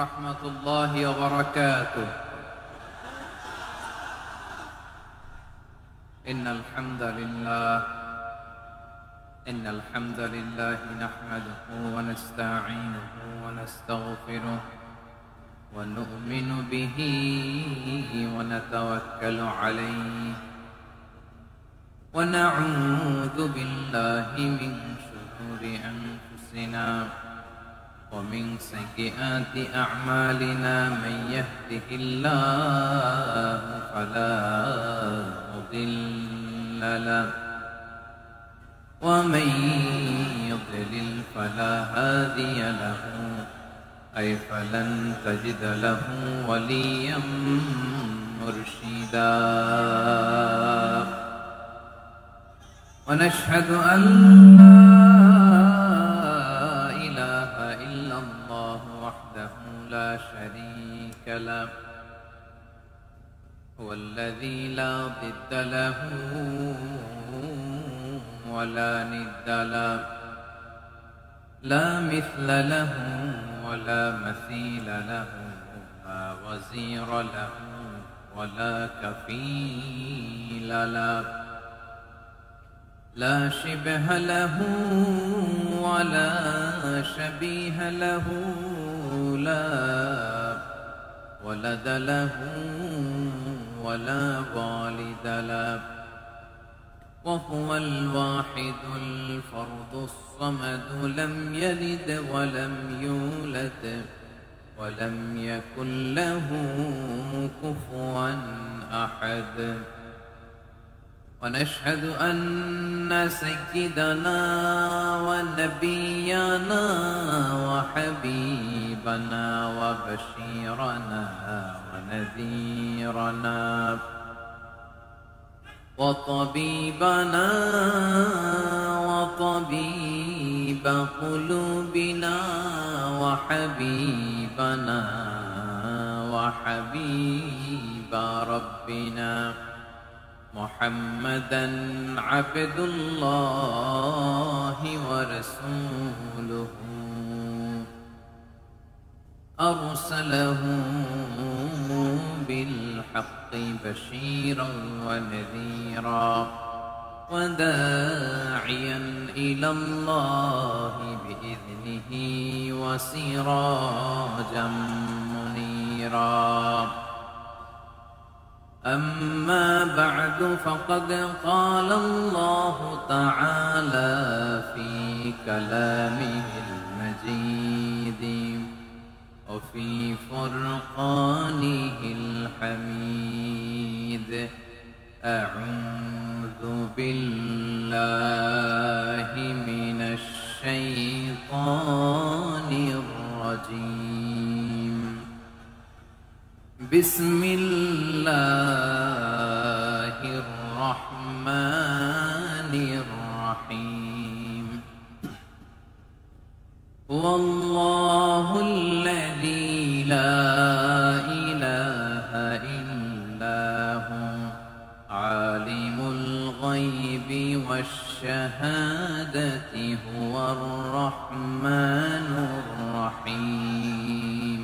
ورحمة الله وبركاته. إن الحمد لله نحمده ونستعينه ونستغفره ونؤمن به ونتوكل عليه ونعوذ بالله من شرور أنفسنا ومن سيئات أعمالنا. من يهده الله فلا مضل له ومن يضلل فلا هادي له، أي فلن تجد له وليا مرشدا. ونشهد أن لا شريك له، هو الذي لا ضد له ولا ند له، لا مثل له ولا مثيل له، لا وزير له ولا كفيل له، لا شبه له ولا شبيه له، لا ولد له ولا والد له، وهو الواحد الفرد الصمد، لم يلد ولم يولد ولم يكن له كفوا أحد. ونشهد أن سيدنا ونبينا وحبيبنا وبشيرنا ونذيرنا وطبيبنا وطبيب قلوبنا وحبيبنا وحبيب ربنا محمدا عبد الله ورسوله، أرسله بالحق بشيرا ونذيرا وداعيا إلى الله بإذنه وسراجا منيرا. أما بعد، فقد قال الله تعالى في كلامه المجيد وفي فرقانه الحميد: أعوذ بالله من الشيطان الرجيم. بسم الله الرحمن الرحيم. والله الذي لا إله إلا هو عالم الغيب والشهادة، هو الرحمن الرحيم.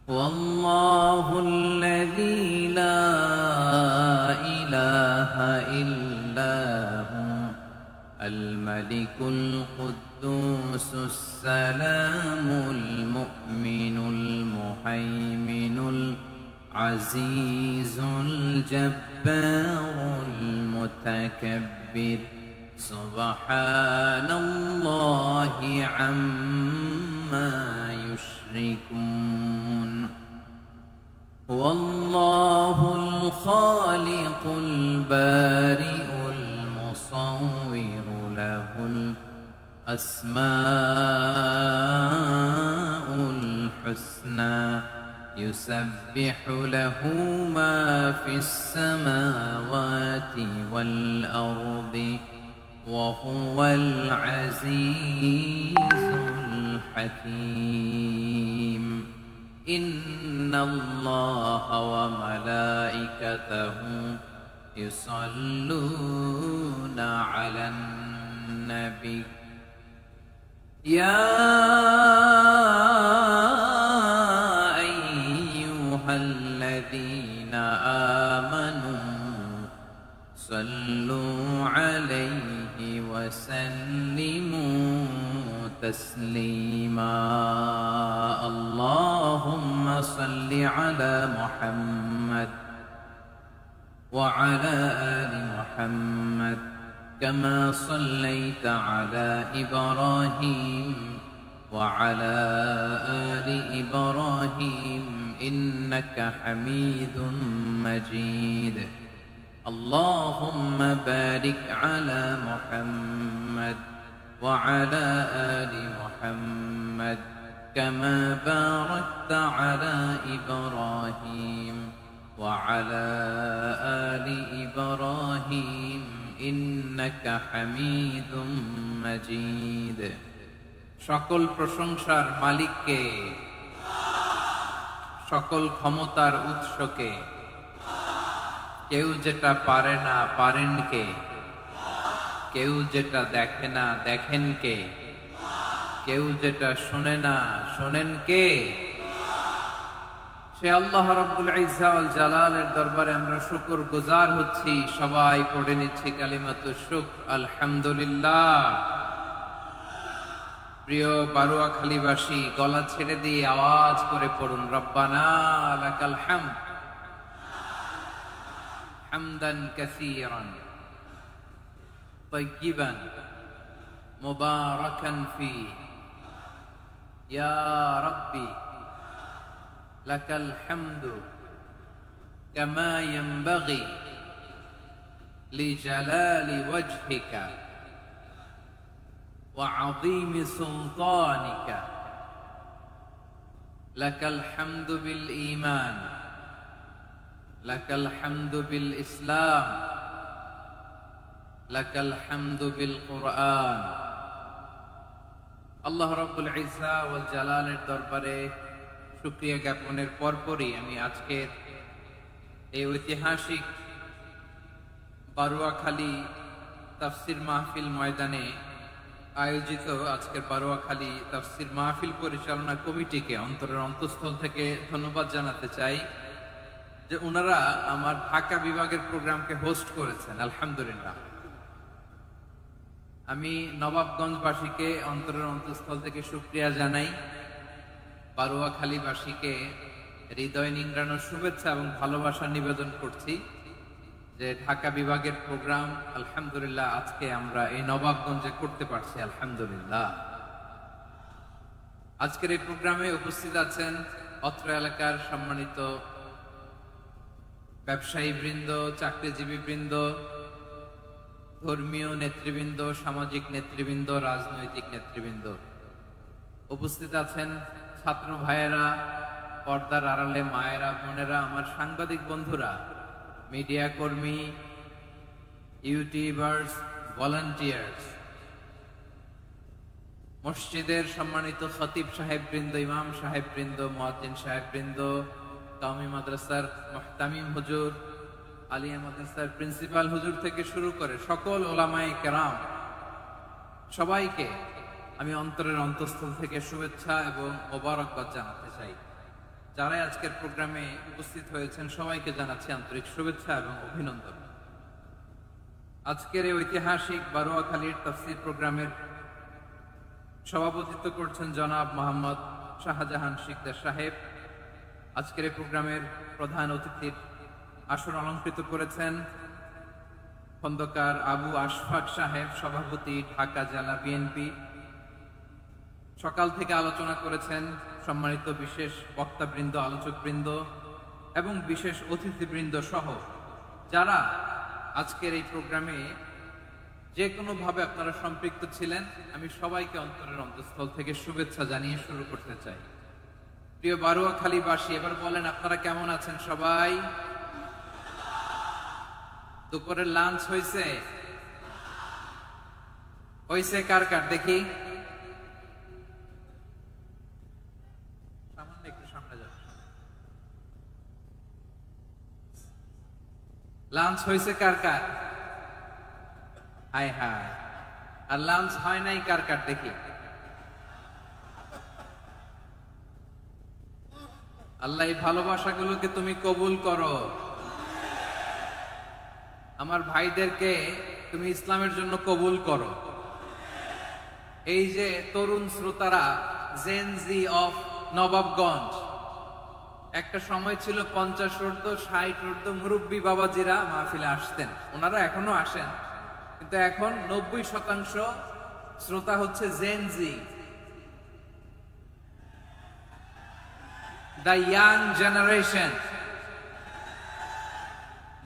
والله الذي لا إله إلا هو الملك القدوس السلام المؤمن المهيمن العزيز الجبار المتكبر، سبحان الله عما يشركون. هو الله الخالق البارئ المصور، له الأسماء الحسنى، يسبح له ما في السماوات والأرض، وهو العزيز الحكيم. إن الله وملائكته يصلون على النبي يا الذين آمنوا صلوا عليه وسلموا تسليما اللهم صل على محمد وعلى آل محمد كما صليت على إبراهيم وعلى آل إبراهيم إنك حميد مجيد اللهم بارك على محمد وعلى آل محمد كما باركت على إبراهيم وعلى آل إبراهيم إنك حميد مجيد সকল প্রশংসার মালিককে সকল ক্ষমতার উৎসকে কেউ যেটা পারে না পারেন কে কেউ যেটা দেখে না দেখেন কে কেউ যেটা শুনে না শোনেন কে সে আল্লাহ রাব্বুল ইজ্জা ওয়াল জালালের দরবারে আমরা শুকর গুজার হচ্ছি সবাই পড়ে নিচ্ছি কালিমাতুশ শুকর আলহামদুলিল্লাহ প্রিয় বারুয়াখালীবাসী গলা ছেড়ে দিয়ে আওয়াজ করে পড়ুন রব্বানা লাকাল হামদ হামদান কাসীরান طيبا مباركا فيه يا ربي لك الحمد كما ينبغي لجلال وجهك وعظيم سلطانك لك الحمد بالإيمان لك الحمد بالإسلام لك الحمد بالقرآن আল্লাহ রাব্বুল ইজ্জা ওয়াল জালালের দরবারে শুকরিয়া জ্ঞাপনের পরপরই আমি আজকের এই ঐতিহাসিক বারুয়াখালী তাফসীর মাহফিল ময়দানে আয়োজিত আজকের বারুয়াখালী তাফসীর মাহফিল পরিচালনা কমিটিকে অন্তরের অন্তঃস্থল থেকে ধন্যবাদ জানাতে চাই যে ওনারা আমার ঢাকা বিভাগের প্রোগ্রামকে হোস্ট করেছেন আলহামদুলিল্লাহ আমি নবাবগঞ্জবাসীকে অন্তরের অন্তঃস্থল থেকে শুকরিয়া জানাই বারুয়াখালীবাসীকে হৃদয় নিংড়ানোর শুভেচ্ছা এবং ভালোবাসা নিবেদন করছি যে ঢাকা বিভাগের প্রোগ্রাম আলহামদুলিল্লাহ আজকে আমরা এই নবাবগঞ্জে করতে পারছি আলহামদুলিল্লাহ আজকের এই প্রোগ্রামে উপস্থিত আছেন অত্র এলাকার সম্মানিত ব্যবসায়ী বৃন্দ চাকরিজীবী বৃন্দ ধর্মীয় নেতৃবৃন্দ সামাজিক নেতৃবৃন্দ রাজনৈতিক নেতৃবৃন্দ উপস্থিত আছেন ছাত্র ভাইয়েরা পর্দার আড়ালে মায়েরা বোনেরা আমার সাংবাদিক বন্ধুরা মিডিয়া কর্মী ইউটিউবার্স ভলান্টিয়ার্স মসজিদের সম্মানিত খতিব সাহেব বৃন্দ ইমাম সাহেব বৃন্দ মুয়াজ্জিন সাহেব বৃন্দ কওমি মাদ্রাসার মুহতামিম হুজুর আলিয়া মাদ্রাসার প্রিন্সিপাল হুজুর থেকে শুরু করে সকল ওলামায়ে কেরাম সবাইকে আমি অন্তরের অন্তঃস্থল থেকে শুভেচ্ছা এবং মোবারকবাদ জানাতে চাই যারা আজকের প্রোগ্রামে উপস্থিত হয়েছেন সবাইকে জানাচ্ছি আন্তরিক শুভেচ্ছা এবং অভিনন্দন আজকের এই ঐতিহাসিক বারুয়াখালীর তাফসীর প্রোগ্রামের সভাপতিত্ব করছেন জনাব মোহাম্মদ শাহজাহান শিকদার সাহেব আজকের এই প্রোগ্রামের প্রধান অতিথির আসর অলঙ্কৃত করেছেন খন্দকার আবু আশফাক সাহেব সভাপতি ঢাকা জেলা বিএনপি সকাল থেকে আলোচনা করেছেন সম্মানিত বিশেষ বক্তাবৃন্দ আলোচকবৃন্দ এবং বিশেষ অতিথিবৃন্দ সহ যারা আজকের এই প্রোগ্রামে যে কোনো ভাবে আপনারা সম্পৃক্ত ছিলেন আমি সবাইকে অন্তরের অন্তঃস্থল থেকে শুভেচ্ছা জানিয়ে শুরু করতে চাই প্রিয় বারুয়াখালীবাসী এবার বলেন আপনারা কেমন আছেন সবাই দুপুরের লাঞ্চ হয়েছে হয়েছে কার কার দেখি সামান্য একটু সামনে যান লাঞ্চ হয়েছে কার কার হায় হায় আর লাঞ্চ হয় নাই কার কার দেখি আল্লাহ এই ভালোবাসাগুলোকে তুমি কবুল করো। আমার ভাইদেরকে তুমি ইসলামের জন্য কবুল করো। এই যে তরুণ শ্রোতারা, জেনজি অফ নবাবগঞ্জ, একটা সময় ছিল 50 ঊর্ধ্ব 60 ঊর্ধ্ব মুরব্বী বাবাজিরা মাহফিলে আসতেন, ওনারা এখনো আসেন, কিন্তু এখন 90% শ্রোতা হচ্ছে Gen Z, the young generation,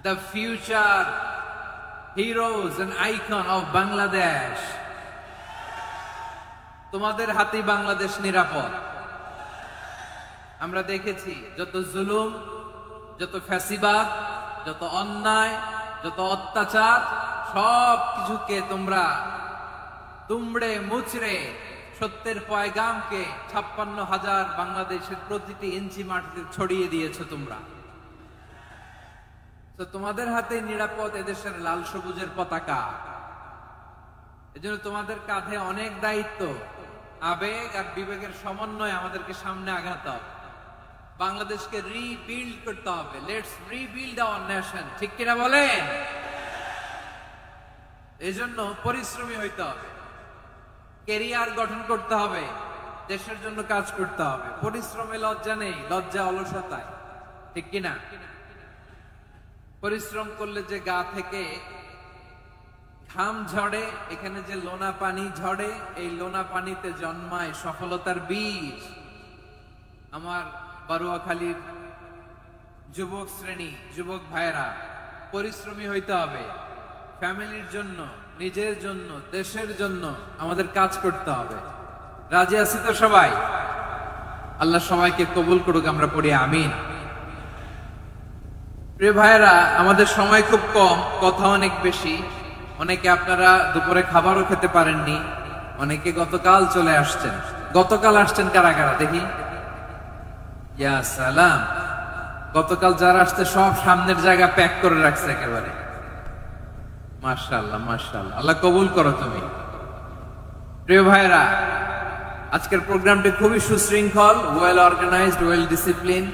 the future heroes and icon of Bangladesh. তোমাদের হাতেই বাংলাদেশ নিরাপদ। আমরা দেখেছি যত জুলুম, যত ফ্যাসিবাদ, যত অন্যায়, যত অত্যাচার, সব কিছুকে তোমরা দুমড়ে মুচড়ে সত্যের পয়গামকে 56,000 বাংলাদেশের প্রতিটি ইঞ্চি মাটিতে ছড়িয়ে দিয়েছো তোমরা। তো তোমাদের হাতে নিরাপদ এদেশের লাল সবুজের পতাকা। এজন্য তোমাদের কাঁধে অনেক দায়িত্ব, আবেগ আর বিবেকের সমন্বয়ে আমাদেরকে সামনে আগাতে হবে। বাংলাদেশকে রিবিল্ড করতে হবে। লেটস রিবিল্ড আওয়ার নেশন, ঠিক কিনা বলেন? এজন্য পরিশ্রমী হইতে হবে, ক্যারিয়ার গঠন করতে হবে, দেশের জন্য কাজ করতে হবে। পরিশ্রমে লজ্জা নেই, লজ্জা অলসতায়, ঠিক কিনা? পরিশ্রম করলে যে গা থেকে ঘাম ঝরে, এখানে যে লোনা পানি ঝরে, এই লোনা পানিতে জন্মায় সফলতার বীজ। আমার বারুয়াখালীর যুবক শ্রেণী, যুবক ভাইয়েরা, পরিশ্রমী হইতে হবে। ফ্যামিলির জন্য, নিজের জন্য, দেশের জন্য আমাদের কাজ করতে হবে। রাজি আছি তো সবাই? আল্লাহ সবাইকে কবুল করুক, আমরা পড়ি আমিন। প্রিয় ভাইয়েরা, আমাদের সময় খুব কম, কথা অনেক বেশি। অনেকে আপনারা দুপুরে খাবারও খেতে পারেননি, অনেকে গতকাল চলে আসছেন। গতকাল আসছেন কারা কারা দেখি? ইয়া সালাম। গতকাল যারা আসছে সব সামনের জায়গা প্যাক করে রাখছে একেবারে। মাশাআল্লাহ, মাশাআল্লাহ, আল্লাহ কবুল করো তুমি। প্রিয় ভাইরা, আজকের প্রোগ্রামটি খুবই সুশৃঙ্খল, ওয়েল অর্গানাইজড, ওয়েল ডিসিপ্লিন।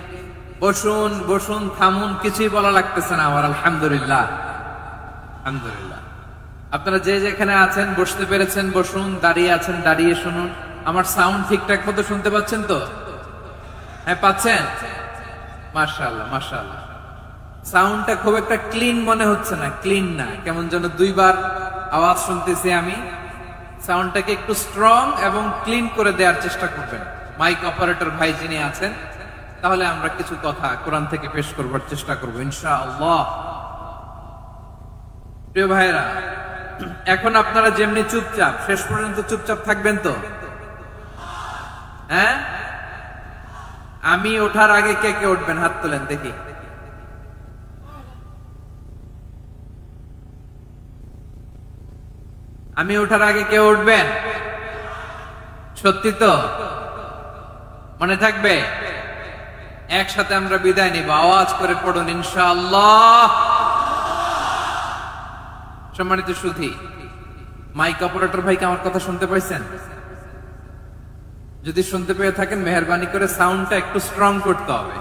বসুন বসুন, থামুন, কিছুই বলা লাগতেছে না আমার। আলহামদুলিল্লাহ, আলহামদুলিল্লাহ। আপনারা যে যেখানে আছেন, বসতে পেরেছেন বসুন, দাঁড়িয়ে আছেন দাঁড়িয়ে শুনুন। আমার সাউন্ড ঠিকঠাক মতো শুনতে পাচ্ছেন তো? হ্যাঁ, পাচ্ছেন? মাশাআল্লাহ, মাশাআল্লাহ। সাউন্ডটা খুব একটা ক্লিন মনে হচ্ছে না, ক্লিন না, কেমন যেন দুইবার আওয়াজ শুনতেছি আমি। সাউন্ডটাকে একটু স্ট্রং এবং ক্লিন করে দেওয়ার চেষ্টা করবেন মাইক অপারেটর ভাই যিনি আছেন। তাহলে আমরা কিছু কথা কোরআন থেকে পেশ করবার চেষ্টা করবো ইনশাআল্লাহ। প্রিয় ভাইরা, এখন আপনারা যেমনি চুপচাপ, শেষ পর্যন্ত চুপচাপ থাকবেন তো? হ্যাঁ, আমি ওঠার আগে কে কে উঠবেন? হাত তোলেন দেখি। আমি ওঠার আগে কেউ উঠবেন? সত্যি তো? মনে থাকবে? একসাথে আমরা বিদায় নিব, আওয়াজ করে পড়ুন ইনশাআল্লাহ। সম্মানিত সুধী, মাইক অপারেটর ভাইকে আমার কথা শুনতে পাইছেন? যদি শুনতে পেয়ে থাকেন, মেহেরবানি করে সাউন্ডটা একটু স্ট্রং করতে হবে,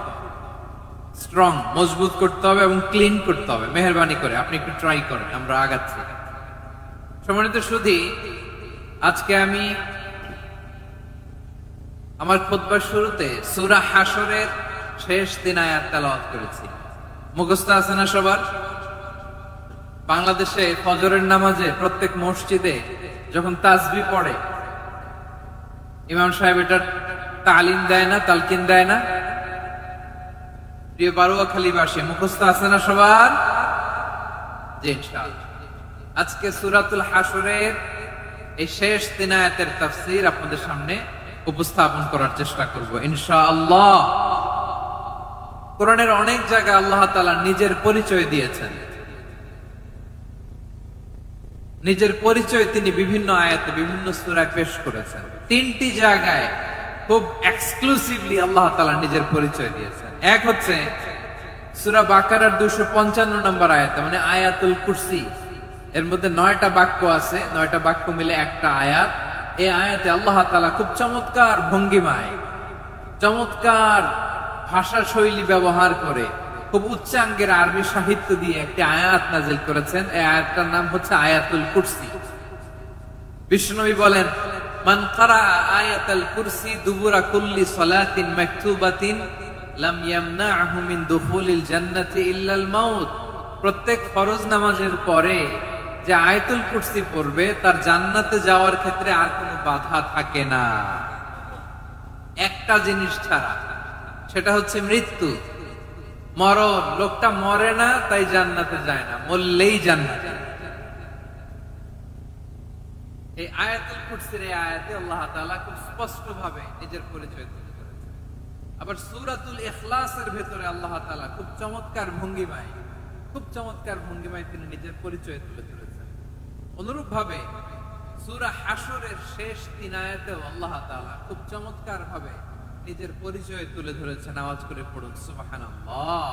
স্ট্রং, মজবুত করতে হবে এবং ক্লিন করতে হবে। মেহেরবানি করে আপনি একটু ট্রাই করেন, আমরা আগাচ্ছি। সম্মানিত সুধী, আজকে আমি আমার খুতবার শুরুতে সূরা হাশরের শেষ 3 আয়াত তেলাওয়াত করেছি। মুখস্থ আছে না সবার? বাংলাদেশে ফজরের নামাজে প্রত্যেক মসজিদে যখন তাসবিহ পড়ে, ইমাম সাহেব এটার তালিম দেয় না, তালকিন দেয় না? প্রিয় বারুয়াখালীবাসী, মুখস্থ আছে না সবার? জি, ইনশাআল্লাহ। আজকে সূরাতুল হাশরের এই শেষ 3 আয়াতের তাফসীর আপনাদের সামনে উপস্থাপন করার চেষ্টা করব ইনশাআল্লাহ। কোরআনের অনেক জায়গায় আল্লাহ তাআলা নিজের পরিচয় দিয়েছেন। নিজের পরিচয় তিনি বিভিন্ন আয়াতে, বিভিন্ন সূরায় পেশ করেছেন। 3টি জায়গায় খুব এক্সক্লুসিভলি আল্লাহ তাআলা নিজের পরিচয় দিয়েছেন। এক হচ্ছে সূরা বাকারার 255 নম্বর আয়াতে, মানে আয়াতুল কুরসি। এর মধ্যে 9টা বাক্য আছে, 9টা বাক্য মিলে একটা আয়াত। এই আয়াতে আল্লাহ তাআলা খুব চমৎকার ভঙ্গিমায়, চমৎকার ভাষা শৈলী ব্যবহার করে খুব উচ্চাঙ্গের আরবি সাহিত্য দিয়ে একটি আয়াত নাজিল করেছেন। এই আয়াতটার নাম হচ্ছে আয়াতুল কুরসি। বিশ্বনবী বলেন, মান ক্বারা আয়াতুল কুরসি দুবুরা কুল্লি সালাতিন মাকতুবাতিন লাম ইয়ামনাহু মিন দুখুলিল জান্নাতি ইল্লাল মাউত। প্রত্যেক ফরজ নামাজের পরে যে আয়াতুল কুরসি পড়বে তার জান্নাতে যাওয়ার ক্ষেত্রে আর কোনো বাধা থাকে না, একটা জিনিস ছাড়া, সেটা হচ্ছে মৃত্যু, মরণ। লোকটা মরে না তাই জান্নাতে যায় না, মরলেই জান্নাতে। এই আয়াতুল কুরসির এই আয়াতে আল্লাহ তাআলা খুব স্পষ্ট ভাবে নিজের পরিচয় তুলে ধরেছেন। আবার সূরাতুল ইখলাসের ভেতরে আল্লাহ তাআলা খুব চমৎকার ভঙ্গিমায় তিনি নিজের পরিচয় তুলে ধরেছেন। অনুরূপ ভাবে সূরা হাশরের শেষ 3 আয়াতেও আল্লাহ তাআলা খুব চমৎকার ভাবে নিজের পরিচয় তুলে ধরেছেন। আওয়াজ করে পড়ুন সুবহানাল্লাহ।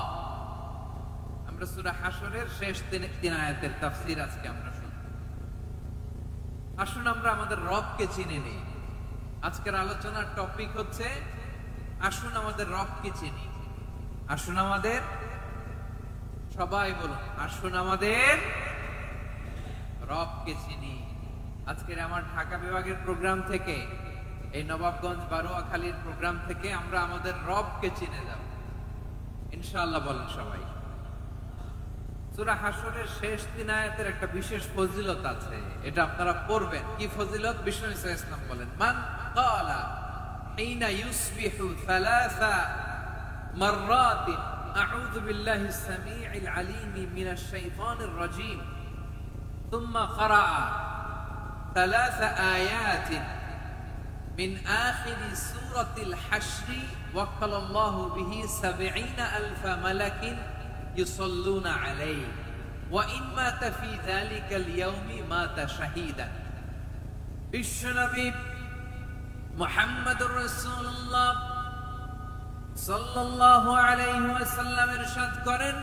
আমরা সূরা হাশরের শেষ 3 আয়াতের তাফসীর আজকে আমরা শুনব। আসুন আমরা আমাদের রবকে চিনে নিই। আজকের আলোচনার টপিক হচ্ছে আসুন আমাদের রবকে চিনি। আসুন আমাদের, সবাই বলুন, আসুন আমাদের রবকে চিনি। আজকের আমার ঢাকা বিভাগের প্রোগ্রাম থেকে, এই নবাবগঞ্জ বারোয়াখালীর প্রোগ্রাম থেকে আমরা আমাদের রবকে চিনে যাব ইনশাআল্লাহ। বলেন সবাই। সূরা হাশরের শেষ 3 আয়াতের একটা বিশেষ ফজিলত আছে, এটা আপনারা পড়বেন। কি ফজিলত? বিষ্ণু ইসা ইসলাম বলেন, মান ক্বালা হিনা ইউসবিহু সালাসা মাররাতিন আউযু বিল্লাহিস সামিউল আলীম মিনাশ শাইতানির রাজীম ثم قرأ 3 آيات من آخر سورة الحشر وكل الله به 70,000 ملك يصلون عليه وإن مات في ذلك اليوم مات شهيدا। বিশ্বনবী মুহাম্মদুর রাসূলুল্লাহ সাল্লাল্লাহু আলাইহি ওয়াসাল্লাম ইরশাদ করেন,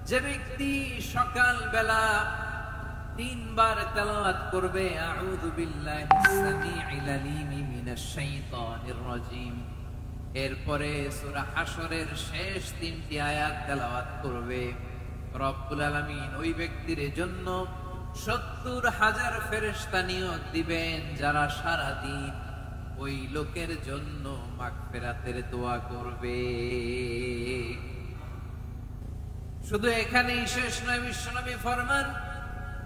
যে ব্যক্তি সকাল বেলা 3 বার তেলাওয়াত করবে আউযু বিল্লাহিস সামিউল আলীম মিনাশ শাইতানির রাজীম, এরপরে সূরা হাশরের শেষ 3টি আয়াত তেলাওয়াত করবে, রব্বুল আলামিন ওই ব্যক্তির জন্য 70,000 ফেরেশতা নিয়োগ দিবেন যারা সারা দিন ওই লোকের জন্য মাগফিরাতের দোয়া করবে। শুধু এখানেই শেষ নয়, বিশ্বনবী ফরমান,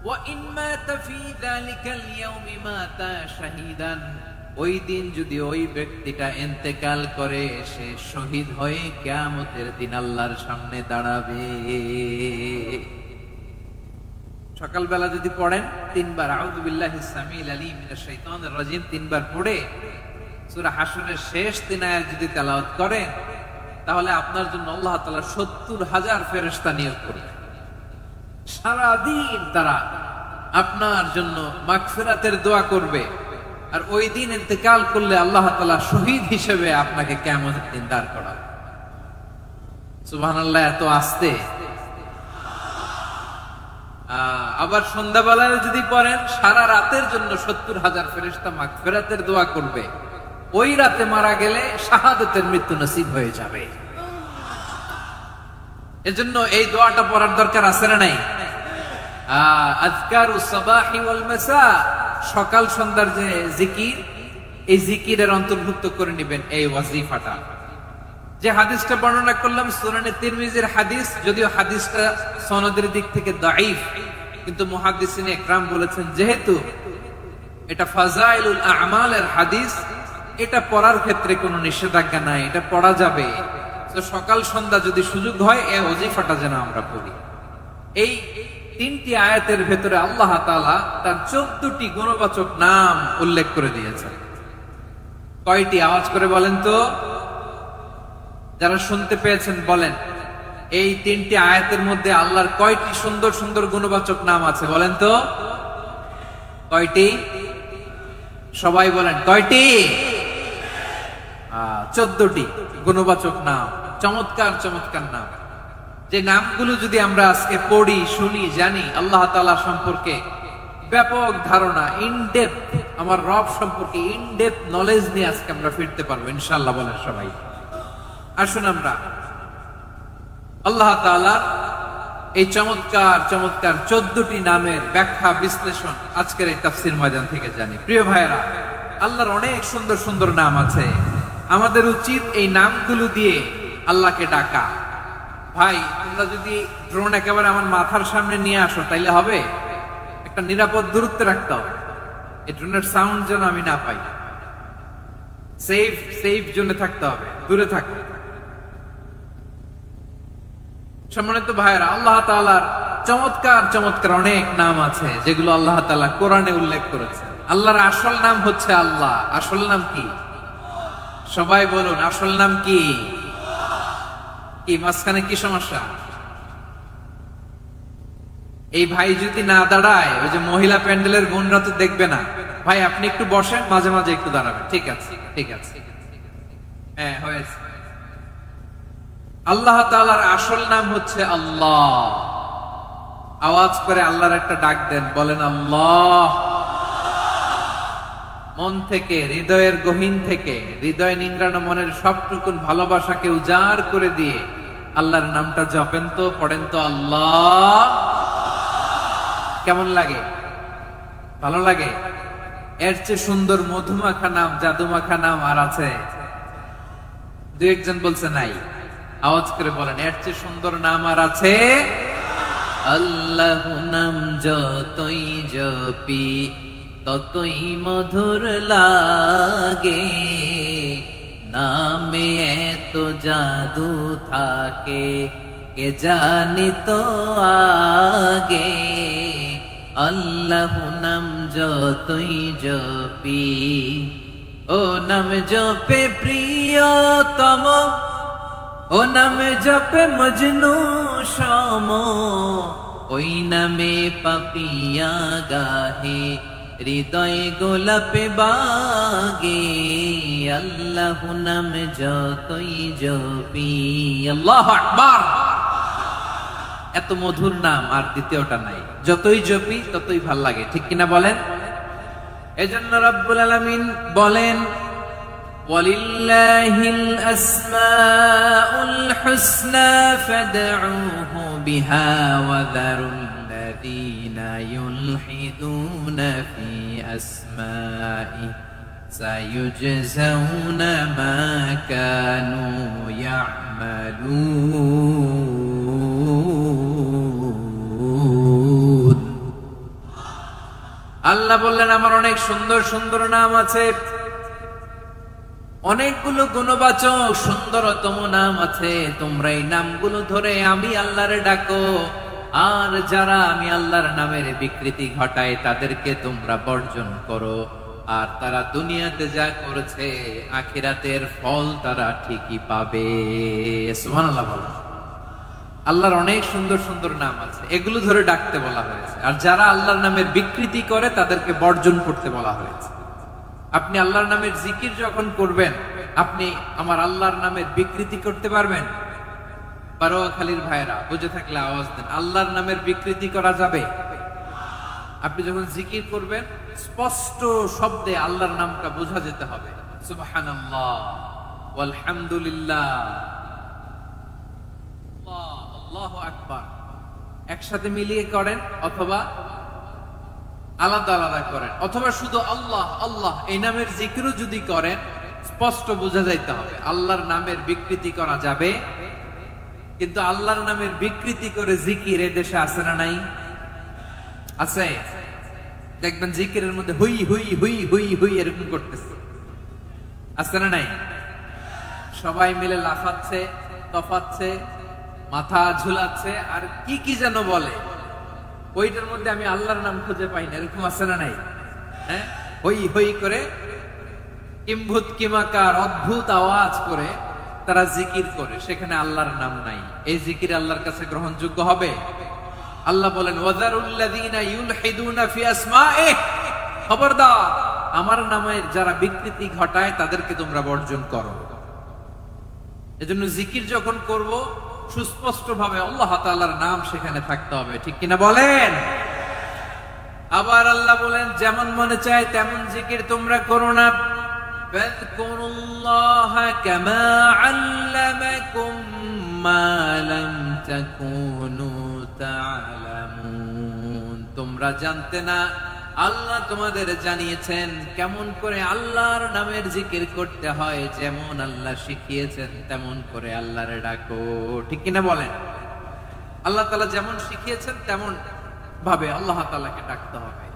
ওয়া ইন মাতা ফি যালিকাল ইয়াউমি মাতা শাহীদান, ওই দিন যদি ওই ব্যক্তিটা ইন্তেকাল করে সে শহীদ হয়ে কিয়ামতের দিন আল্লাহর সামনে দাঁড়াবে। সকালবেলা যদি পড়েন 3 বার আউযু বিল্লাহিস সামিউল আলীম মিনাশ শাইতানির রাজীম 3 বার পড়ে সূরা হাশরের শেষ 3 আয়াত যদি তেলাওয়াত করেন, তাহলে আপনার জন্য আল্লাহ তাআলা 70,000 ফেরেশতা নিয়োগ করবেন। সারা দিন তারা আপনার জন্য মাগফিরাতের দোয়া করবে। আর ওই দিন ইন্তেকাল করলে আল্লাহ তাআলা শহীদ হিসেবে আপনাকে কিয়ামতের দিন দাঁড় করাবে। সুবহানাল্লাহ। এত আস্তে। আবার সন্ধ্যাবেলায় যদি পড়েন, সারা রাতের জন্য 70,000 ফেরেশতা মাগফিরাতের দোয়া করবে। ওই রাতে মারা গেলে শাহাদাতের মৃত্যু নসিব হয়ে যাবে। এজন্য এই দোয়াটা পড়ার দরকার আছে না নাই? আযকারুস সাবাহি ওয়াল মাসা, সকাল সন্ধ্যার যে জিকির, এই জিকিরের অন্তর্ভুক্ত করে নেবেন এই ওয়াজিফাটা। যে হাদিসটা বর্ণনা করলাম সুনানে তিরমিজির হাদিস, যদিও হাদিসটা সনদের দিক থেকে দাঈফ, কিন্তু মুহাদ্দিসিনে ইকরাম বলেছেন যেহেতু এটা ফাযাইলুল আ'মালের হাদিস, এটা পড়ার ক্ষেত্রে কোনো নিষেধাজ্ঞা নাই, এটা পড়া যাবে। তো সকাল সন্ধ্যা যদি সুযোগ হয় এই ওয়াজিফাটা যেন আমরা পড়ি। এই 3টি আয়াতের ভেতরে আল্লাহ তাআলা তার 14টি গুণবাচক নাম উল্লেখ করে দিয়েছেন। কয়টি? আওয়াজ করে বলেন তো, যারা শুনতে পেয়েছেন বলেন। এই 3টি আয়াতের মধ্যে আল্লাহর কয়টি সুন্দর সুন্দর গুণবাচক নাম আছে বলেন তো? কয়টি? সবাই বলেন কয়টি? 14টি গুণবাচক নাম, চমৎকার চমৎকার নাম। যে নামগুলো যদি আমরা আজকে পড়ি, শুনি, জানি, আল্লাহ তাআলা সম্পর্কে ব্যাপক ধারণা, ইনডেপথ, আমার রব সম্পর্কে ইনডেপথ নলেজ নিয়ে আজকে আমরা ফিরতে পারবো ইনশাআল্লাহ। বলেন সবাই। আসুন আমরা আল্লাহ তাআলা এই চমৎকার চমৎকার 14টি নামের ব্যাখ্যা বিশ্লেষণ আজকের এই তাফসীর ময়দান থেকে জানি। প্রিয় ভাইয়েরা, আল্লাহর অনেক সুন্দর সুন্দর নাম আছে। আমাদের উচিত এই নামগুলো দিয়ে আল্লাহকে ডাকা। ভাই, তোমরা যদি ড্রোন একেবারে আমার মাথার সামনে নিয়ে আসো তাইলে হবে? একটা নিরাপদ দূরত্বে রাখতে হবে। এই ড্রোনের সাউন্ড যেন আমি না পাই। সেফ জোনে থাকতে হবে, দূরে থাকো। সম্মানিত ভাইয়েরা, আল্লাহ তাআলার চমৎকার চমৎকার অনেক নাম আছে যেগুলো আল্লাহ তাআলা কোরআনে উল্লেখ করেছেন। আল্লাহর আসল নাম হচ্ছে আল্লাহ। আসল নাম কি? সবাই বলুন, আসল নাম কি? কি মাঝখানে কি সমস্যা? এই ভাই যদি না দাঁড়ায়, ওই যে মহিলা প্যান্ডেলের বোনরা তো দেখবে না। ভাই আপনি একটু বসেন, মাঝে মাঝে একটু দাঁড়াবেন। ঠিক আছে, ঠিক আছে, হ্যাঁ হয়েছে। আল্লাহ তাআলার আসল নাম হচ্ছে আল্লাহ। আওয়াজ করে আল্লাহর একটা ডাক দেন, বলেন আল্লাহ। মন থেকে, হৃদয়ের গহীন থেকে, হৃদয় নিংড়ানো মনের সবটুকুন ভালোবাসাকে উজাড় করে দিয়ে আল্লাহর নামটা জপেন তো, পড়েন তো আল্লাহ। কেমন লাগে? ভালো লাগে? এর চেয়ে সুন্দর মধুমাখা নাম, জাদুমাখা নাম আর আছে? দু একজন বলছে নাই। আওয়াজ করে বলেন, এর চেয়ে সুন্দর নাম আর আছে? আল্লাহ নাম যতই জপি ততই মধুর লাগে, নামে এত জাদু থাকে কে জানি তো আগে। আল্লাহ নাম যতই জপি, ও নাম জপে প্রিয়তম, ও নামে জপে মজনু সম, ওই নামে পাপিয়া গাহে হৃদয় গোলাপে বাগে। আল্লাহ নাম যতই জপি। আল্লাহু আকবার। এত মধুর নাম আর দ্বিতীয়টা নাই। যতই জপি ততই ভাল লাগে, ঠিক কিনা বলেন? এজন্য রব্বুল আলামিন বলেন, ওয়ালিল্লাহিল আসমাউল হুসনা ফাদউহু বিহা ওয়া যারুল্লাযীনা ইউলহিদুনা ফি আসমাইহি সায়ুজজাউনা মা কানু ইয়া'মালুন। আল্লাহ বললেন, আমার অনেক সুন্দর সুন্দর নাম আছে, অনেকগুলো গুণবাচক সুন্দরতম নাম আছে। তোমরা এই নামগুলো ধরে আমি আল্লাহরে ডাকো, আর যারা আমি আল্লাহর নামের বিকৃতি ঘটায় তাদেরকে তোমরা বর্জন করো। আর তারা দুনিয়াতে যা করেছে আখিরাতের ফল তারা ঠিকই পাবে। সুবহানাল্লাহ বলেন। আল্লাহর অনেক সুন্দর সুন্দর নাম আছে, এগুলো ধরে ডাকতে বলা হয়েছে। আর যারা আল্লাহর নামের বিকৃতি করে তাদেরকে বর্জন করতে বলা হয়েছে। আপনি আল্লাহর নামের জিকির যখন করবেন, আপনি আমার আল্লাহর নামের বিকৃতি করতে পারবেন? বারোয়াখালীর ভাইরা বুঝে থাকলে আওয়াজ দেন। আল্লাহর নামের বিকৃতি করা যাবে? আপনি যখন জিকির করবেন স্পষ্ট শব্দে আল্লাহর নামটা বোঝা যেতে হবে। সুবহানাল্লাহ, আলহামদুলিল্লাহ, আল্লাহু আকবার একসাথে মিলিয়ে করেন, অথবা আলাদা আলাদা করেন, অথবা শুধু আল্লাহ আল্লাহ এই নামের জিকিরও যদি করেন স্পষ্ট বোঝা যাইতে হবে। আল্লাহর নামের বিকৃতি করা যাবে, কিন্তু আল্লাহর নামের বিকৃতি করে জিকির এ দেশে আছে না নাই? আছে। দেখবেন জিকিরের মধ্যে হুই হুই হুই হুই হুই এরকম করতেছে, আছে না নাই? সবাই মিলে লাফাচ্ছে, তফাচ্ছে, মাথা ঝুলাচ্ছে, আর কি কি যেন বলে। ওইটার মধ্যে আমি আল্লাহর নাম খুঁজে পাই না, এরকম আছে না নাই? হ্যাঁ, হই হই করে কিম্ভূত কিমাকার অদ্ভুত আওয়াজ করে তারা জিকির করে, সেখানে আল্লাহর নাম নাই। এই জিকির আল্লাহর কাছে গ্রহণযোগ্য হবে? আল্লাহ বলেন, ওয়াযারুল্লাযীনা ইউলহিদুনা ফি আসমাইহি, খবরদার আমার নামের যারা বিকৃতি ঘটায় তাদেরকে তোমরা বর্জন করো। এজন্য জিকির যখন করব সুস্পষ্ট ভাবে আল্লাহ তাআলার নাম সেখানে থাকতে হবে, ঠিক কিনা বলেন? আবার আল্লাহ বলেন, যেমন মনে চায় তেমন জিকির তোমরা করো না। ফাযকুরুল্লাহা কামা আল্লামাকুম মা লাম তাকুনু তা'লামুন। তোমরা জানতে না, আল্লাহ তোমাদের জানিয়েছেন কেমন করে আল্লাহর নামের জিকির করতে হয়। যেমন আল্লাহ শিখিয়েছেন তেমন করে আল্লাহরে ডাকো। ঠিক কিনা বলেন? আল্লাহ তাআলা যেমন শিখিয়েছেন তেমন ভাবে আল্লাহ তাআলাকে ডাকতে হবে।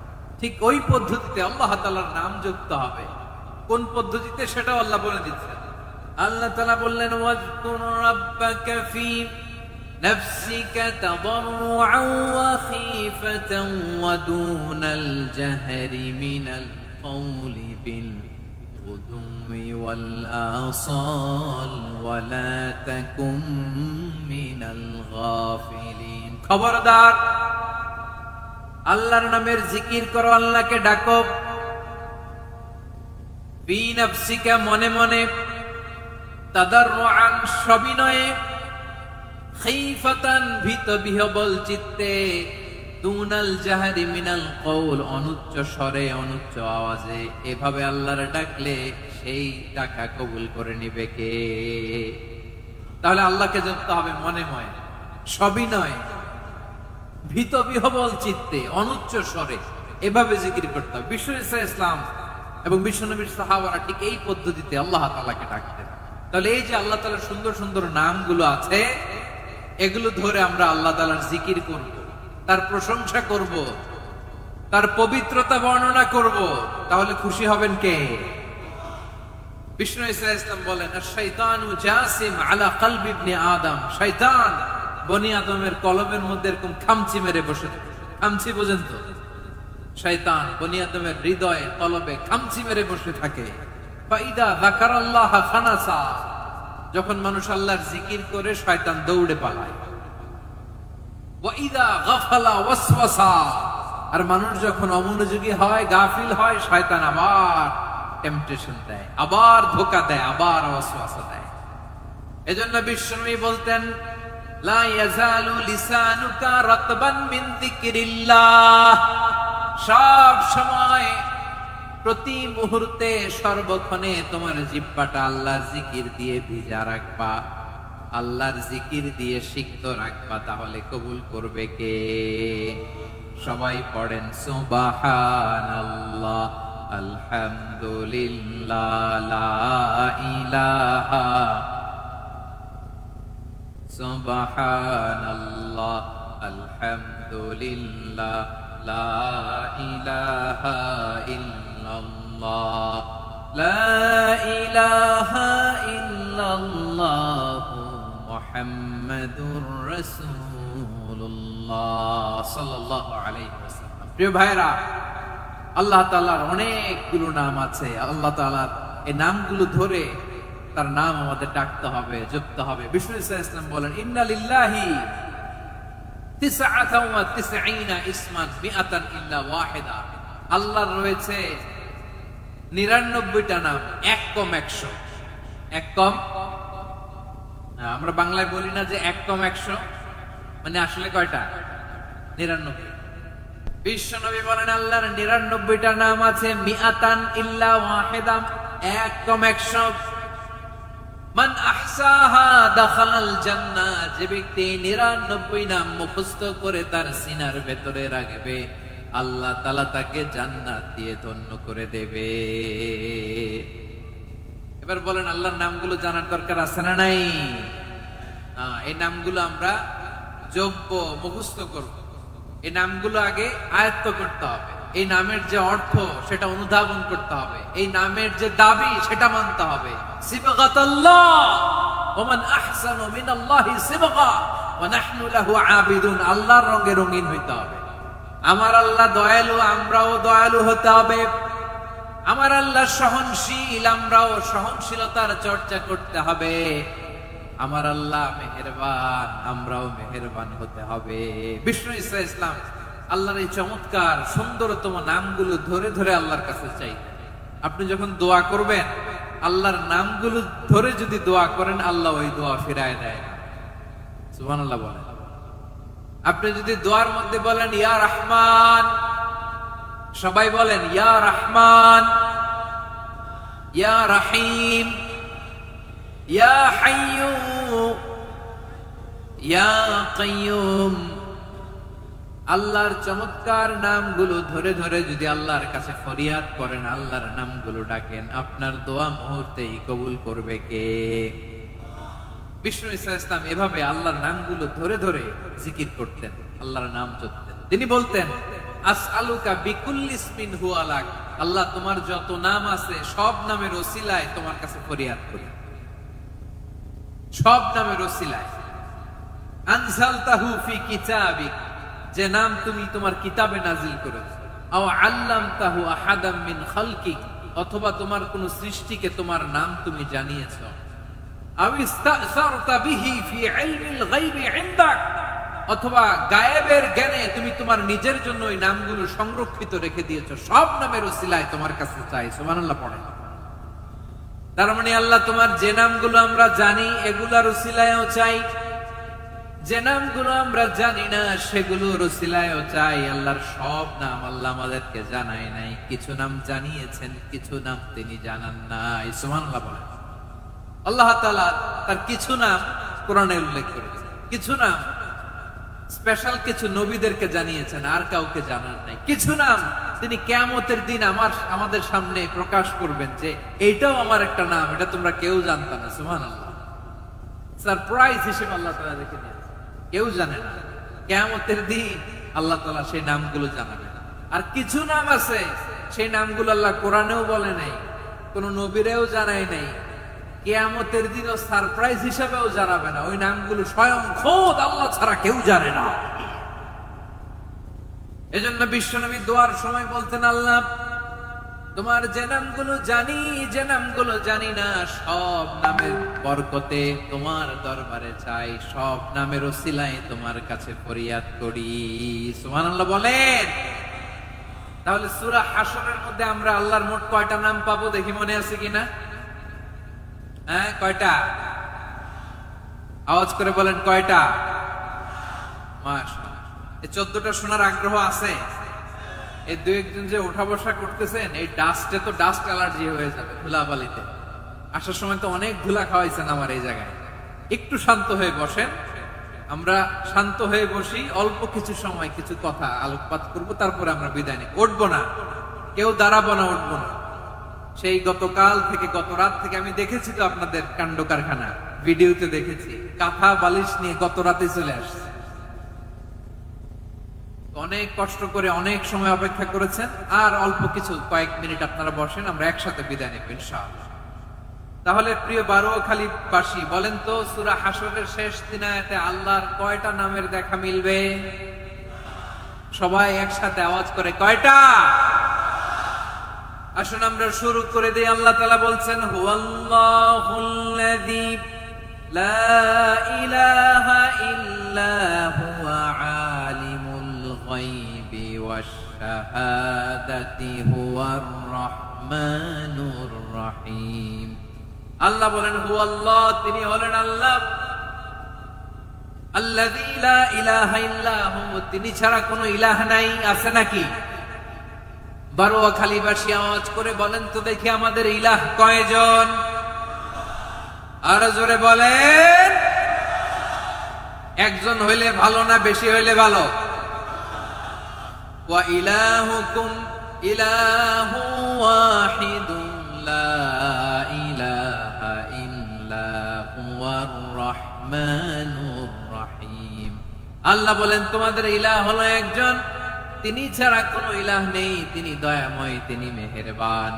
ঠিক ওই পদ্ধতিতে আল্লাহ তাআলার নাম যুক্ত হবে। কোন পদ্ধতিতে সেটাও আল্লাহ বলে দিচ্ছেন। আল্লাহ তাআলা বললেন, ওয়াজকুর রাব্বাকা ফি نفسك تضرعا وخيفة ودون الجهر من القول بالغدو والآصال ولا تكن من الغافلين। খবরদার, আল্লাহর নামের জিকির করো, আল্লাহকে ডাকো। ফি নাফসিকা, মনে মনে, তাদাররুআন, সবিনয়ে, খাইফাতান, ভীত বিহবল চিত্তে, দুনাল জাহরি মিনাল কওল, অনুচ্চ স্বরে অনুচ্চ আওয়াজে। এভাবে আল্লাহর ডাকলে সেই ডাকা কবুল করে নিবে কে? তাহলে আল্লাহকে জানতে হবে মনে মনে, সবিনয়, ভীত বিহবল চিত্তে, অনুচ্চ স্বরে, এভাবে জিকির করতে হবে। বিশ্ব ইসলাম এবং বিশ্বনবীর সাহাবারা ঠিক এই পদ্ধতিতে আল্লাহ তাআলাকে ডাকতেন। তাহলে এই যে আল্লাহ তাআলার সুন্দর সুন্দর নামগুলো আছে, এগুলো ধরে আমরা আল্লাহ তাআলার জিকির করব, তার প্রশংসা করব, তার পবিত্রতা বর্ণনা করব। তাহলে খুশি হবেন কে? বিষ্ণু ইসলাম বলেন, আশ-শাইতানু জাসিম আলা কলবি ইবনে আদম। শয়তান বনি আদমের কলবের মধ্যে এরকম খামচি মেরে বসে থাকে। খামচি বোঝেন তো? শয়তান বনি আদমের হৃদয়ে কলবে খামচি মেরে বসে থাকে। ফাইদা যাকারাল্লাহ খানাসা, যখন মানুষ আল্লাহর জিকির করে শয়তান দৌড়ে পালায়। ওয়াইদা গাফালা ওয়াসওয়াসা, আর মানুষ যখন অমনোযোগী হয়, গাফিল হয়, শয়তান আবার টেম্পটেশন দেয়, আবার ধোঁকা দেয়, আবার ওয়াসওয়াসা দেয়। এজন্য বিশ্বনবী বলতেন, লা ইয়াজালু লিসানুকা রাতবান মিন যিকরিল্লাহ, সব সময়, প্রতি মুহূর্তে, সর্বক্ষণে তোমার জিহ্বাটা আল্লাহর জিকির দিয়ে ভিজা রাখবা, আল্লাহর জিকির দিয়ে সিক্ত রাখবা। তাহলে কবুল করবে কে? সবাই পড়েন সুবহানাল্লাহ, আলহামদুলিল্লাহ, লা ইলাহা, সুবহানাল্লাহ, আলহামদুলিল্লাহ, লা ইলাহা ইল্লাল্লাহ, লা ইলাহা ইল্লাল্লাহ, মুহাম্মাদুর রাসূলুল্লাহ সাল্লাল্লাহু আলাইহি ওয়াসাল্লাম। প্রিয় ভাইরা, আল্লাহ তাআলার অনেকগুলো নাম আছে। আল্লাহ তাআলার এই নামগুলো ধরে তার নাম আমাদের ডাকতে হবে, জপতে হবে। বিষ্ণু ইসলাম বলেন, ইন্না লিল্লাহি 99 ইসমান মিআতান ইল্লা ওয়াহিদা। আল্লাহর রয়েছে 99টা নাম, এক কম 100। এক কম, আমরা বাংলায় বলি না যে এক কম 100, মানে আসলে কয়টা? 99। বিশ্বনবী বলেন, আল্লাহর 99টা নাম আছে, মিআতান ইল্লা ওয়াহিদা, এক কম 100। মান আহসাহা দাখালাল জান্নাহ, যে ব্যক্তি 99 নাম মুখস্থ করে তার সিনার ভেতরে রাখবে, আল্লাহ তাআলা তাকে জান্নাত দিয়ে ধন্য করে দেবে। এবার বলেন, আল্লাহর নামগুলো জানার দরকার আছে না নাই? এই নামগুলো আমরা যোগ্য মুখস্থ করব। এই নামগুলো আগে আয়ত্ত করতে হবে। এই নামের যে অর্থ সেটা অনুধাবন করতে হবে। এই নামের যে দাবি সেটা মানতে হবে। সিবগাতাল্লাহ, ওমান আহসানু মিনাল্লাহি সিবগা ওয়া নাহনু লাহু আবিদুন। আল্লাহর রঙে রঙিন হইতে হবে। আমার আল্লাহ দয়ালু, আমরাও দয়ালু হতে হবে। আমার আল্লাহ সহনশীল, আমরাও সহনশীলতার চর্চা করতে হবে। আমার আল্লাহ মেহেরবান, আমরাও মেহেরবান হতে হবে। বিষ্ণু ইসলাম আল্লাহর এই চমৎকার সুন্দরতম নামগুলো ধরে ধরে আল্লাহর কাছে চাইতেন। আপনি যখন দোয়া করবেন, আল্লাহর নামগুলো ধরে যদি দোয়া করেন, আল্লাহ ওই দোয়া ফিরায় দেয়। সুবহানাল্লাহ বলেন। আপনি যদি দোয়ার মধ্যে বলেন ইয়া রহমান, সবাই বলেন ইয়া রহমান, ইয়া রাহিম, ইয়া হাইয়্যু, ইয়া কাইয়্যুম। আল্লাহর চমৎকার নামগুলো ধরে ধরে যদি আল্লাহর কাছে ফরিয়াদ করেন, আল্লাহর নামগুলো ডাকেন, আপনার দোয়া মুহূর্তেই কবুল করবে কে? বিষ্ণু ঈসা ইসলাম এভাবে আল্লাহর নামগুলো ধরে ধরে জিকির করতেন, আল্লাহর নাম জপতেন। তিনি বলতেন, আসআলুকা বিকুল্লি ইসমিন হুয়া লাক, আল্লাহ তোমার যত নাম আছে সব নামের ওসিলায় তোমার কাছে ফরিয়াদ করি, সব নামের ওসিলায়। আনজালতাহু ফি কিতাবিক, যে নাম তুমি তোমার কিতাবে নাজিল করেছো। আও আল্লামতাহু আহাদাম মিন খালকিক, অথবা তোমার কোন সৃষ্টিকে তোমার নাম তুমি জানিয়েছো। আও ইস্তাসারতা বিহি ফি ইলমিল গায়বি ইনদাক, অথবা গায়েবের জ্ঞানে তুমি তোমার নিজের জন্য ওই নামগুলো সংরক্ষিত রেখে দিয়েছো। সব নামের ওসিলায় তোমার কাছে চাই। সুবহানাল্লাহ পড়েন। তার মানে আল্লাহ তোমার যে নামগুলো আমরা জানি এগুলার ওসিলায়ও চাই, যে নামগুলো আমরা জানি না সেগুলোর ওসিলায়ও চাই। আল্লাহর সব নাম আল্লাহ আমাদেরকে জানায় নাই, কিছু নাম জানিয়েছেন, কিছু নাম তিনি জানান নাই। সুবহানাল্লাহ বলেন। আল্লাহ তাআলা তার কিছু নাম কোরআনে উল্লেখ করেছেন, কিছু নাম স্পেশাল কিছু নবীদেরকে জানিয়েছেন, আর কাউকে জানান নাই। কিছু নাম তিনি কিয়ামতের দিন আমাদের সামনে প্রকাশ করবেন যে এইটাও আমার একটা নাম, এটা তোমরা কেউ জানতা না। সুবহানাল্লাহ। সারপ্রাইজ হিসেবে আল্লাহ তাআলা রেখে দিয়েছেন, কেউ জানে না। কিয়ামতের দিন আল্লাহ তাআলা সেই নামগুলো জানাবেন। আর কিছু নাম আছে সেই নামগুলো আল্লাহ কোরআনেও বলে নাই, কোন নবীরেও জানায় নাই, কিয়ামতের দিনও সারপ্রাইজ হিসেবেও জানাবে না। ওই নামগুলো স্বয়ং খোদ আল্লাহ ছাড়া কেউ জানে না। এজন্য বিশ্বনবী দোয়ার সময় বলতেন, আল্লাহ তোমার যে নামগুলো জানি, যে নামগুলো জানি না, সব নামের বরকতে তোমার দরবারে চাই, সব নামের ওসিলায় তোমার কাছে ফরিয়াদ করি। সুবহানাল্লাহ বলেন। তাহলে সূরা হাশরের মধ্যে আমরা আল্লাহর মোট কয়টা নাম পাবো দেখি, মনে আছে কিনা? হ্যাঁ, কয়টা? আওয়াজ করে বলেন, কয়টা? মাশাআল্লাহ। এই 14টা শোনার আগ্রহ আছে? এই দুই একজন যে ওঠা বসা করতেছেন, এই ডাস্টে তো ডাস্ট অ্যালার্জি হয়ে যাবে, ধুলাবালিতে। আসার সময় তো অনেক ধুলা খাওয়াইছেন আমার এই জায়গায়। একটু শান্ত হয়ে বসেন, আমরা শান্ত হয়ে বসি, অল্প কিছু সময় কিছু কথা আলোকপাত করব, তারপরে আমরা বিদায় নিব। উঠবো না, কেউ দাঁড়াবো না, উঠবো না। সেই গতকাল থেকে, গত রাত থেকে আমি দেখেছি তো আপনাদের কাণ্ড কারখানা, ভিডিওতে দেখেছি। কাঁথা বালিশ নিয়ে গত রাতে চলে আসছে। অনেক কষ্ট করে অনেক সময় অপেক্ষা করেছেন, আর অল্প কিছু কয়েক মিনিট আপনারা বসেন, আমরা একসাথে বিদায় নেব ইনশাআল্লাহ। তাহলে প্রিয় বারোয়াখালী বাসী, বলেন তো সূরা হাশরের শেষ 3 আয়াতে আল্লাহর কয়টা নামের দেখা মিলবে? সবাই একসাথে আওয়াজ করে, কয়টা? আসুন আমরা শুরু করে দিই। আল্লাহ তাআলা বলছেন, হুয়াল্লাহুল্লাযী লা ইলাহা ইল্লা হুয়া আলিমুল গায়বি ওয়াশ শাহাদাতি হুয়ার রাহমানুর রাহিম। আল্লাহ বলেন, হুয়াল্লাহ, তিনি হলেন আল্লাহ, আল্লাযী লা ইলাহা ইল্লা হু, তিনি ছাড়া কোনো ইলাহ নাই। আছে নাকি? বারোয়াখালীবাসী আওয়াজ করে বলেন তো দেখি, আমাদের ইলাহ কয়জন? আর জোরে বলেন। একজন হইলে ভালো না বেশি হইলে ভালো? ওয়া ইলাহুকুম ইলাহু ওয়াহিদুন লা ইলাহা ইল্লা হুয়ার রাহমানুর রাহিম। আল্লাহ বলেন, তোমাদের ইলাহ হলো একজন, তিনি ছাড়া কোনো ইলাহ নেই, তিনি দয়াময়, তিনি মেহেরবান।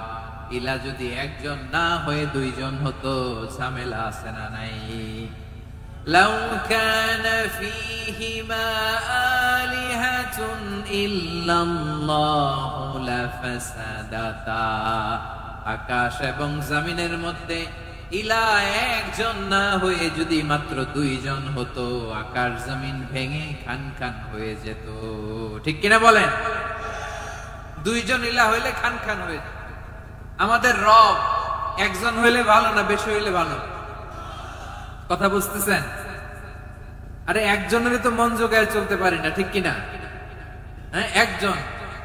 ইলাহ যদি একজন না হয়ে দুইজন হতো, ঝামেলা আছে না নাই? লাউ কানা ফীহিমা আলিহাতুন ইল্লাল্লাহু লাফাসাদাতা, আকাশ এবং জমিনের মধ্যে ইলাহ একজন না হয়ে যদি মাত্র দুইজন হতো, আকাশ জমিন ভেঙে খান খান হয়ে যেত। ঠিক কিনা বলেন? দুইজন ইলাহ হইলে খান খান হয়ে যেত। আমাদের রব একজন হইলে ভালো না বেশি হইলে ভালো? কথা বুঝতেছেন? আরে একজনের তো মন জোগায় চলতে পারি না, ঠিক কিনা? হ্যাঁ, একজন,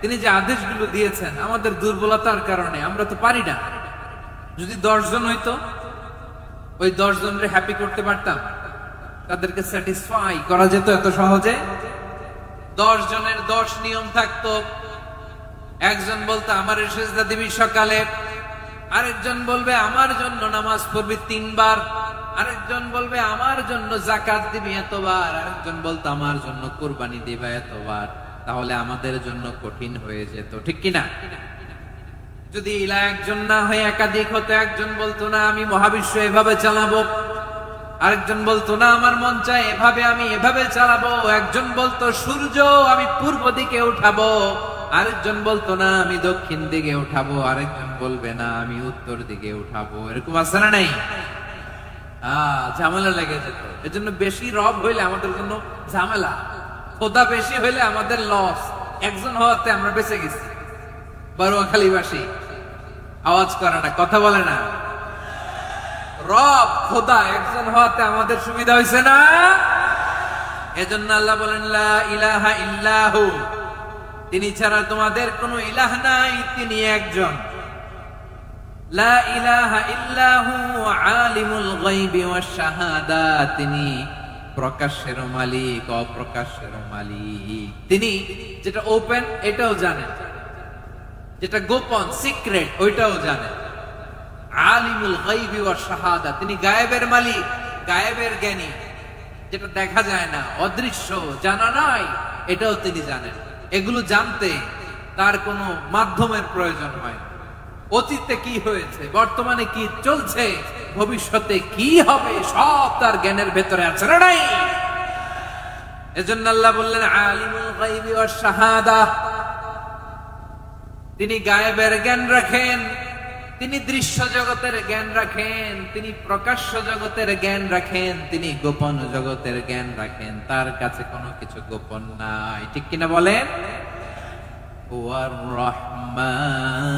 তিনি যে আদেশগুলো দিয়েছেন আমাদের দুর্বলতার কারণে আমরা তো পারি না। যদি 10 জন হইতো, ওই 10 জনরে হ্যাপি করতে পারতাম, তাদেরকে স্যাটিসফাই করা যেত এত সহজে? 10 জনের 10 নিয়ম থাকতো। একজন বলতো আমার সেজদা দিবি সকালে, আরেকজন বলবে আমার জন্য নামাজ পড়বি 3 বার, আরেকজন বলবে আমার জন্য যাকাত দিবি এতবার, আরেকজন বলতো আমার জন্য কুরবানি দিবা এতবার। তাহলে আমাদের জন্য কঠিন হয়ে যেত, ঠিক কিনা? যদি ইলা একজন না হয়ে একাধিক হতো, একজন বলতো না আমি মহাবিশ্ব এভাবে চালাবো, আরেকজন বলতো না আমার মন চায় এভাবে, আমি এভাবে চালাবো, একজন বলতো সূর্য আমি পূর্ব দিকে উঠাবো, আরেকজন বলতো না আমি দক্ষিণ দিকে উঠাবো, আরেকজন বলবে না আমি উত্তর দিকে উঠাবো। এরকম আছে না নাই? ঝামেলা লেগে যেত। এজন্য বেশি রব হইলে আমাদের জন্য ঝামেলা, খোদা বেশি হইলে আমাদের লস। একজন হওয়াতে আমরা বেঁচে গেছি। বারোয়াখালীবাসী আওয়াজ করে না, কথা বলে না। রব খোদা একজন হওয়াতে আমাদের সুবিধা হয়েছে না? এজন্য আল্লাহ বলেন লা ইলাহা ইল্লাহু, তিনি ছাড়া তোমাদের কোনো ইলাহ নাই, তিনি একজন। লা ইলাহা ইল্লাহু আলিমুল গায়বি ওয়াশ শাহাদা, তিনি প্রকাশের মালিক, অপ্রকাশের মালিক। তিনি যেটা ওপেন এটাও জানেন, যেটা গোপন সিক্রেট ওইটাও জানেন। আলিমুল গায়বি ওয়াশ শাহাদা, তিনি গায়েবের মালিক, গায়েবের জ্ঞানী, যেটা দেখা যায় না, অদৃশ্য, জানা নাই, এটাও তিনি জানেন। এগুলো জানতে তার কোনো মাধ্যমের প্রয়োজন হয় না। অতীতে কি হয়েছে, বর্তমানে কি চলছে, ভবিষ্যতে কি হবে, সব তার জ্ঞানের ভেতরে আছে না নাই? এজন্য আল্লাহ বললেন আলিমুল গায়বি ওয়াশ শাহাদা, তিনি গায়েবের জ্ঞান রাখেন, তিনি দৃশ্য জগতের জ্ঞান রাখেন, তিনি প্রকাশ্য জগতের জ্ঞান রাখেন, তিনি গোপন জগতের জ্ঞান রাখেন। তার কাছে কোনো কিছু গোপন নাই, ঠিক কিনা বলেন? ওয়ার রহমানুর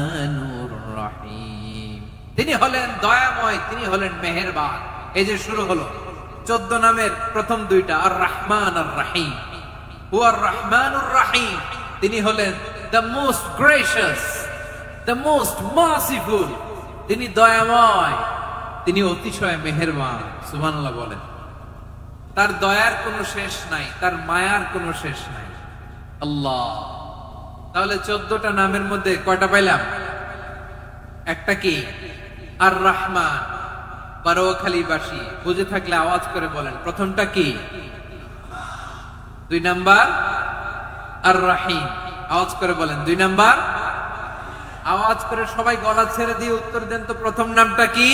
রহিম, তিনি হলেন দয়াময়, তিনি হলেন মেহেরবান। এই যে শুরু হলো 14 নামের প্রথম দুইটা, আর রহমান আর রহিম। ওয়ার রহমানুর রহিম, তিনি হলেন the most gracious, the most merciful, তিনি দয়াময়, তিনি অতিশয় মেহেরবান। সুবহানাল্লাহ বলেন। তার দয়ার কোনো শেষ নাই, তার মায়ার কোনো শেষ নাই। আল্লাহ, তাহলে 14টা নামের মধ্যে কয়টা পাইলাম? একটা কি? আর রহমান। বারোয়াখালীবাসী বুঝে থাকলে আওয়াজ করে বলেন, প্রথমটা কি? 2 নাম্বার আর রহিম। আওয়াজ করে বলেন 2 নাম্বার। আওয়াজ করে সবাই গলা ছেড়ে দিয়ে উত্তর দেন তো, প্রথম নামটা কি?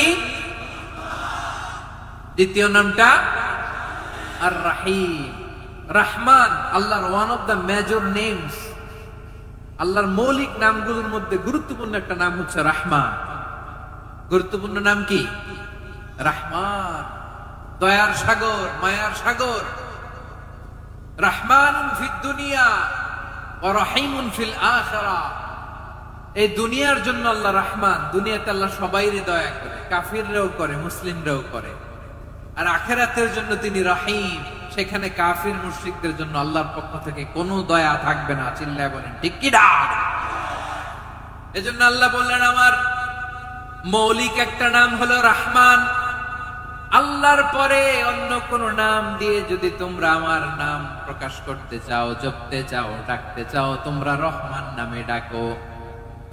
দ্বিতীয় নামটা? আর রহিম। রহমান আল্লাহর one of the major names, আল্লাহর মৌলিক নামগুলোর মধ্যে গুরুত্বপূর্ণ একটা নাম হচ্ছে রহমান। গুরুত্বপূর্ণ নাম কি? রহমান, দয়ার সাগর, মায়ার সাগর। রহমানুন ফিদ দুনিয়া ওয়া রহিমুন ফিল আখিরাহ। এই দুনিয়ার জন্য আল্লাহ রহমান, দুনিয়াতে আল্লাহ সবাইরই দয়া করে, কাফিররাও করে, মুসলিমরাও করে। আর আখিরাতের জন্য তিনি রহিম, সেখানে কাফির মুশরিকদের জন্য আল্লাহর পক্ষ থেকে কোনো দয়া থাকবে না। চিল্লায় বলেন ঠিক কি না? এজন্য আল্লাহ বললেন আমার মৌলিক একটা নাম হলো রহমান। আল্লাহর পরে অন্য কোন নাম দিয়ে যদি তোমরা আমার নাম প্রকাশ করতে চাও, জপতে চাও, ডাকতে চাও, তোমরা রহমান নামে ডাকো।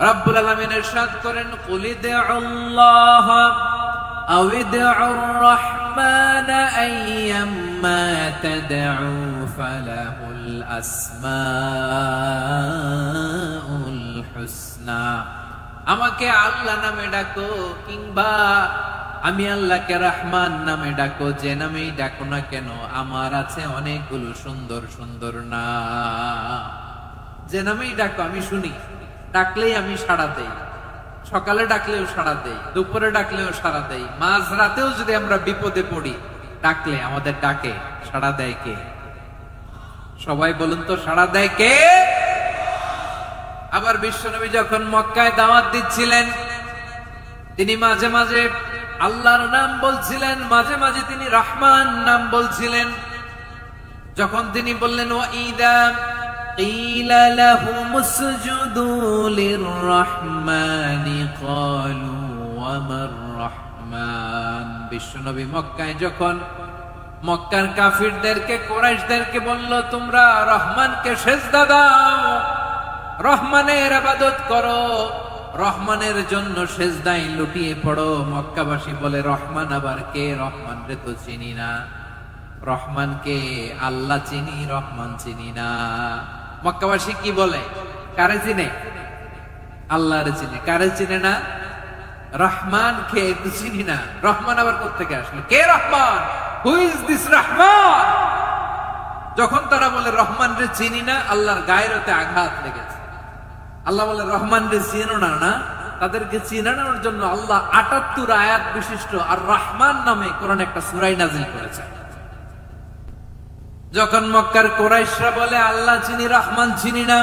রব্বুল আলামিন ইরশাদ করেন, কুলিদুল্লাহ আও ইদউর রহমান আইয়াম্মা তাদউ ফালাহুল আসমাউল হুসনা। আমাকে আল্লাহ নামে ডাকো, কিংবা আমি আল্লাহকে রহমান নামে ডাকো, যে নামেই ডাকো না কেন আমার আছে অনেকগুলো সুন্দর সুন্দর নাম। যে নামেই ডাকো আমি শুনি, ডাকলেই আমি সাড়া দেই। সকালে ডাকলেও সাড়া দেই, দুপুরে ডাকলেও সাড়া দেই, মাঝ রাতেও যদি আমরা বিপদে পড়ি ডাকলে আমাদের ডাকে সাড়া দেয় কে? সবাই বলুন তো, সাড়া দেয় কে? আবার বিশ্বনবী যখন মক্কায় দাওয়াত দিচ্ছিলেন, তিনি মাঝে মাঝে আল্লাহর নাম বলছিলেন, মাঝে মাঝে তিনি রহমান নাম বলছিলেন। যখন তিনি বললেন ওয়াইদা কিলা লাহুম উসজুদু লিররহমানি ক্বালু আমার রহমান। বিশ্বনবী মক্কায় যখন মক্কার কাফিরদেরকে কুরাইশদেরকে বলল তোমরা রহমানকে সিজদা দাও, রহমানের ইবাদত করো, রহমানের জন্য সিজদায় লুটিয়ে পড়ো। মক্কাবাসী বলে রহমান আবার কে? রহমান রে তো চিনি না। রহমান কে? আল্লাহ চিনি, রহমান চিনি না। মক্কাবাসী কি বলে? কারে চিনে? আল্লাহরে চিনে। কারে চিনে না? রহমান কে? চিনি না। রহমান আবার কোত্থেকে আসলো? কে Rahman? Who is this Rahman? যখন তারা বলে রহমান রে চিনি না, আল্লাহর গায়রতে আঘাত লেগেছে। আল্লাহ বলে রহমান রে চিনো না, না? তাদেরকে চিনানোর জন্য আল্লাহ ৭৮ আয়াত বিশিষ্ট আর রহমান নামে কোরআন একটা সূরা নাযিল করেছে। যখন মক্কার কুরাইশরা বলে আল্লাহ চিনি, রহমান চিনি না,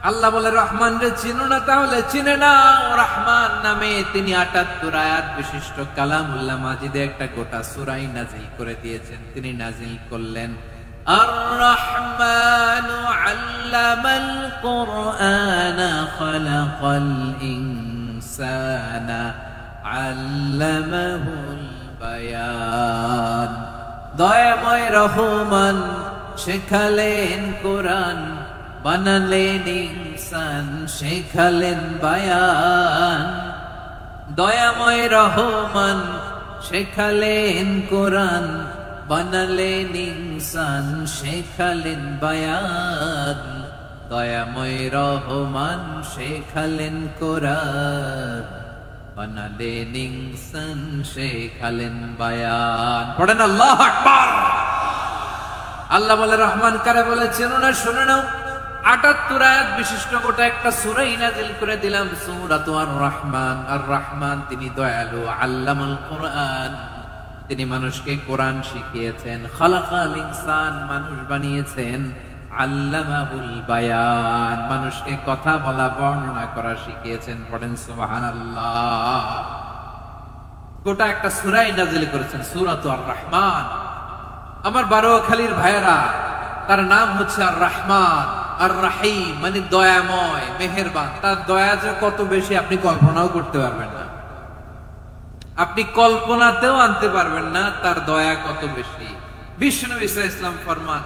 আল্লাহ বলে রহমান রে চিনো না, তাহলে চিনে না রহমান নামে তিনি ৭৮ আয়াত বিশিষ্ট কালামুল্লাহ মাজিদে একটা গোটা সূরা নাযিল করে দিয়েছেন। তিনি নাযিল করলেন আর রহমানু আল্লামাল কুরআনা খালাকাল ইনসানা আল্লামাহুল বায়ান। দয়াময় রহমান শেখালেন কোরআন, বানালেন ইনসান, শেখালেন বায়ান। দয়াময় রহমান শেখালেন কোরআন, বানালেন ইনসান, শেখালেন বায়ান। দয়াময় রহমান শেখালেন কোরআন, বানালেন ইনসান, শেখালেন বায়ান। পড়েন আল্লাহু আকবার। আল্লাহ বলে রহমান কারে বলে চেনো না? শুনে নাও, ৭৮ আয়াত বিশিষ্ট গোটা একটা সূরা নাযিল করে দিলাম, সূরাতু আর রহমান। আর রহমান তিনি দয়ালু, আল্লামাল কুরআন, তিনি মানুষকে কোরআন শিখিয়েছেন, খালাকাল ইনসান, মানুষ বানিয়েছেন, আল্লামাহুল বায়ান, মানুষকে কথা বলা বর্ণনা করা শিখিয়েছেন। পড়েন সুবহানাল্লাহ। গোটা একটা সূরা নাযিল করেছেন, সূরাতু আর রহমান। আমার বারোয়াখালীর ভাইয়েরা, তার নাম হচ্ছে আর রহমান আর রাহিম, মানে দয়াময়, মেহেরবান। তার দয়া যে কত বেশি আপনি কল্পনাও করতে পারবেন না, আপনি কল্পনাতেও আনতে পারবেন না তার দয়া কত বেশি। বিশ্বনবী সাল্লাল্লাহু আলাইহি ওয়াসাল্লাম ফরমান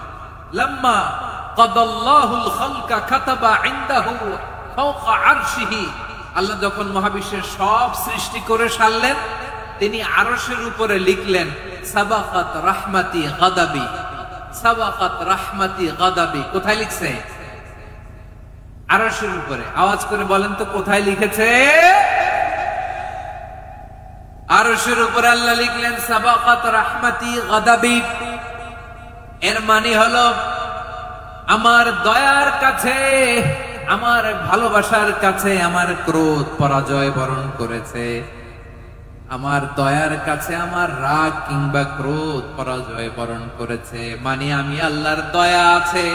লাম্মা কাদাল্লাহুল খালকা কাতাবা ইনদাহু ফাওকা আরশিহি। আল্লাহ যখন মহাবিশ্বের সব সৃষ্টি করে সারলেন, তিনি আরশের উপরে লিখলেন সাবাকাত রাহমাতি গাদাবি, সাবাকাত রাহমাতি গাদাবি। কোথায় লিখছে? আরশের উপরে। আওয়াজ করে বলেন তো কোথায় লিখেছে? আরশের উপরে আল্লাহ লিখলেন সাবাকাত রাহমাতি গাদাবি। এর মানে হলো আমার দয়ার কাছে, আমার ভালোবাসার কাছে আমার ক্রোধ পরাজয় বরণ করেছে, আমার দয়ার কাছে আমার রাগ কিংবা ক্রোধ পরাজয় বরণ করেছে। মানে আমি আল্লাহর দয়া আছে,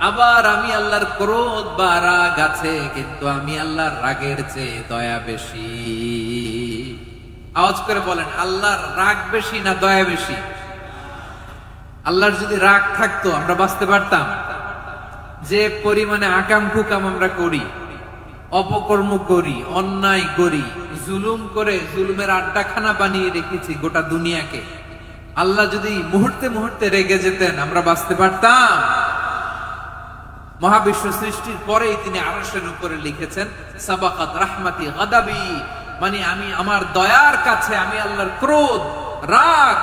আবার আমি আল্লাহর ক্রোধ বা রাগ আছে, কিন্তু আমি আল্লাহর রাগের চেয়ে দয়া বেশি। আওয়াজ করে বলেন আল্লাহর রাগ বেশি না দয়া বেশি? আল্লাহর যদি রাগ থাকতো আমরা বাঁচতে পারতাম? যে পরিমাণে আকাম কুকাম আমরা করি, অপকর্ম করি, অন্যায় করি, জুলুম করে জুলুমের আড্ডাখানা বানিয়ে রেখেছি গোটা দুনিয়াকে, আল্লাহ যদি মুহূর্তে মুহূর্তে রেগে যেতেন আমরা বাঁচতে পারতাম? মহাবিশ্ব সৃষ্টির পরেই তিনি আরশের উপরে লিখেছেন সাবাকাত রাহমাতি গাদাবি, মানে আমি আমার দয়ার কাছে আমি আল্লাহর ক্রোধ, রাগ,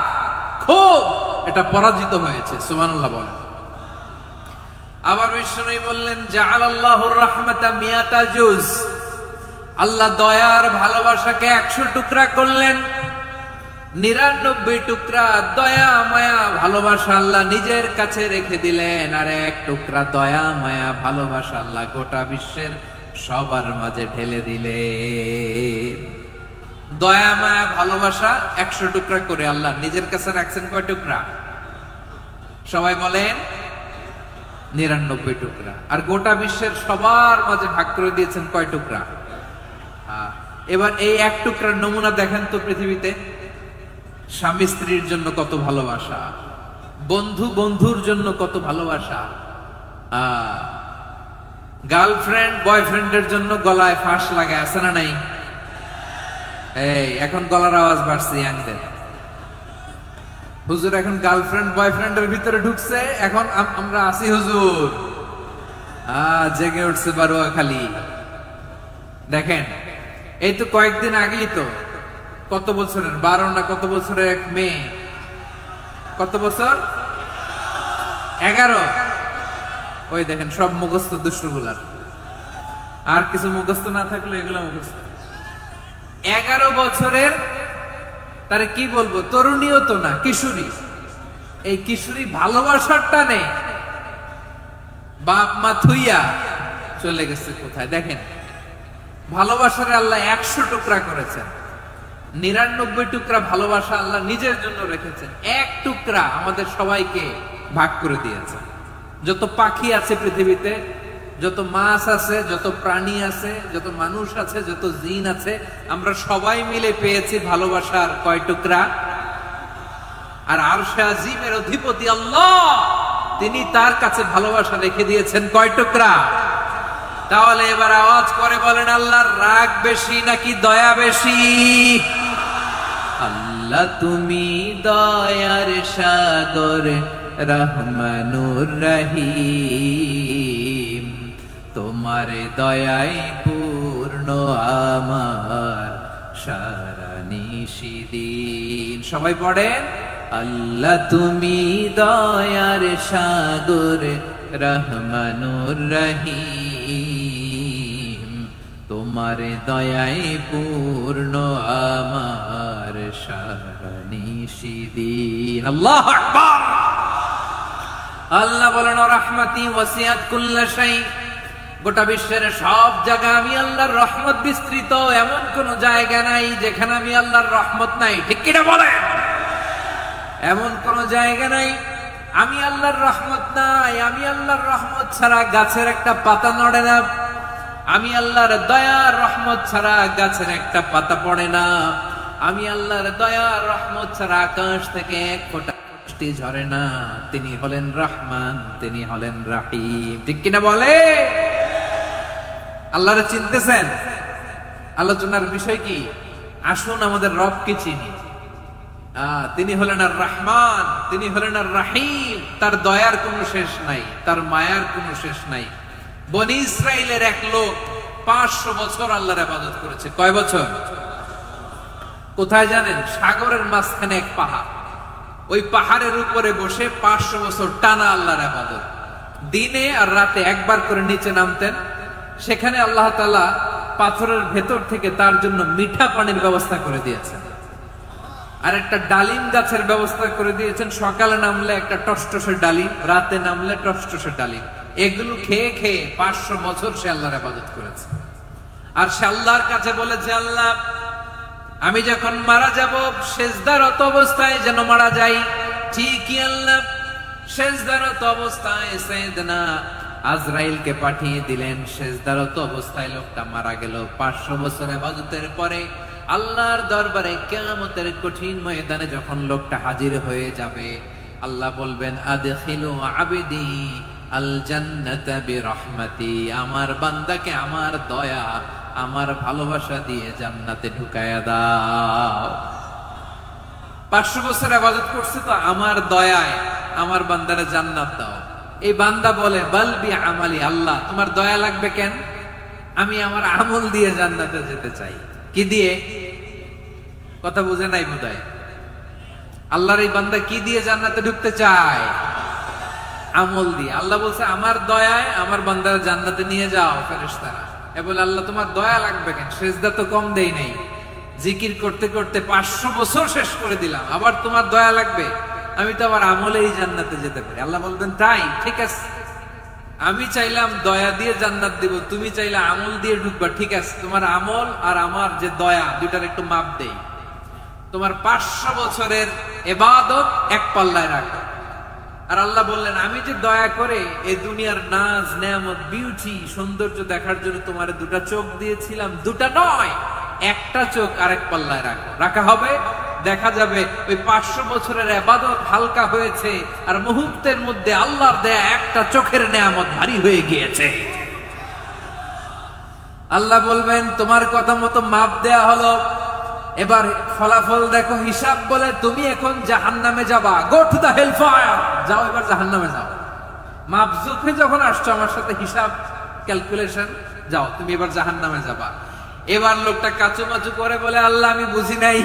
ক্ষোভ এটা পরাজিত হয়েছে। সুবহানাল্লাহ বলেন। আবার বিষ্ণু বললেন জাআলাল্লাহুর রাহমাতা মিয়াতা জুজ, আল্লাহ দয়ার ভালোবাসাকে 100 টুকরা করলেন। 99 টুকরা দয়া মায়া ভালোবাসা আল্লাহ নিজের কাছে রেখে দিলেন, আর 1 টুকরা দয়া মায়া ভালোবাসা আল্লাহ গোটা বিশ্বের সবার মাঝে ঢেলে দিলেন। দয়া মায়া ভালোবাসা 100 টুকরা করে আল্লাহ নিজের কাছে রাখছেন। কয় টুকরা? সবাই বলেন 99 টুকরা। আর গোটা বিশ্বের সবার মাঝে ভাগ করে দিয়েছেন কয় টুকরা? এবার এই 1 টুকরার নমুনা দেখেন তো পৃথিবীতে। স্বামী স্ত্রীর জন্য কত ভালোবাসা, বন্ধু বন্ধুর জন্য কত ভালোবাসা, গার্লফ্রেন্ড বয়ফ্রেন্ডের জন্য গলায় ফাঁস লাগায় আছে না নাই? এই এখন গলার আওয়াজ বাড়ছে ইয়াংদের। হুজুর এখন গার্লফ্রেন্ড বয়ফ্রেন্ডের ভিতরে ঢুকছে, এখন আমরা আসি হুজুর। জেগে উঠছে বারোয়া খালি। দেখেন এই তো কয়েকদিন আগেই তো কত বছরের 12 না কত বছরের এক মেয়ে, কত বছর 11, ওই দেখেন সব মুখস্থ দুষ্টগুলার, আর কিছু মুখস্থ না থাকলে এগুলো মুখস্থ। 11 বছরের, তারে কি বলবো, তরুণীও তো না, কিশোরী। এই কিশোরী ভালোবাসার টানে বাপ মা থুইয়া চলে গেছে কোথায়। দেখেন ভালোবাসার আল্লাহ 100 টুকরা করেছেন, 99 টুকরা ভালোবাসা আল্লাহ নিজের জন্য রেখেছেন, 1 টুকরা আমাদের সবাইকে ভাগ করে দিয়েছেন। যত পাখি আছে পৃথিবীতে, যত মাছ আছে, যত প্রাণী আছে, যত মানুষ আছে, যত জিন আছে, আমরা সবাই মিলে পেয়েছি ভালোবাসার কয় টুকরা? আর আরশে আজিমের অধিপতি আল্লাহ, তিনি তার কাছে ভালোবাসা রেখে দিয়েছেন কয় টুকরা? তাহলে এবার আওয়াজ করে বলেন, আল্লাহর রাগ বেশি নাকি দয়া বেশি? আল্লাহ তুমি দয়ার সাগর, রহমানুর রহিম, তোমার দয়ায় পূর্ণ আমার সারা নিশিদিন। সবাই পড়েন, আল্লাহ তুমি দয়ার সাগর, রহমানুর রহিম, তোমার দয়ায় পূর্ণ আমার সারা নিশিদিন। আল্লাহু আকবার। আল্লাহ বলেন, রাহমাতি ওয়াসিআত কুল্লা শাই, গোটা বিশ্বের সব জায়গা আমি আল্লাহর রহমত বিস্তৃত, এমন কোন জায়গা নাই যেখানে আমি আল্লাহর রহমত নাই। ঠিক কিনা বলেন? এমন কোন জায়গা নাই আমি আল্লাহর রহমত নাই। আমি আল্লাহর রহমত ছাড়া গাছের একটা পাতা নড়ে না, আমি আল্লাহর দয়ার রহমত ছাড়া গাছের একটা পাতা পড়ে না, আমি আল্লাহর দয়ার রহমত ছাড়া আকাশ থেকে এক ফোঁটা বৃষ্টি ঝরে না। তিনি হলেন রহমান, তিনি হলেন রাহিম। ঠিক কিনা বলে? আল্লাহরে চিনতেছেন? আলোচনার বিষয় কি? আসুন আমাদের রবকে চিনি। তিনি হলেন আর রহমান, তিনি হলেন আর রাহিম। তার দয়ার কোনো শেষ নাই, তার মায়ার কোনো শেষ নাই। বনি ইসরাইলের এক লোক 500 বছর আল্লাহর ইবাদত করেছে। কয় বছর? কোথায় জানেন? সাগরের মাঝখানে এক পাহাড়, ওই পাহাড়ের উপরে বসে 500 বছর টানা আল্লাহর ইবাদত। দিনে আর রাতে একবার করে নিচে নামতেন। সেখানে আল্লাহ তাআলা পাথরের ভেতর থেকে তার জন্য মিঠা পানির ব্যবস্থা করে দিয়েছেন, আর একটা ডালিম গাছের ব্যবস্থা করে দিয়েছেন। সকালে নামলে একটা টসটসে ডালিম, রাতে নামলে টসটসে ডালিম। এগুলো খেয়ে খেয়ে 500 বছর সে আল্লাহর ইবাদত করেছে। আর সে আল্লাহর কাছে বলেছে, আল্লাহ আমি যখন মারা যাব সেজদারত অবস্থায় যেন মারা যাই। ঠিকই আল্লাহ সেজদারত অবস্থায় সাইয়েদনা আজরাইলকে পাঠিয়ে দিলেন। সেজদারত অবস্থায় লোকটা মারা গেল। 500 বছর ইবাদতের পরে আল্লাহর দরবারে কিয়ামতের কঠিন ময়দানে যখন লোকটা হাজির হয়ে যাবে, আল্লাহ বলবেন, আদখিলু আবদি আল জান্নাতা বিরহমাতি, আমার বান্দাকে আমার দয়া, আমার ভালোবাসা দিয়ে জান্নাতে ঢুকায়া দাও। 500 বছর ইবাদত করছে তো আমার দয়ায় আমার বান্দারে জান্নাত দাও। এই বান্দা বলে, বাল বি আমালি, আল্লাহ তোমার দয়া লাগবে কেন? আমি আমার আমল দিয়ে জান্নাতে যেতে চাই। কি দিয়ে? কথা বুঝে নাই বোধহয়। আল্লাহর এই বান্দা কি দিয়ে জান্নাতে ঢুকতে চায়? আমল দিয়ে। আল্লাহ বলছে, আমার দয়ায় আমার বান্দার জান্নাতে নিয়ে যাও ফেরেশতারা। এ বলে, আল্লাহ তোমার দয়া লাগবে কেন? সেজদা তো কম দেই নাই, জিকির করতে করতে 500 বছর শেষ করে দিলাম, আবার তোমার দয়া লাগবে? আমি তো আবার আমলেই জান্নাতে যেতে পারি। আল্লাহ বলবেন, তাই ঠিক আছে, আমি চাইলাম দয়া দিয়ে জান্নাত দিব, তুমি চাইলে আমল দিয়ে ঢুকবা। ঠিক আছে, তোমার আমল আর আমার যে দয়া, দুইটার একটু মাপ দেই। তোমার 500 বছরের ইবাদত এক পাল্লায় রাখো। আর আল্লাহ বললেন, আমি যে দয়া করে এই দুনিয়ার নাজ নেয়ামত, বিউটি, সৌন্দর্য দেখার জন্য তোমার 2টা চোখ দিয়েছিলাম, 2টা নয়, একটা চোখ আরেক পাল্লায় রাখো। রাখা হবে, দেখা যাবে ওই 500 বছরের ইবাদত হালকা হয়েছে, আর মুহূর্তের মধ্যে আল্লাহর দেয়া একটা চোখের নেয়ামত ভারী হয়ে গিয়েছে। আল্লাহ বলবেন, তোমার কথা মতো মাপ দেয়া হলো, এবার ফলাফল দেখো, হিসাব বলে তুমি এখন জাহান্নামে যাবা, go to the hell fire, যাও এবার জাহান্নামে যাও। মাপজুফে যখন আসছো আমার সাথে হিসাব ক্যালকুলেশন, যাও তুমি এবার জাহান্নামে যাবা। এবার লোকটা কাচুমাচু করে বলে, আল্লাহ আমি বুঝি নাই,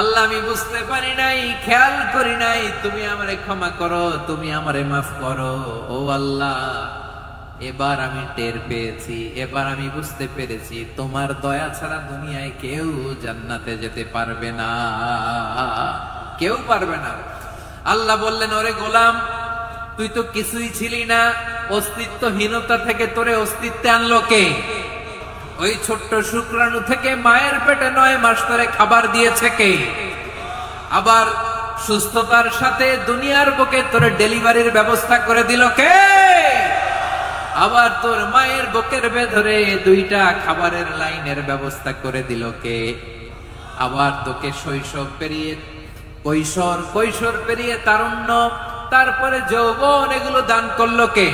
আল্লাহ আমি বুঝতে পারি নাই, খেয়াল করি নাই, তুমি আমারে ক্ষমা করো, তুমি আমারে মাফ করো। ও আল্লাহ, এবার আমি টের পেয়েছি, এবার আমি বুঝতে পেরেছি তোমার দয়া ছাড়া দুনিয়ায় কেউ জান্নাতে যেতে পারবে না, কেউ পারবে না। আল্লাহ বললেন, ওরে গোলাম, তুই তো কিছুই ছিলি না, অস্তিত্বহীনতা থেকে তোরে অস্তিত্বে আনলো কে? ওই ছোট্ট শুক্রাণু থেকে মায়ের পেটে 9 মাস ধরে খাবার দিয়েছে কে? আবার সুস্থতার সাথে দুনিয়ার বুকে তোরে ডেলিভারির ব্যবস্থা করে দিল কে? আবার তোর মায়ের বুকের ভেতরে 2টা খাবারের লাইনের ব্যবস্থা করে দিল কে? আবার তোকে শৈশব পেরিয়ে কৈশোর পেরিয়ে তারুণ্য, তারপরে যৌবন, এগুলো দান করলো কে?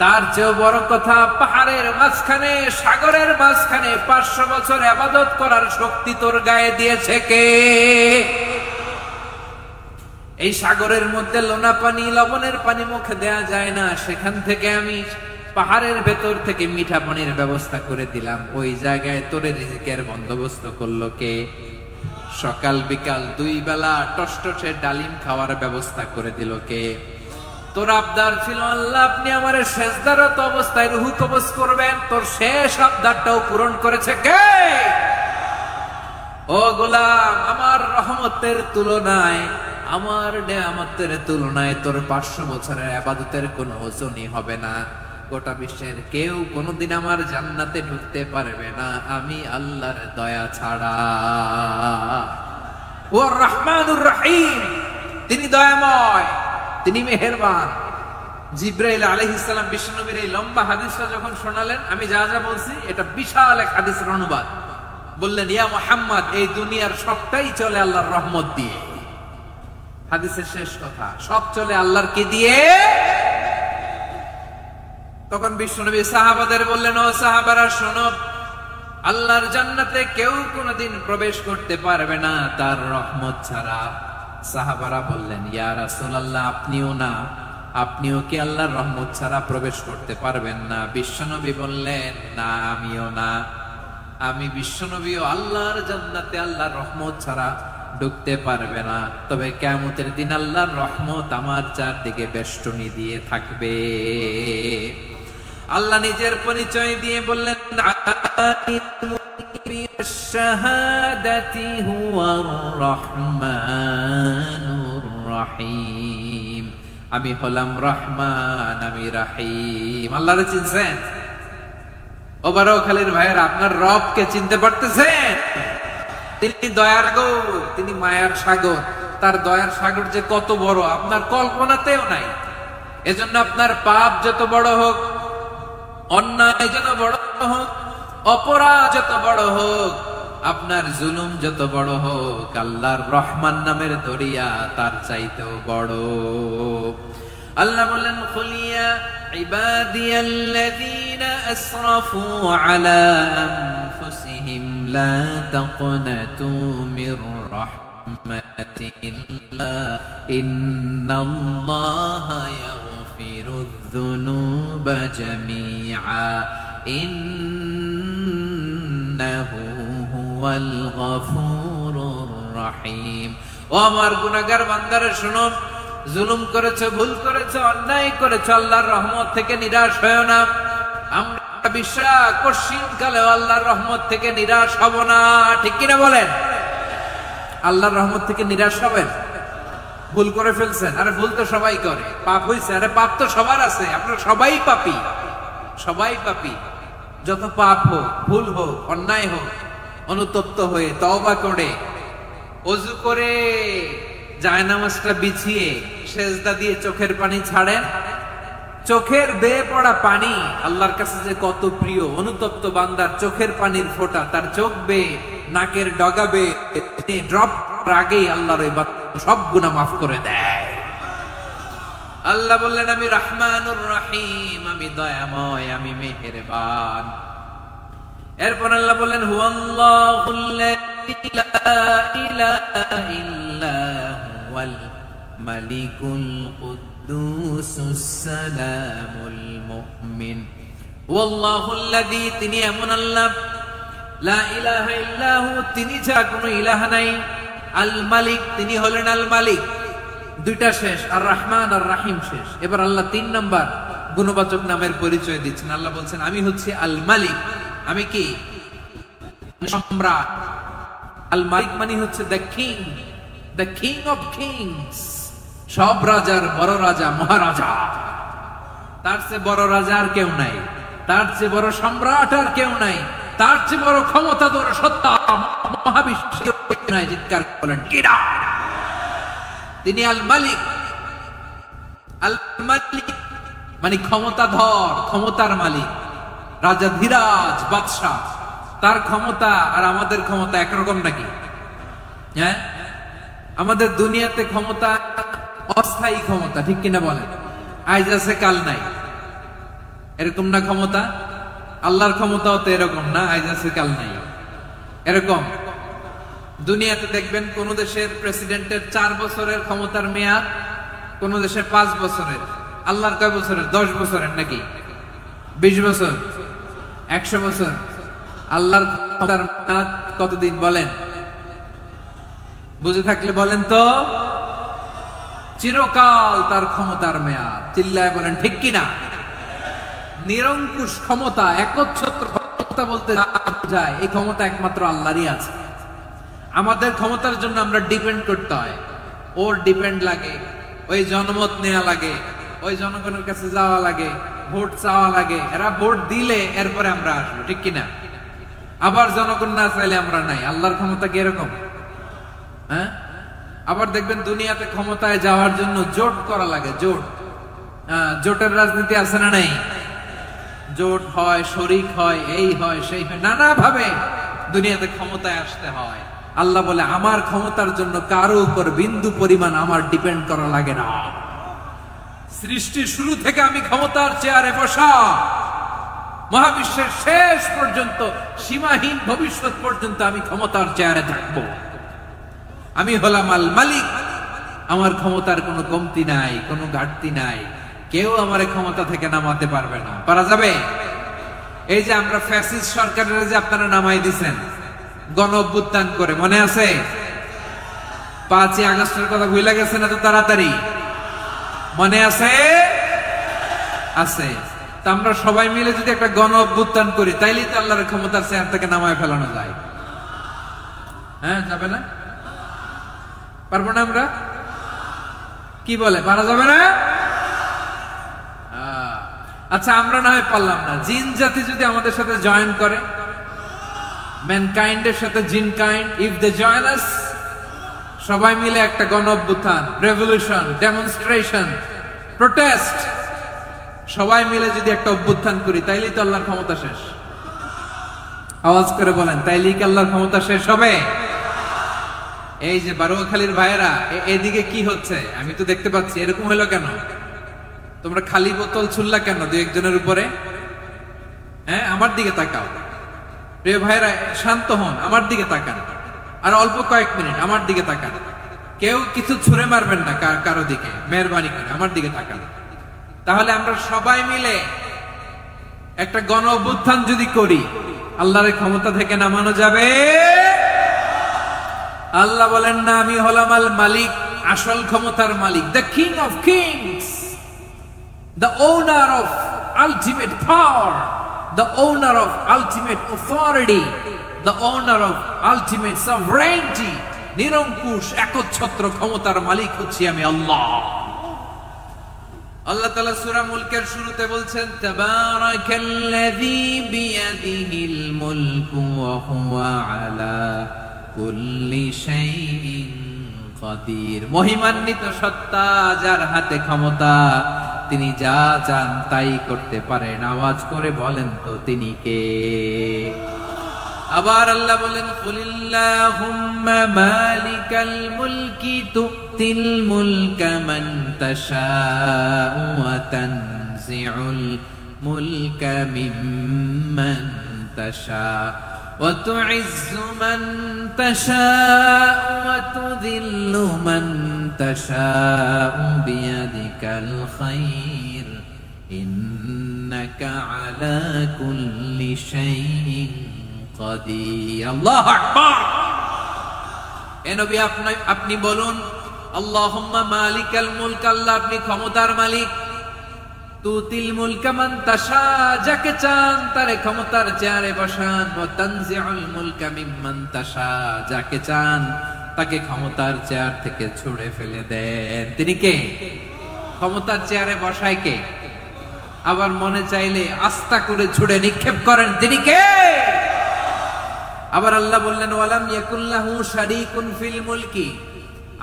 তার চেয়েও বড় কথা, পাহাড়ের মাঝখানে, সাগরের মাঝখানে 500 বছর ইবাদত করার শক্তি তোর গায়ে দিয়েছে কে? এই সাগরের মধ্যে লোনা পানি, লবণের পানি মুখে দেয়া যায় না, সেখান থেকে আমি পাহাড়ের ভেতর থেকে মিঠা পানির ব্যবস্থা করে দিলাম। ওই জায়গায় তোরে রিজিকের বন্দোবস্ত করলো কে? সকাল বিকাল 2 বেলা টসটসে ডালিম খাওয়ার ব্যবস্থা করে দিল কে? তোর আবদার ছিল, আল্লাহ আপনি আমার সেজদারত অবস্থায় রুহু কবজ করবেন, তোর শেষ আবদারটাও পূরণ করেছে কে? ও গোলাম, আমার রহমতের তুলনায়, আমার নেয়ামতের তুলনায় তোর 500 বছরের ইবাদতের কোনো ওজনই হবে না। গোটা বিশ্বের কেউ কোনোদিন আমার জান্নাতে ঢুকতে পারবে না আমি আল্লাহর দয়া ছাড়া। ও রহমানুর রহিম, তিনি দয়াময়, তিনি মেহেরবান। জিব্রাইল আলাইহিস সালাম বিশ্বনবীর এই লম্বা হাদিসটা যখন শোনালেন, আমি যা যা বলছি এটা বিশাল এক হাদিসের অনুবাদ। বললেন, ইয়া মুহাম্মদ, এই দুনিয়ার সবটাই চলে আল্লাহর রহমত দিয়ে। হাদিসের শেষ কথা, সব চলে আল্লাহর কি দিয়ে? তখন বিশ্বনবী সাহাবাদের বললেন, ও সাহাবারা শোনো, আল্লাহর জান্নাতে কেউ কোনোদিন প্রবেশ করতে পারবে না তার রহমত ছাড়া। সাহাবারা বললেন, ইয়া রাসূলুল্লাহ, আপনিও না, আপনিও কি আল্লাহর রহমত ছাড়া প্রবেশ করতে পারবেন না? বিশ্বনবী বললেন, না, আমিও না, আমি বিশ্বনবীও আল্লাহর জান্নাতে আল্লাহর রহমত ছাড়া ঢুকতে পারবে না। তবে কিয়ামতের দিন আল্লাহর রহমত আমার চারদিকে বেষ্টনী দিয়ে থাকবে। আল্লাহ নিজের পরিচয় দিয়ে বললেন, শাহাদাতি হুয়ার রহমানুর রহিম, আমি হলাম রহমান, আমি রাহিম। আল্লাহরে চিনছেন? ওবারও খালির ভাইয়ের, আপনার রবকে চিনতে পারতেছেন? তিনি দয়ার গৌর, তিনি মায়ার সাগর। তার দয়ার সাগর যে কত বড় আপনার কল্পনাতেও নাই। এজন্য আপনার পাপ যত বড় হোক, অন্যায় যত বড় হোক, অপরাধ যত বড় হোক, আপনার জুলুম যত বড় হোক, আল্লাহর রহমান নামের দরিয়া তার চাইতেও বড়। আল্লাহ বললেন, কুলিয়া ইবাদিয়াল্লাযীনা আসরাফু আলা আনফুসিহিম লা তাকনাতু মির রাহমাতিল্লাহ ইন্নাল্লাহা ইয়াগফিরুয যুনুবা জামিআ ইন্নাহু হুয়াল গফুরুর রহিম। ও আমার গুনাহগার বান্দারা শোনো, জুলুম করেছে, ভুল করেছে, অন্যায় করেছে, আল্লাহর রহমত থেকে নিরাশ হয় না। আমরা বিশ্বাস কঠিনকালে আল্লাহর রহমত থেকে নিরাশ হব না, ঠিক কিনা বলেন? আল্লাহর রহমত থেকে নিরাশ হবেন? ভুল করে ফেলছেন, আরে ভুল তো সবাই করে। পাপ হয়েছে, আরে পাপ তো সবার আছে, আপনারা সবাই পাপী, সবাই পাপী। যত পাপ হোক, ভুল হোক, অন্যায় হোক, অনুতপ্ত হয়ে তওবা করে, ওযু করে, জায়নামাজটা বিছিয়ে সেজদা দিয়ে চোখের পানি ছাড়েন। চোখের বেয়ে পড়া পানি আল্লাহর কাছে যে কত প্রিয়। অনুতপ্ত বান্দার চোখের পানির ফোঁটা তার চোখ বেয়ে, নাকের ডগা বেয়ে ড্রপ আগেই আল্লাহর এই সব গুনাহ মাফ করে দেয়। আল্লাহ বললেন, আমি রহমানুর রহিম, আমি দয়াময়, আমি মেহেরবান। এরপর আল্লাহ বলেন হুয়াল্লাহুল্লাযী লা ইলাহা ইল্লা হুয়াল মালিকুল কুদ্দুসুস সালামুল মুমিন। হুয়াল্লাহুল্লাযী, তিনি এমন আল্লাহ, লা ইলাহা ইল্লা হু, তিনি ছাড়া কোনো ইলাহ নাই, আল মালিক, তিনি হলেন আল মালিক। দুইটা শেষ, আর রহমান আর রাহিম শেষ। এবার আল্লাহ 3 নাম্বার গুণবাচক নামের পরিচয় দিচ্ছেন। আল্লাহ বলছেন আমি হচ্ছি আল মালিক। আমি কি? সম্রাট। আল মালিক মানে হচ্ছে the king, the king of kings, সব রাজার বড় রাজা, মহারাজা। তার চেয়ে বড় রাজা আর কেউ নাই, তার চেয়ে বড় সম্রাট আর কেউ নাই, তার চেয়ে বড় ক্ষমতাধর সত্তা মহাবিশ্বের নাই। চিৎকার করেন কিরা? তিনি আল মালিক। আল মালিক মানে ক্ষমতাধর, ক্ষমতার মালিক, রাজা ধীরাজ বাদশাহ। তার ক্ষমতা আর আমাদের ক্ষমতা একরকম নাকি? হ্যাঁ, আমাদের দুনিয়াতে ক্ষমতা অস্থায়ী ক্ষমতা, ঠিক কিনা বলেন? আজ আছে কাল নাই, এরকম না ক্ষমতা? আল্লাহর ক্ষমতাও তো এরকম না, আজ আছে কাল নাই এরকম। দুনিয়াতে দেখবেন কোন দেশের প্রেসিডেন্টের 4 বছরের ক্ষমতার মেয়াদ, কোন দেশের 5 বছরের। আল্লাহর কয় বছরের? 10 বছরের নাকি 20 বছর, 100 বছর। আল্লাহর ক্ষমতার মেয়াদ কতদিন বলেন? বুঝে থাকলে বলেন তো। চিরকাল তার ক্ষমতার মেয়াদ। চিল্লায় বলেন ঠিক কিনা? নিরঙ্কুশ ক্ষমতা, একচ্ছত্র ক্ষমতা বলতে যায়, এই ক্ষমতা একমাত্র আল্লাহরই আছে। আমাদের ক্ষমতার জন্য আমরা ডিপেন্ড করতে হয়, ওর ডিপেন্ড লাগে, ওই জনমত নেওয়া লাগে, ওই জনগণের কাছে যাওয়া লাগে, ভোট চাওয়া লাগে। এরা ভোট দিলে এরপরে আমরা আসবো, ঠিক কিনা? আবার জনগণ না চাইলে আমরা নাই। আল্লাহর ক্ষমতা কি এরকম? হ্যাঁ, আবার দেখবেন দুনিয়াতে ক্ষমতায় যাওয়ার জন্য জোট করা লাগে, জোট। জোটের রাজনীতি আছে না নাই? জোট হয়, শরিক হয়, এই হয়, সেই হয়, নানা ভাবে দুনিয়াতে ক্ষমতায় আসতে হয়। আল্লাহ বলে আমার ক্ষমতার জন্য কারো উপর বিন্দু পরিমাণ আমার ডিপেন্ড করা লাগে না। সৃষ্টির শুরু থেকে আমি ক্ষমতার চেয়ারে বসা, মহাবিশ্বের শেষ পর্যন্ত, সীমাহীন ভবিষ্যৎ পর্যন্ত আমি ক্ষমতার চেয়ারে থাকবো। আমি হলাম আল মালিক। আমার ক্ষমতার কোনো কমতি নাই, কোনো ঘাটতি নাই। কেউ আমার ক্ষমতা থেকে নামাতে পারবে না। পারা যাবে? এই যে আমরা ফ্যাসিস্ট সরকারের যে আপনারা নামাই দিছেন গণ অভ্যুত্থান করে, মনে আছে? 5ই আগস্টের কথা ভুলে গেছেন এত তাড়াতাড়ি? মনে আছে? আছে। তা আমরা সবাই মিলে যদি একটা গণ অভ্যুত্থান করি, তাইলেই তো আল্লাহর ক্ষমতার চেয়ার থেকে নামায় ফেলানো যায়। হ্যাঁ, যাবে না? পারবো না আমরা? কি বলে, পারা যাবে না? আচ্ছা, আমরা না হয় পারলাম না, জিন জাতি যদি আমাদের সাথে জয়েন করে, ম্যানকাইন্ডের সাথে জিনকাইন্ড, ইফ দে জয়েন আস, সবাই মিলে একটা গণ অভ্যুত্থান, রেভলিউশন, ডেমনস্ট্রেশন, প্রোটেস্ট, সবাই মিলে যদি একটা অভ্যুত্থান করি, তাইলেই তো আল্লাহর ক্ষমতা শেষ। আওয়াজ করে বলেন, তাইলেই কি আল্লাহর ক্ষমতা শেষ হবে? এই যে বারুয়াখালীর ভাইয়েরা, এদিকে কি হচ্ছে আমি তো দেখতে পাচ্ছি। এরকম হলো কেন? তোমরা খালি বোতল ছুড়লা কেন 2-1 জনের উপরে? হ্যাঁ, আমার দিকে তাকাও। প্রিয় ভাইয়েরা, শান্ত হন, আমার দিকে তাকান, আর অল্প কয়েক মিনিট আমার দিকে তাকান। কেউ কিছু ছুঁড়ে মারবেন না কারো দিকে, মেহরবানি করে আমার দিকে তাকান। তাহলে আমরা সবাই মিলে একটা গণ অভ্যুত্থান যদি করি, আল্লাহর ক্ষমতা থেকে নামানো যাবে? আল্লাহ বলেন না, আমি হলাম আল মালিক, আসল ক্ষমতার মালিক, the king of kings, the owner of ultimate power, the owner of ultimate authority, the owner of ultimate sovereignty, নিরঙ্কুশ একচ্ছত্র ক্ষমতার মালিক হচ্ছি আমি আল্লাহ। আল্লাহ তাআলা সূরা মুলকের শুরুতে বলছেন, তাবারাকাল্লাযী বিয়াদিহিল মুলকু ওয়া হুয়া আলা কুল্লি শাইইন কাদির। মহিমান্বিত সত্তা, যার হাতে ক্ষমতা, তিনি যা চান তাই করতে পারেন। আওয়াজ করে বলেন তো তিনি কে? আবার আল্লাহ বলেন, কুলিল্লাহুম্মা মালিকাল মুলকি তুতিল মুলকা মান তাশাউ ওয়া তানজিউল মুলকা মিম্মান তাশা ওয়া তুইজ্জু মান তাশা ওয়া তুযিল্লু মান তাশা বিয়াদিকাল খায়র ইন্নাকা আলা কুল্লি শাইইন কাদির। আল্লাহু আকবার। এ নবী আপনি বলুন, আল্লাহুম্মা মালিকাল মুলক, আল্লাহ আপনি ক্ষমতার মালিক। তুতিল মুলকা মান তাশা, যাকে চান তারে ক্ষমতার চেয়ারে বসান। ওয়া তানজিউল মুলকা মিম্মান তাশা, যাকে চান তাকে ক্ষমতার চেয়ার থেকে ছুড়ে ফেলে দেন। তিনি কে? ক্ষমতার চেয়ারে বসায় কে? আবার মনে চাইলে আস্থা করে ছুড়ে নিক্ষেপ করেন, তিনি কে? আবার আল্লাহ বললেন, ওয়ালাম ইয়াকুল্লাহু শারীকুন ফিল মুলকি,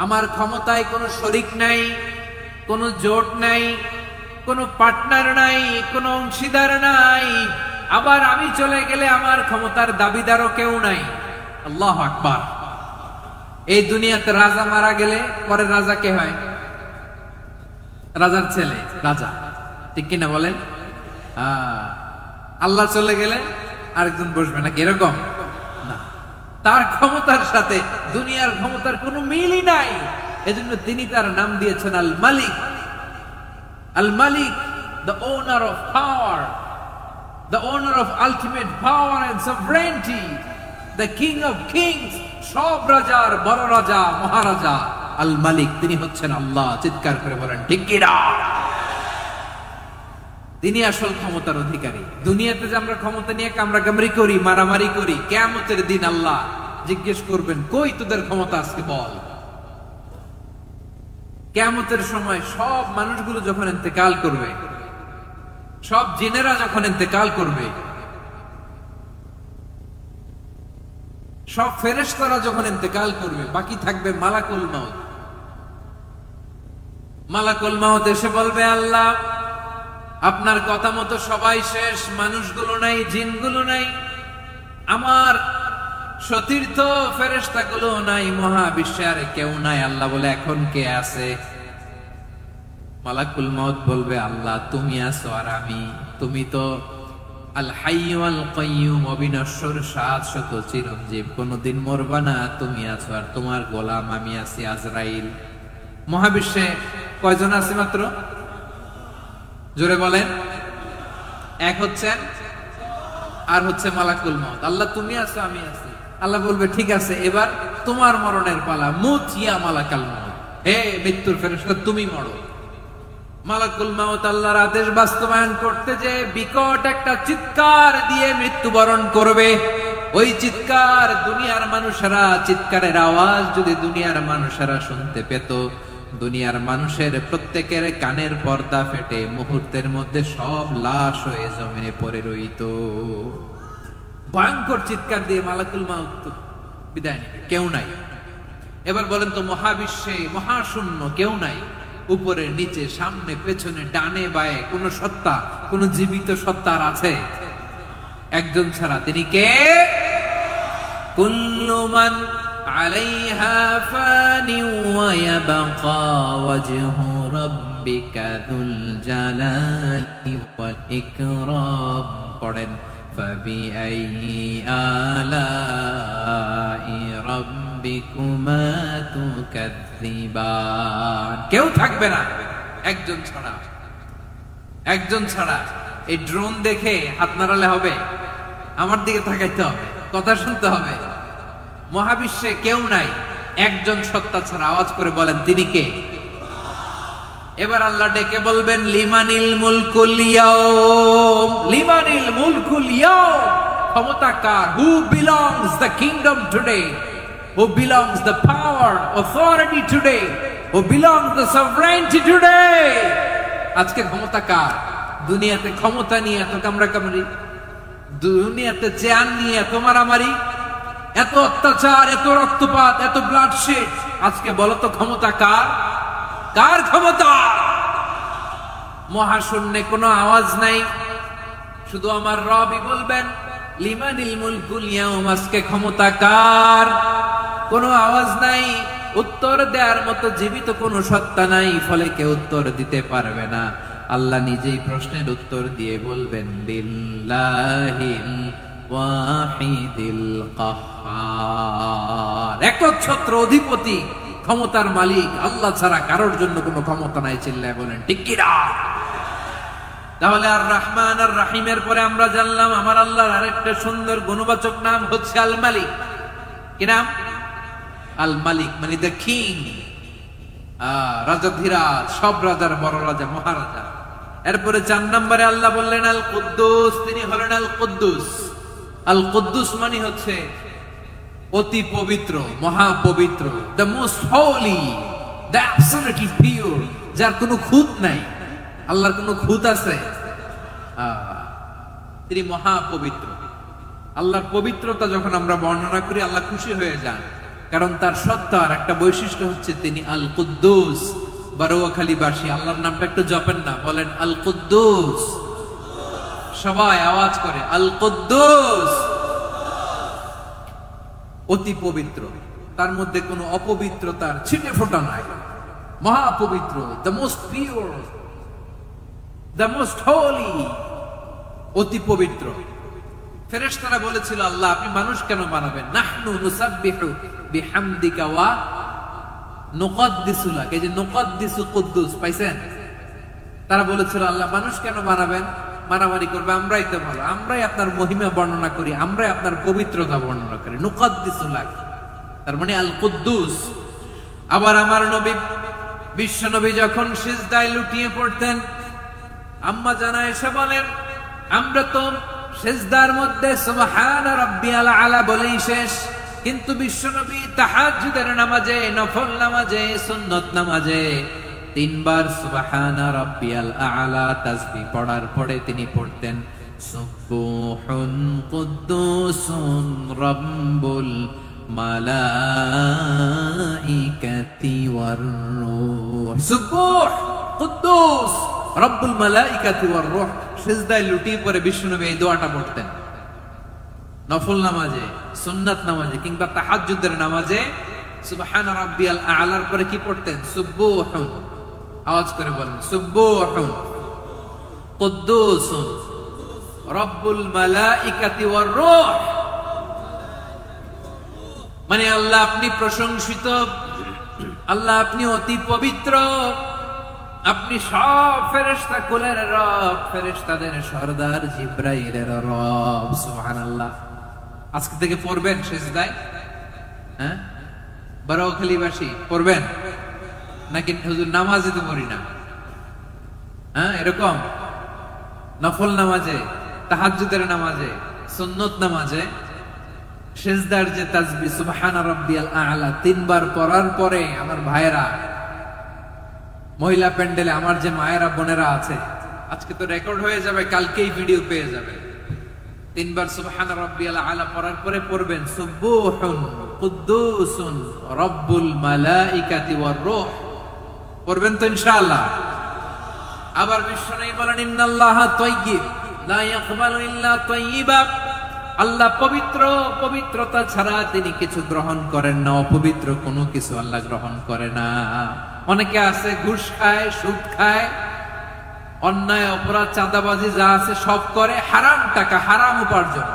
আমার ক্ষমতায় কোনো শরীক নাই, কোনো জোট নাই, কোনো পার্টনার নাই, কোনো অংশীদার নাই। আবার আমি চলে গেলে আমার ক্ষমতার দাবিদারও কেউ নাই। আল্লাহু আকবার। এই দুনিয়াতে রাজা মারা গেলে পরে রাজা কে হয়? রাজার ছেলে রাজা, ঠিক কিনা বলেন? আল্লাহ চলে গেলে আরেকজন বসবে নাকি? এরকম না, তার ক্ষমতার সাথে দুনিয়ার ক্ষমতার কোনো মিলই নাই। এজন্য তিনি তার নাম দিয়েছেন আল মালিক। আল মালিক, the owner of power, the owner of ultimate power and sovereignty, the king of kings, সব রাজার বড় রাজা, মহারাজা আল মালিক, তিনি হচ্ছেন আল্লাহ। চিৎকার করে বলেন ঠিক কি না? তিনি আসল ক্ষমতার অধিকারী। দুনিয়াতে যে আমরা ক্ষমতা নিয়ে কামড়াকামড়ি করি, মারামারি করি, কিয়ামতের দিন আল্লাহ জিজ্ঞেস করবেন, কই তোদের ক্ষমতা আজকে বল। কিয়ামতের সময় সব মানুষগুলো যখন ইন্তেকাল করবে, সব জিনেরা যখন ইন্তেকাল করবে, সব ফেরেশতারা যখন ইন্তেকাল করবে, বাকি থাকবে মালাকুল মাউত। মালাকুল মাউত এসে বলবে, আল্লাহ আপনার কথা মতো সবাই শেষ, মানুষগুলো নাই, জিনগুলো নাই, আমার সতীর্থ ফেরেশতাগুলো নাই, মহাবিশ্বে আর কেউ নাই। আল্লাহ বলে, এখন কে আছে? মালাকুল মাউত বলবে, আল্লাহ তুমি আছো আর আমি। তুমি তো আল হাইয়্যু আল কাইয়্যুম, অবিনশ্বর, শাশ্বত, চিরঞ্জীব, কোনদিন মরবা না, তুমি আছো আর তোমার গোলাম আমি আছি আজরাইল। মহাবিশ্বে কয়জন আছে মাত্র? জোরে বলেন। এক হচ্ছেন আর হচ্ছে মালাকুল মাউত। আল্লাহ তুমি আছো আমি আছি। আল্লাহ বলবে, ঠিক আছে, এবার তোমার মরণের পালা। মুত ইয়া মালাকাল মাউত, হে মৃত্যুর ফেরেশতা তুমি মরো। মালাকুল মাউত আল্লাহর আদেশ বাস্তবায়ন করতে যে বিকট একটা চিৎকার দিয়ে মৃত্যুবরণ করবে। ওই চিৎকার দুনিয়ার মানুষেরা, চিৎকারের আওয়াজ যদি দুনিয়ার মানুষেরা শুনতে পেত, দুনিয়ার মানুষের প্রত্যেকের কানের পর্দা ফেটে মুহূর্তের মধ্যে সব লাশ হয়ে জমিনে পড়ে রইত। ভয়ঙ্কর চিৎকার দিয়ে মালাকুল মাউত বিদায় নেবে, কেউ নাই। এবার বলেন তো, মহাবিশ্বে মহাশূন্য, কেউ নাই, উপরে নিচে সামনে পেছনে ডানে বায়ে কোন সত্তা, কোন জীবিত সত্তার আছে? একজন ছাড়া, তিনি কে? কুল্লু মান আলাইহা ফানি ওয়া ইয়াবকা ওয়াজহু রাব্বিকা যুল জালালি ওয়াল ইকরাম। পড়েন, ফাবিআইয়ি আলাই রাব্বিকুমা তুকাযযিবান। কেউ থাকবে না, একজন ছাড়া, একজন ছাড়া। এই ড্রোন দেখে হাত নাড়ালে হবে? আমার দিকে তাকাইতে হবে, কথা শুনতে হবে। মহাবিশ্বে কেউ নাই, একজন সত্তা ছাড়া। আওয়াজ করে বলেন, তিনি কে? এবার আল্লাহ ডেকে বলবেন, লিমানিল মুলকুল ইয়াউম, লিমানিল মুলকুল ইয়াউম, ক্ষমতা কার? Who belongs the kingdom today? Who belongs the power, authority today? Who belongs the sovereignty today? আজকে ক্ষমতা কার? দুনিয়াতে ক্ষমতা নিয়ে এত কামড়াকামড়ি, দুনিয়াতে চেয়ার নিয়ে এত মারামারি, এত অত্যাচার, এত রক্তপাত, এত ব্লাডশেড। আজকে বলো তো ক্ষমতা কার? কার ক্ষমতা? মহাশূন্যে কোনো আওয়াজ নাই, শুধু আমার রবই বলবেন, লিমানিল মুলকুল ইয়াউম, আজকে ক্ষমতা কার? কোনো আওয়াজ নাই, উত্তর দেওয়ার মতো জীবিত কোনো সত্তা নাই, ফলে কেউ উত্তর দিতে পারবে না। আল্লাহ নিজেই প্রশ্নের উত্তর দিয়ে বলবেন লিল্লাহিল ওয়াহিদিল কাহ্হার, একচ্ছত্র অধিপতি ক্ষমতার মালিক আল্লাহ ছাড়া কারোর জন্য কোনো ক্ষমতা নাই। চিল্লায় বলেন ঠিক কি না? তাহলে আর রহমান আর রাহিমের পরে আমরা জানলাম আমার আল্লাহর আরেকটা সুন্দর গুণবাচক নাম হচ্ছে আল মালিক। কি নাম? আল মালিক, মানে দ্য কিং, রাজাধিরাজ, সব রাজার বড় রাজা, মহারাজা। এরপরে 4 নম্বরে আল্লাহ বললেন আল কুদ্দুস, তিনি হলেন আল কুদ্দুস। আল কুদ্দুস মানে হচ্ছে অতি পবিত্র, মহাপবিত্র, the most holy, the absolutely pure, যার কোনো খুঁত নাই। আল্লাহর কোনো খুঁত আছে? তিনি মহাপবিত্র। আল্লাহর পবিত্রতা যখন আমরা বর্ণনা করি আল্লাহ খুশি হয়ে যান, কারণ তার সত্তার একটা বৈশিষ্ট্য হচ্ছে তিনি আল কুদ্দুস। বারোয়াখালীবাসী আল্লাহর নামটা একটু জপেন না, বলেন আল কুদ্দুস, সবাই আওয়াজ করে আল কুদ্দুস। অতি পবিত্র, তার মধ্যে কোনো অপবিত্রতার ছিটে ফোঁটা নাই, মহাপবিত্র, the most pure, the most holy, অতি পবিত্র। ফেরেশতারা বলেছিল আল্লাহ আপনি মানুষ কেন বানাবেন? নাহনু নুসাব্বিহু বিহামদিকা ওয়া নুকদ্দিসু লাক, এই যে নুকদ্দিসু কুদ্দুস পাইছেন? তারা বলেছিল আল্লাহ মানুষ কেন বানাবেন? মারামারি করবে, আমরাই তো ভালো, আমরাই আপনার মহিমা বর্ণনা করি, আমরাই আপনার পবিত্রতা বর্ণনা করি। নুকদ্দিসু লাক তার মানে আল কুদ্দুস। আবার আমার নবী, বিশ্ব নবী যখন সিজদায় লুটিয়ে পড়তেন, আম্মা জানা এসে বলেন আমরা তো সিজদার মধ্যে সুবহান রাব্বিয়াল আলা বলেই শেষ, কিন্তু বিশ্বনবী তাহাজ্জুদের নামাজে, নফল নামাজে, সুন্নত নামাজে 3 বার সুবহান রাব্বিয়াল আলা তাসবিহ পড়ার পরে তিনি পড়তেন সুবহুন কুদ্দুসুন রাব্বুল মালাইকাতি ওয়ার রূহ। সুবহ কুদ্দুস রব্বুল মালাইকাতি ওয়ার রূহ। সিজদায় লুটিয়ে পড়ে বিশ্বনবী এই দোয়াটা পড়তেন। নফল নামাজে, সুন্নাত নামাজে কিংবা তাহাজ্জুদের নামাজে সুবহান রাব্বিয়াল আলার পরে কি পড়তেন? সুবহুন, আওয়াজ করে বলেন সুবহুন কুদ্দুসুন রব্বুল মালাইকাতি ওয়ার রূহ। মানে আল্লাহ আপনি প্রশংসিত, আল্লাহ আপনি অতি পবিত্র, আপনি সব ফেরেশতা কুলের রব, ফেরেশতাদের সরদার জিবরাইলের রব। সুবহানাল্লাহ। আজকে থেকে পড়বেন সিজদায়? হ্যাঁ, বারোখালীবাসী পড়বেন নাকি হুজুর নামাজে তো পড়ি না? হ্যাঁ, এরকম নফল নামাজে, তাহাজ্জুদের নামাজে, সুন্নত নামাজে সিজদার যে তাসবিহ সুবহান রাব্বিয়াল আ'লা 3 বার পড়ার পরে আমার ভাইয়েরা, মহিলা প্যান্ডেলে আমার যে মায়েরা বোনেরা আছে, আজকে তো রেকর্ড হয়ে যাবে, কালকেই ভিডিও পেয়ে যাবে। 3 বার সুবহান রাব্বিয়াল আ'লা পড়ার পরে পড়বেন সুবহুন কুদ্দুসুন রব্বুল মালাইকাতি ওয়ার রূহ। পড়বেন তো ইনশাআল্লাহ? আবার বিশ্বনবী বলেন ইন্নাল্লাহা তাইয়্যিব লা ইয়াকবালু ইল্লা তাইয়্যিবা। আল্লাহ পবিত্র, পবিত্রতা ছাড়া তিনি কিছু গ্রহণ করেন না, অপবিত্র কোনো কিছু আল্লাহ গ্রহণ করে না। অনেকে আছে ঘুষ খায়, সুদ খায়, অন্যায় অপরাধ চাঁদাবাজি যা আছে সব করে, হারাম টাকা, হারাম উপার্জন।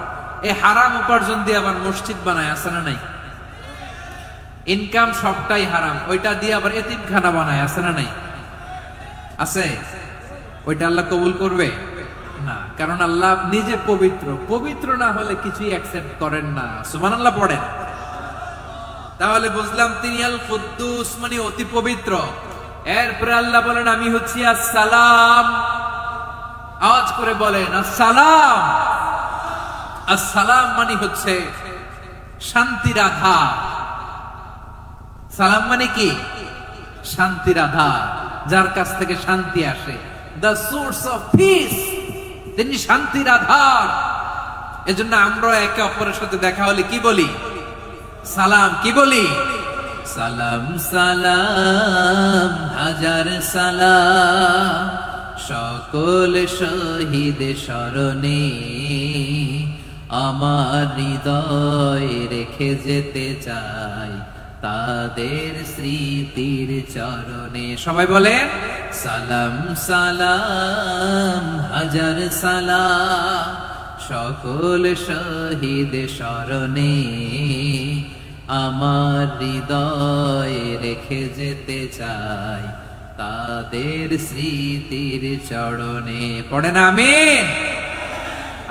এই হারাম উপার্জন দিয়ে আবার মসজিদ বানায়, আছে না নাই? ইনকাম সবটাই হারাম, ওইটা দিয়ে আবার এতিমখানা বানায়, আছে না নাই? আছে। ওইটা আল্লাহ কবুল করবে না, কারণ আল্লাহ নিজে পবিত্র, পবিত্র না হলে কিছুই অ্যাকসেপ্ট করেন না। সুবহানাল্লাহ পড়েন। তাহলে বুঝলাম তিনি আল কুদ্দুস মানে অতি পবিত্র। এরপরে আল্লাহ বলেন আমি হচ্ছি আসসালাম। আওয়াজ করে বলেন আসসালাম। আসসালাম মানে হচ্ছে শান্তির আধার। সালাম মানে কি? শান্তির আধার, যার কাছ থেকে শান্তি আসে। দ্য সোর্স অফ পিস, তিনি শান্তির আধার। এজন্য আমরা একে অপরের সাথে দেখা হলে কি বলি? সালাম। কি বলি? সালাম সালাম হাজার সালাম সকল শহীদ স্মরণে আমার হৃদয় রেখে যেতে চাই তাদের স্মৃতির চরণে। সবাই বলেন সালাম সালাম হাজার সালাম সকল শহীদ স্মরণে, আমার হৃদয়ে রেখে যেতে চাই তাদের স্মৃতির চরণে। পড়েন আমিন।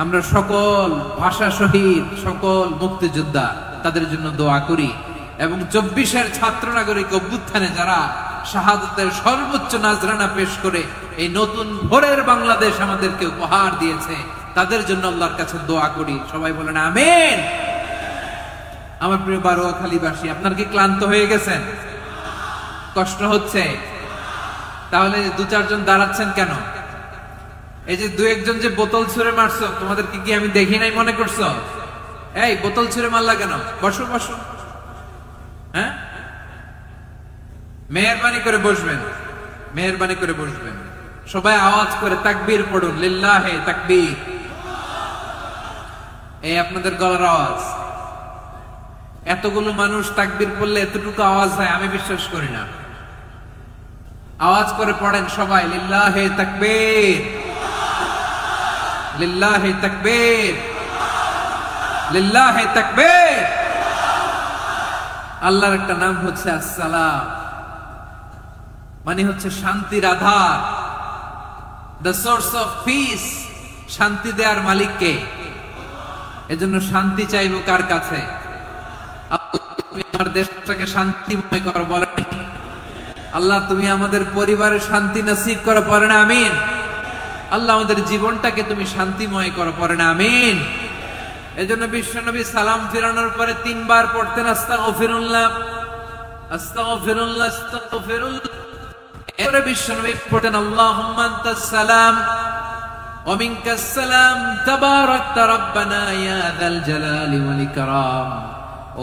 আমরা সকল ভাষা শহীদ, সকল মুক্তিযোদ্ধা তাদের জন্য দোয়া করি, এবং 24-এর ছাত্র নাগরিক অভ্যুত্থানে যারা শাহাদাতের সর্বোচ্চ নাজরানা পেশ করে এই নতুন ভোরের বাংলাদেশ আমাদেরকে উপহার দিয়েছে, তাদের জন্য আল্লাহর কাছে দোয়া করি। সবাই বলেন আমিন। আমার প্রিয় বারোয়াখালীবাসী, আপনার কি ক্লান্ত হয়ে গেছেন? কষ্ট হচ্ছে? তাহলে 2-4 জন দাঁড়াচ্ছেন কেন? এই যে 2-1 জন যে বোতল ছুঁড়ে মারছো, তোমাদেরকে কি আমি দেখি নাই মনে করছো? এই বোতল ছুঁড়ে মারলা কেন? বসো বসো। হ্যাঁ, মেহেরবানি করে বসবেন, মেহেরবানি করে বসবেন। সবাই আওয়াজ করে তাকবীর পড়ুন, লিল্লাহে তাকবীর। এই আপনাদের গলার আওয়াজ। এতগুলো মানুষ তাকবীর পড়লে এতটুকু আওয়াজ হয় আমি বিশ্বাস করি না। আওয়াজ করে পড়েন সবাই, লিল্লাহে তাকবীর, লিল্লাহে তাকবীর, লিল্লাহে তাকবীর। আল্লাহর একটা নাম হচ্ছে আসসালাম, মানে হচ্ছে শান্তির আধার, দ্য সোর্স অফ পিস। শান্তি দেওয়ার মালিক কে? এজন্য শান্তি চাইবো কার কাছে? তুমি আমার দেশটাকে শান্তিময় করো, বলেন আল্লাহ। তুমি আমাদের পরিবারে শান্তি নসিব করো, পড়েন আমিন। আল্লাহ আমাদের জীবনটাকে তুমি শান্তিময় করো, পড়েন আমিন। এজন্য বিশ্বনবী সালাম ফিরানোর পরে 3 বার পড়তেন আস্তাগফিরুল্লাহ, আস্তাগফিরুল্লাহ, আস্তাগফিরুল্লাহ। এরপরে বিশ্বনবী পড়তেন আল্লাহুম্মা আনতাস সালাম ওয়া মিনকাস সালাম তাবারাকতা রাব্বানা ইয়া যাল জালালি ওয়াল ইকরাম।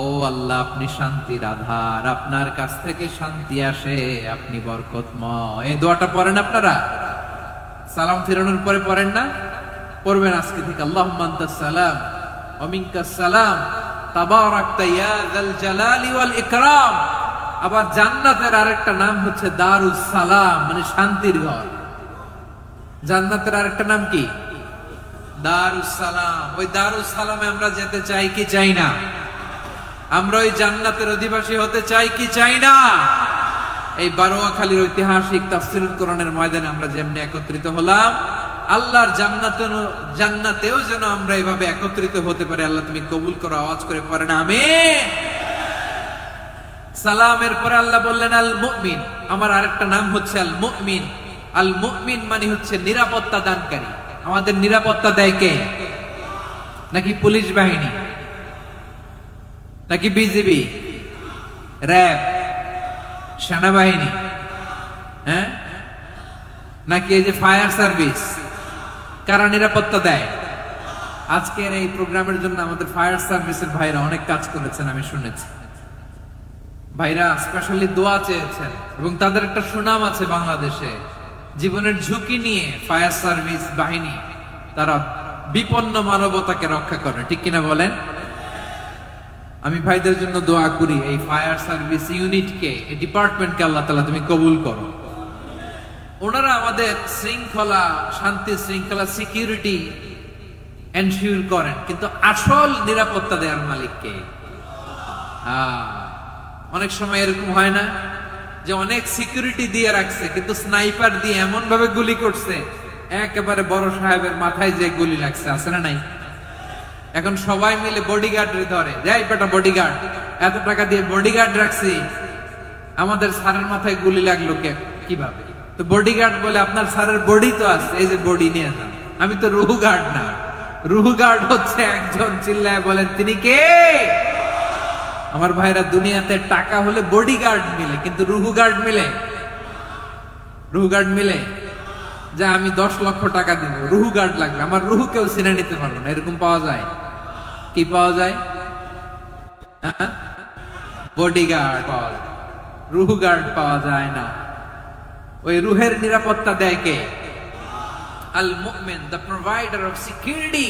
ও আল্লাহ, আপনি শান্তির আধার, আপনার কাছ থেকে শান্তি আসে, আপনি বরকতময়। এই দোয়াটা পড়েন আপনারা? সালাম ফিরানোর পরে পড়েন না? পড়বেন আজকে থেকে। আল্লাহুম্মা আনতাস সালাম ওয়া মিনকাস সালাম তাবারাকতা ইয়া যাল জালালি ওয়াল ইকরাম। আবার জান্নাতের আরেকটা নাম হচ্ছে দারুস সালাম, মানে শান্তির ঘর। জান্নাতের আরেকটা নাম কি? দারুস সালাম। ওই দারুস সালামে আমরা যেতে চাই কি চাই না? আমরা ওই জান্নাতের অধিবাসী হতে চাই কি চাই না? এই বারোয়াখালীর ঐতিহাসিক তাফসীরুল কোরআনের ময়দানে আমরা যেমনি একত্রিত হলাম, আল্লাহর জান্নাতেও যেন আমরা এভাবে একত্রিত হতে পারি। আল্লাহ তুমি কবুল করো। আওয়াজ করে পড়েন আমিন। সালামের পরে আল্লাহ বললেন আল মুমিন। আমার আরেকটা নাম হচ্ছে আল মুমিন। আল মুমিন মানে হচ্ছে নিরাপত্তা দানকারী। আমাদের নিরাপত্তা দেয় কে? নাকি পুলিশ বাহিনী, নাকি বিজিবি, র্যাব, সেনাবাহিনী, হ্যাঁ, নাকি এই যে ফায়ার সার্ভিস? কারা নিরাপত্তা দেয়? আজকের এই প্রোগ্রামের জন্য আমাদের ফায়ার সার্ভিসের ভাইরা অনেক কাজ করেছেন, আমি শুনেছি। ভাইরা স্পেশালি দোয়া চেয়েছেন, এবং তাদের একটা সুনাম আছে বাংলাদেশে। জীবনের ঝুঁকি নিয়ে ফায়ার সার্ভিস বাহিনী তারা বিপন্ন মানবতাকে রক্ষা করে, ঠিক কিনা বলেন? আমি ভাইদের জন্য দোয়া করি, এই ফায়ার সার্ভিস ইউনিটকে, এই ডিপার্টমেন্টকে আল্লাহ তাআলা তুমি কবুল করো। ওনারা আমাদের শৃঙ্খলা, শান্তি শৃঙ্খলা, সিকিউরিটি এনশিওর করেন, কিন্তু আসল নিরাপত্তা দেওয়ার মালিক কে? অনেক সময় এরকম হয় না যে অনেক সিকিউরিটি দিয়ে রাখছে, কিন্তু স্নাইপার দিয়ে এমন ভাবে গুলি করছে একেবারে বড় সাহেবের মাথায় যে গুলি লাগছে, আছে না নাই? এখন সবাই মিলে বডিগার্ড ধরে, যাই বেটা বডিগার্ড, এত টাকা দিয়ে বডিগার্ড রাখছি, আমাদের স্যারের মাথায় গুলি লাগলো কিভাবে? তো বডিগার্ড বলে আপনার স্যারের বডি তো আছে, এই যে বডি নিয়ে যান। আমি তো রুহু গার্ড না। রুহু গার্ড হচ্ছে একজন, চিল্লায় বলেন তিনি কে? আমার ভাইরা, দুনিয়াতে টাকা হলে বডিগার্ড মিলে, কিন্তু রুহু গার্ড মিলে? রুহু গার্ড মিলে? যে আমি 10 লক্ষ টাকা দিব, রুহু গার্ড লাগবে, আমার রুহু কেউ চিনে নিতে পারবো না, এরকম পাওয়া যায়? কি পাওয়া যায়? বডিগার্ড পাওয়া যায়, রুহু গার্ড পাওয়া যায় না। ওই রুহের নিরাপত্তা দেয় কে? আল মুমিন, দ্য প্রোভাইডার অফ সিকিউরিটি।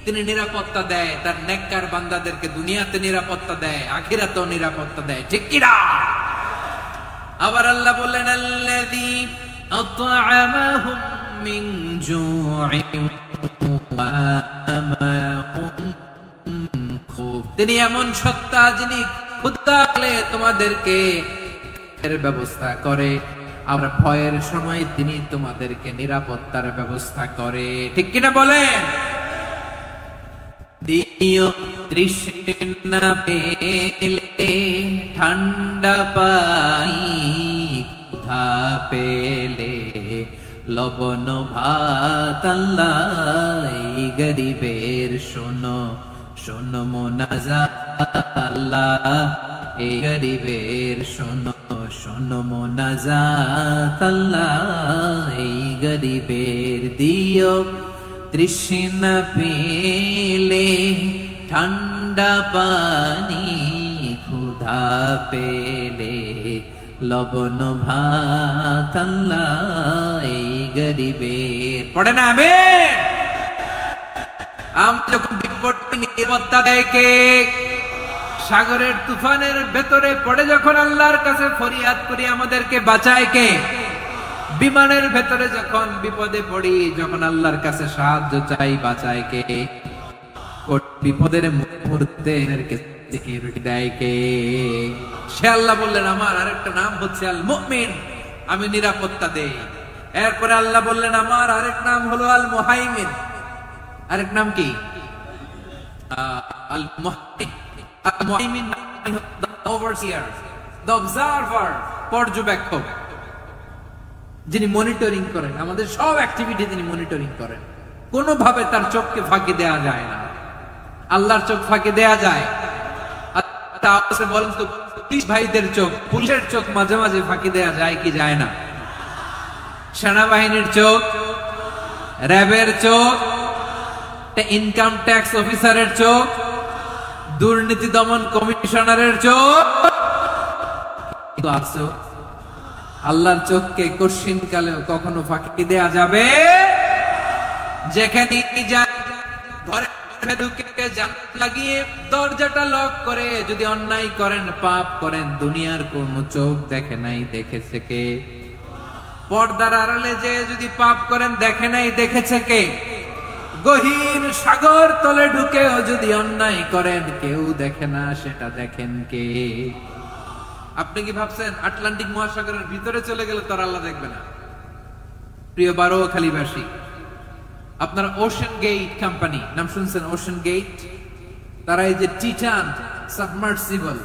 তিনি নিরাপত্তা দেয় তার নেককার বান্দাদেরকে, দুনিয়াতে নিরাপত্তা দেয়, আখিরাতেও নিরাপত্তা দেয়, ঠিক কি না? আবার আল্লাহ বললেন আল্লাযী আত'আমাহুম মিন জু'ইন ওয়া আমাহুম মিন খাউফ। তিনি এমন সত্তা যিনি ক্ষুধা লাগলে তোমাদেরকে এর ব্যবস্থা করে, আর ভয়ের সময় তিনি তোমাদেরকে নিরাপত্তার ব্যবস্থা করে, ঠিক কিনা বলেন? দিও তৃষ্ণা পেলে ঠান্ডা পাই, ক্ষুধা পেলে লবণ ভাত, আল্লাহ এই গরিবের শোনো শোনো মোনাজাত, আল্লাহ এই গরিবের শোনো শোনো মোনাজাত, আল্লাহ এই গরিবের দিও তৃষ্ণা পেলে ঠান্ডা পানি, ক্ষুধা পেলে লবণ ভাত, আল্লাহ এই গরিবের। পড়ে না আমিন? আমরা যখন বিপদ নিরাপত্তা দেয় কে? সাগরের তুফানের ভেতরে পড়ে যখন আল্লাহর কাছে ফরিয়াদ করি আমাদেরকে বাঁচায় কে? বিমানের ভেতরে যখন বিপদে পড়ি, যখন আল্লাহর কাছে সাহায্য চাই, বাঁচায় কে? বিপদের মুহূর্তে সিকিউরিটি দেয় কে? সে আল্লাহ বললেন আমার আরেকটা নাম হচ্ছে আল মুমিন, আমি নিরাপত্তা দেই। এরপরে আল্লাহ বললেন আমার আরেক নাম হলো আল মুহাইমিন। আরেক নাম কি? Al Muhaimin. Al Muhaimin the overseer, the observer, পর্যবেক্ষক, যিনি মনিটরিং করেন আমাদের সব অ্যাক্টিভিটি, তিনি মনিটরিং করেন। কোনোভাবে তার চোখকে ফাঁকি দেয়া যায় না। আল্লাহর চোখ ফাঁকি দেয়া যায়? বলেন তো, পুলিশ ভাইদের চোখ, পুলিশের চোখ মাঝে মাঝে ফাঁকি দেয়া যায় কি যায় না? সেনাবাহিনীর চোখ, র্যাবের চোখ, ইনকাম ট্যাক্স অফিসারের চোখ, দুর্নীতি দমন কমিশনারের চোখ, আল্লাহর চোখকে কঠিন কালেও কখনো ফাঁকি দেয়া যাবে? যেখানে ঘরে ঢুকে লাগিয়ে দরজাটা লক করে যদি অন্যায় করেন, পাপ করেন, দুনিয়ার কোন চোখ দেখে নাই, দেখেছে কে? পর্দার আড়ালে যে যদি পাপ করেন, দেখে নাই, দেখেছে কে? গহীন সাগর তলে ঢুকেও যদি অন্যায় করেন, কেউ দেখে না, সেটা দেখেন কে? আপনি কি ভাবছেন আটলান্টিক মহাসাগরের ভিতরে চলে গেলে তার আল্লাহ দেখবে না? প্রিয় বারোয়াখালীবাসী, আপনারা ওশান গেট কোম্পানি নাম শুনছেন? ওশান গেট, তারা এই যে টাইটান সাবমার্সিবল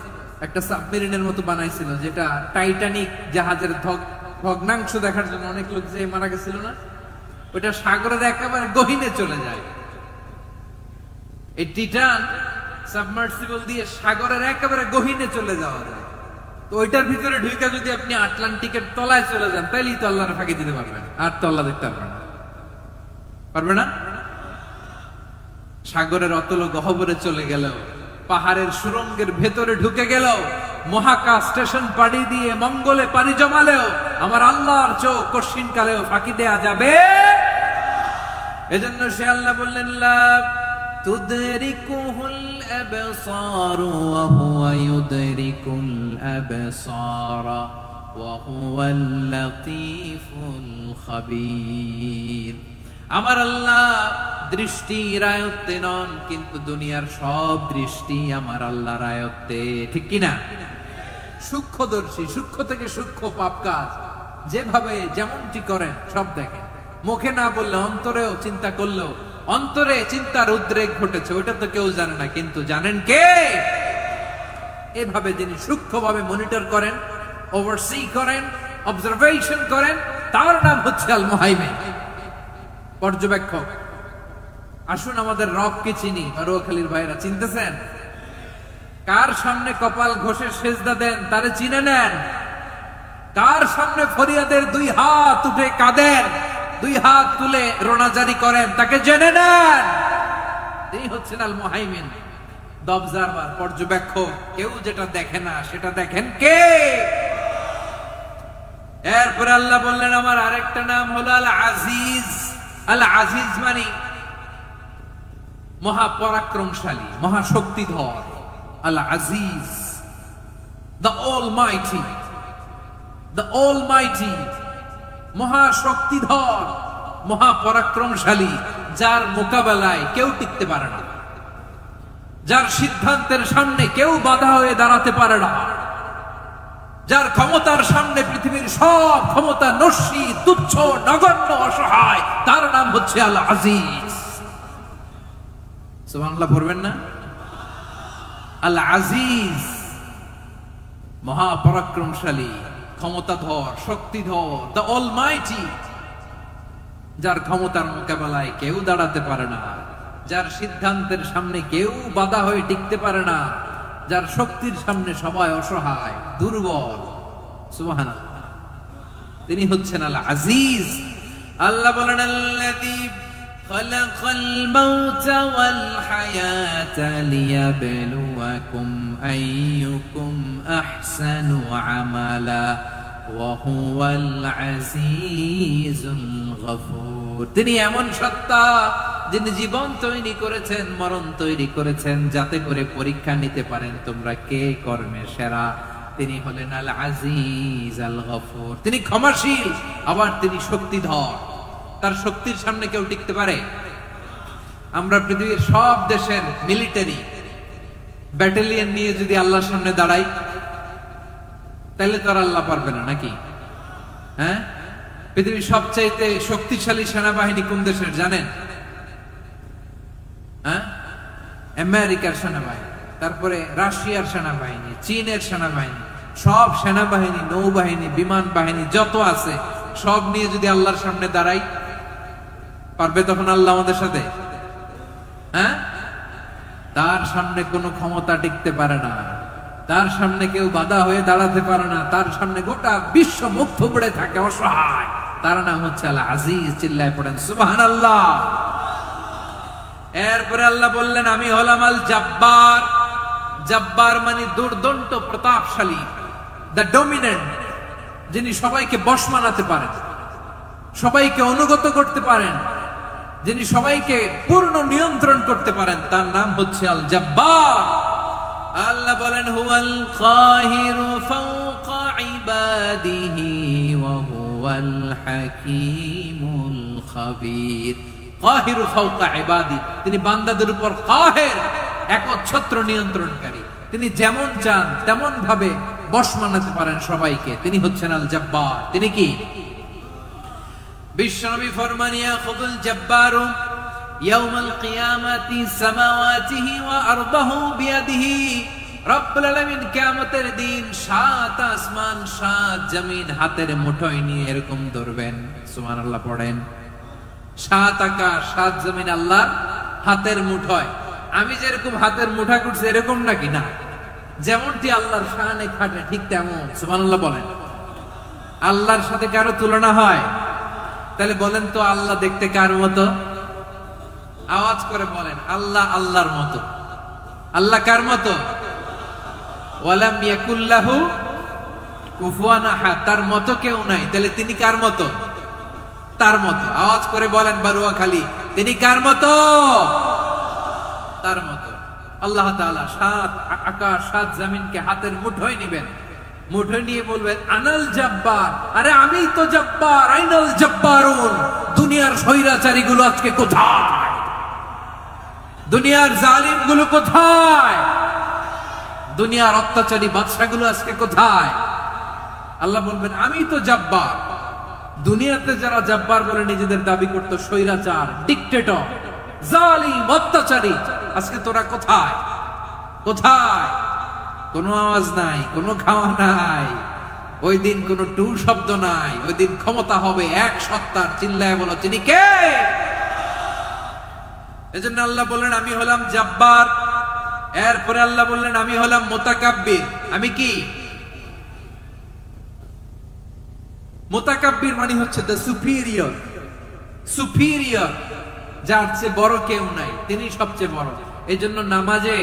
একটা সাবমেরিনের মতো বানাইছিল, যেটা টাইটানিক জাহাজের ভগ্নাংশ দেখার জন্য অনেক লোক যে মারা গেছিল না, ওটা সাগরের একেবারে গহীনে চলে যায়। এই টাইটান সাবমার্সিবল দিয়ে সাগরের একেবারে গহীনে চলে যাওয়া যায়। তো ওইটার ভিতরে ঢুকে যদি আপনি আটলান্টিকের তলায় চলে যান, তাইলেই তো আল্লাহর ফাঁকি দিতে পারবেন, আর তো আল্লাহ দেখতে পারবেন না। পারবে না? সাগরের অতল গহ্বরে চলে গেল, পাহাড়ের সুরঙ্গের ভেতরে ঢুকে গেল, মহাকাশ স্টেশন পাড়ি দিয়ে মঙ্গলে পানি জমালেও আমার আল্লাহর চোখ কঠিন কালেও ফাঁকি দেয়া যাবে? এজন্য সে আল্লাহ বললেন লা তুদরিকুহুল আবসার ওয়া হুয়া ইউদরিকুল আবসার ওয়া হুয়াল লাতীফুল খাবীর। আমার আল্লাহ দৃষ্টির আয়ত্তে নন, কিন্তু দুনিয়ার সব দৃষ্টি আমার আল্লাহর আয়ত্তে, ঠিক কিনা? সূক্ষ্মদর্শী, সূক্ষ্ম থেকে সূক্ষ্ম পাপ কাজ যেভাবে যেমনটি করেন সব দেখেন। মুখে না বললে অন্তরেও চিন্তা করলেও অন্তরে চিন্তার উদ্রেক ঘটেছে, ওইটা তো কেউ জানে না, কিন্তু জানেন কে? এভাবে যিনি সূক্ষ্মভাবে মনিটর করেন, ওভারসি করেন, অবজারভেশন করেন, তার নাম হচ্ছে আল মুহাইমিন, পর্যবেক্ষক। আসুন আমাদের রবকে চিনি। বারোয়াখালীর ভাইরা চিনতেছেন? কার সামনে কপাল ঘষে সেজদা দেন তারে চিনে নেন। কার সামনে ফরিয়াদের দুই হাত উঠে কাঁদেন, দুই হাত তুলে রোনাজারি করেন, তাকে জেনে নেন। এই হচ্ছেন আল মুহাইমিন, দ্য অবজারভার, পর্যবেক্ষক। কেউ যেটা দেখে না সেটা দেখেন কে? এরপরে আল্লাহ বললেন আমার আরেকটা নাম হলো আল আজিজ। আল আজিজ মানে মহাপরাক্রমশালী, মহাশক্তিধর, Al Aziz, the almighty, the almighty, মহাশক্তিধর, মহাপরাক্রমশালী, যার মোকাবেলায় কেউ টিকতে পারে না, যার সিদ্ধান্তের সামনে কেউ বাধা হয়ে দাঁড়াতে পারে না, যার ক্ষমতার সামনে পৃথিবীর সব ক্ষমতা নস্যি, তুচ্ছ, নগণ্য, অসহায়, তার নাম হচ্ছে আল আজিজ। সুবহানাল্লাহ পড়বেন না? আল আজিজ, মহাপরাক্রমশালী, ক্ষমতাধর, শক্তিধর, দ্য অলমাইটি, যার ক্ষমতার মোকাবেলায় কেউ দাঁড়াতে পারে না, যার সিদ্ধান্তের সামনে কেউ বাধা হয়ে টিকতে পারে না, যার শক্তির সামনে সবাই অসহায়, দুর্বল। সুবহানাল্লাহ, তিনি হচ্ছেন আল আজিজ। আল্লাহ বলেন আল্লাযী খালাকাল মাউতা ওয়াল হায়াতা লিয়াবলুয়াকুম আইয়ুকুম আহসানু আমালা ওয়া হুয়াল আজিজুল গফুর। তিনি এমন সত্তা যিনি জীবন তৈরি করেছেন, মরণ তৈরি করেছেন, যাতে করে পরীক্ষা নিতে পারেন তোমরা কে কর্মে সেরা। তিনি হলেন আল আজিজ আল গফুর। তিনি ক্ষমাশীল, আবার তিনি শক্তিধর। তার শক্তির সামনে কেউ টিকতে পারে? আমরা পৃথিবীর সব দেশের মিলিটারি ব্যাটালিয়ন নিয়ে যদি আল্লাহর সামনে দাঁড়াই, তাহলে তো আর আল্লাহ পারবে না নাকি? হ্যাঁ, পৃথিবীর সবচাইতে শক্তিশালী সেনাবাহিনী কোন দেশের জানেন? হ্যাঁ, আমেরিকার সেনাবাহিনী, তারপরে রাশিয়ার সেনাবাহিনী, চীনের সেনাবাহিনী, সব সেনাবাহিনী, নৌবাহিনী, বিমান বাহিনী যত আছে সব নিয়ে যদি আল্লাহর সামনে দাঁড়াই, পারবে তখন আল্লাহ আমাদের সাথে? হ্যাঁ, তার সামনে কোনো ক্ষমতা টিকতে পারে না, তার সামনে কেউ বাধা হয়ে দাঁড়াতে পারে না, তার সামনে গোটা বিশ্ব মুখ থুবড়ে থাকে, অসহায়। তার নাম হচ্ছে আল আজিজ। চিল্লায় পড়েন সুবহানাল্লাহ। এরপরে আল্লাহ বললেন আমি হলাম আল জব্বার। জব্বার মানে দুর্দন্ত, প্রতাপশালী, দ্য ডমিনেন্ট, যিনি সবাইকে বশ মানাতে পারেন, সবাইকে অনুগত করতে পারেন, যিনি সবাইকে পূর্ণ নিয়ন্ত্রণ করতে পারেন, তার নাম হচ্ছে আল জব্বার। আল্লাহ বলেন হুয়াল কাহিরু ফাওকা ইবাদিহি ওয়া হুয়াল হাকীমুল খাবীর। কাহিরু ফাওকা ইবাদি, তিনি বান্দাদের উপর কাহের, একচ্ছত্র নিয়ন্ত্রণকারী। তিনি যেমন চান তেমন ভাবে বশ মানাতে পারেন সবাইকে। তিনি হচ্ছেন আল জব্বার। তিনি কি? বিশ্বনবী ফরমান ইয়াখুদুল জব্বারু ইয়াউমাল কিয়ামাতি সামাওয়াতিহি ওয়া আরদাহু বিয়াদিহি। রব্বুল আলামিন কিয়ামতের দিন সাত আসমান সাত জমিন হাতের মুঠোয় নিয়ে এরকম ধরবেন। সুবহানাল্লাহ পড়েন। সাত আকাশ সাত জমিন আল্লাহর হাতের মুঠোয়। আমি যেরকম হাতের মুঠা করছি এরকম নাকি? না, যেমনটি আল্লাহর শানে খাটে ঠিক তেমন। সুবহানাল্লাহ বলেন। আল্লাহর সাথে কারো তুলনা হয়? তাহলে বলেন তো আল্লাহ দেখতে কার মতো? আওয়াজ করে বলেন আল্লাহ আল্লাহর মতো। আল্লাহ কার মতো? ওয়ালাম ইয়াকুল্লাহু কুফুয়ান আহাদ, তার মতো কেউ নাই। তাহলে তিনি কার মতো? তার মতো। আওয়াজ করে বলেন বারুয়াখালী, তিনি কার মতো? তার মতো। আল্লাহ তাআলা সাত আকাশ সাত জমিনকে হাতের মুঠোয় নিবেন, মুঠোয় নিয়ে বলবেন আনাল জব্বার। আরে আমি তো জব্বার। আইনাল জব্বারুন। দুনিয়ার স্বৈরাচারী গুলো আজকে কোথায়? দুনিয়ার জালিম গুলো কোথায়? দুনিয়ার অত্যাচারী বাদশা গুলো আজকে কোথায়? আল্লাহ বলবেন আমি তো জব্বার। দুনিয়াতে যারা জব্বার বলে নিজেদের দাবি করতো, স্বৈরাচার, ডিক্টেটর, জালিম, অত্যাচারী, আজকে তোরা কোথায়? কোথায়? কোনো আওয়াজ নাই, কোনো খাওয়া নাই, ওই দিন কোনো টু শব্দ নাই। ওই দিন ক্ষমতা হবে এক সত্তার। চিল্লায় বলো তিনি কে? এজন্য আল্লাহ বললেন আমি হলাম জব্বার। এরপরে আল্লাহ বললেন আমি হলাম মুতাকাব্বির। আমি কি? মুতাকাব্বির মানে হচ্ছে দ্য সুপিরিয়র। সুপিরিয়র, যার চেয়ে বড় কেউ নাই, তিনি সবচেয়ে বড়। এই জন্য নামাজে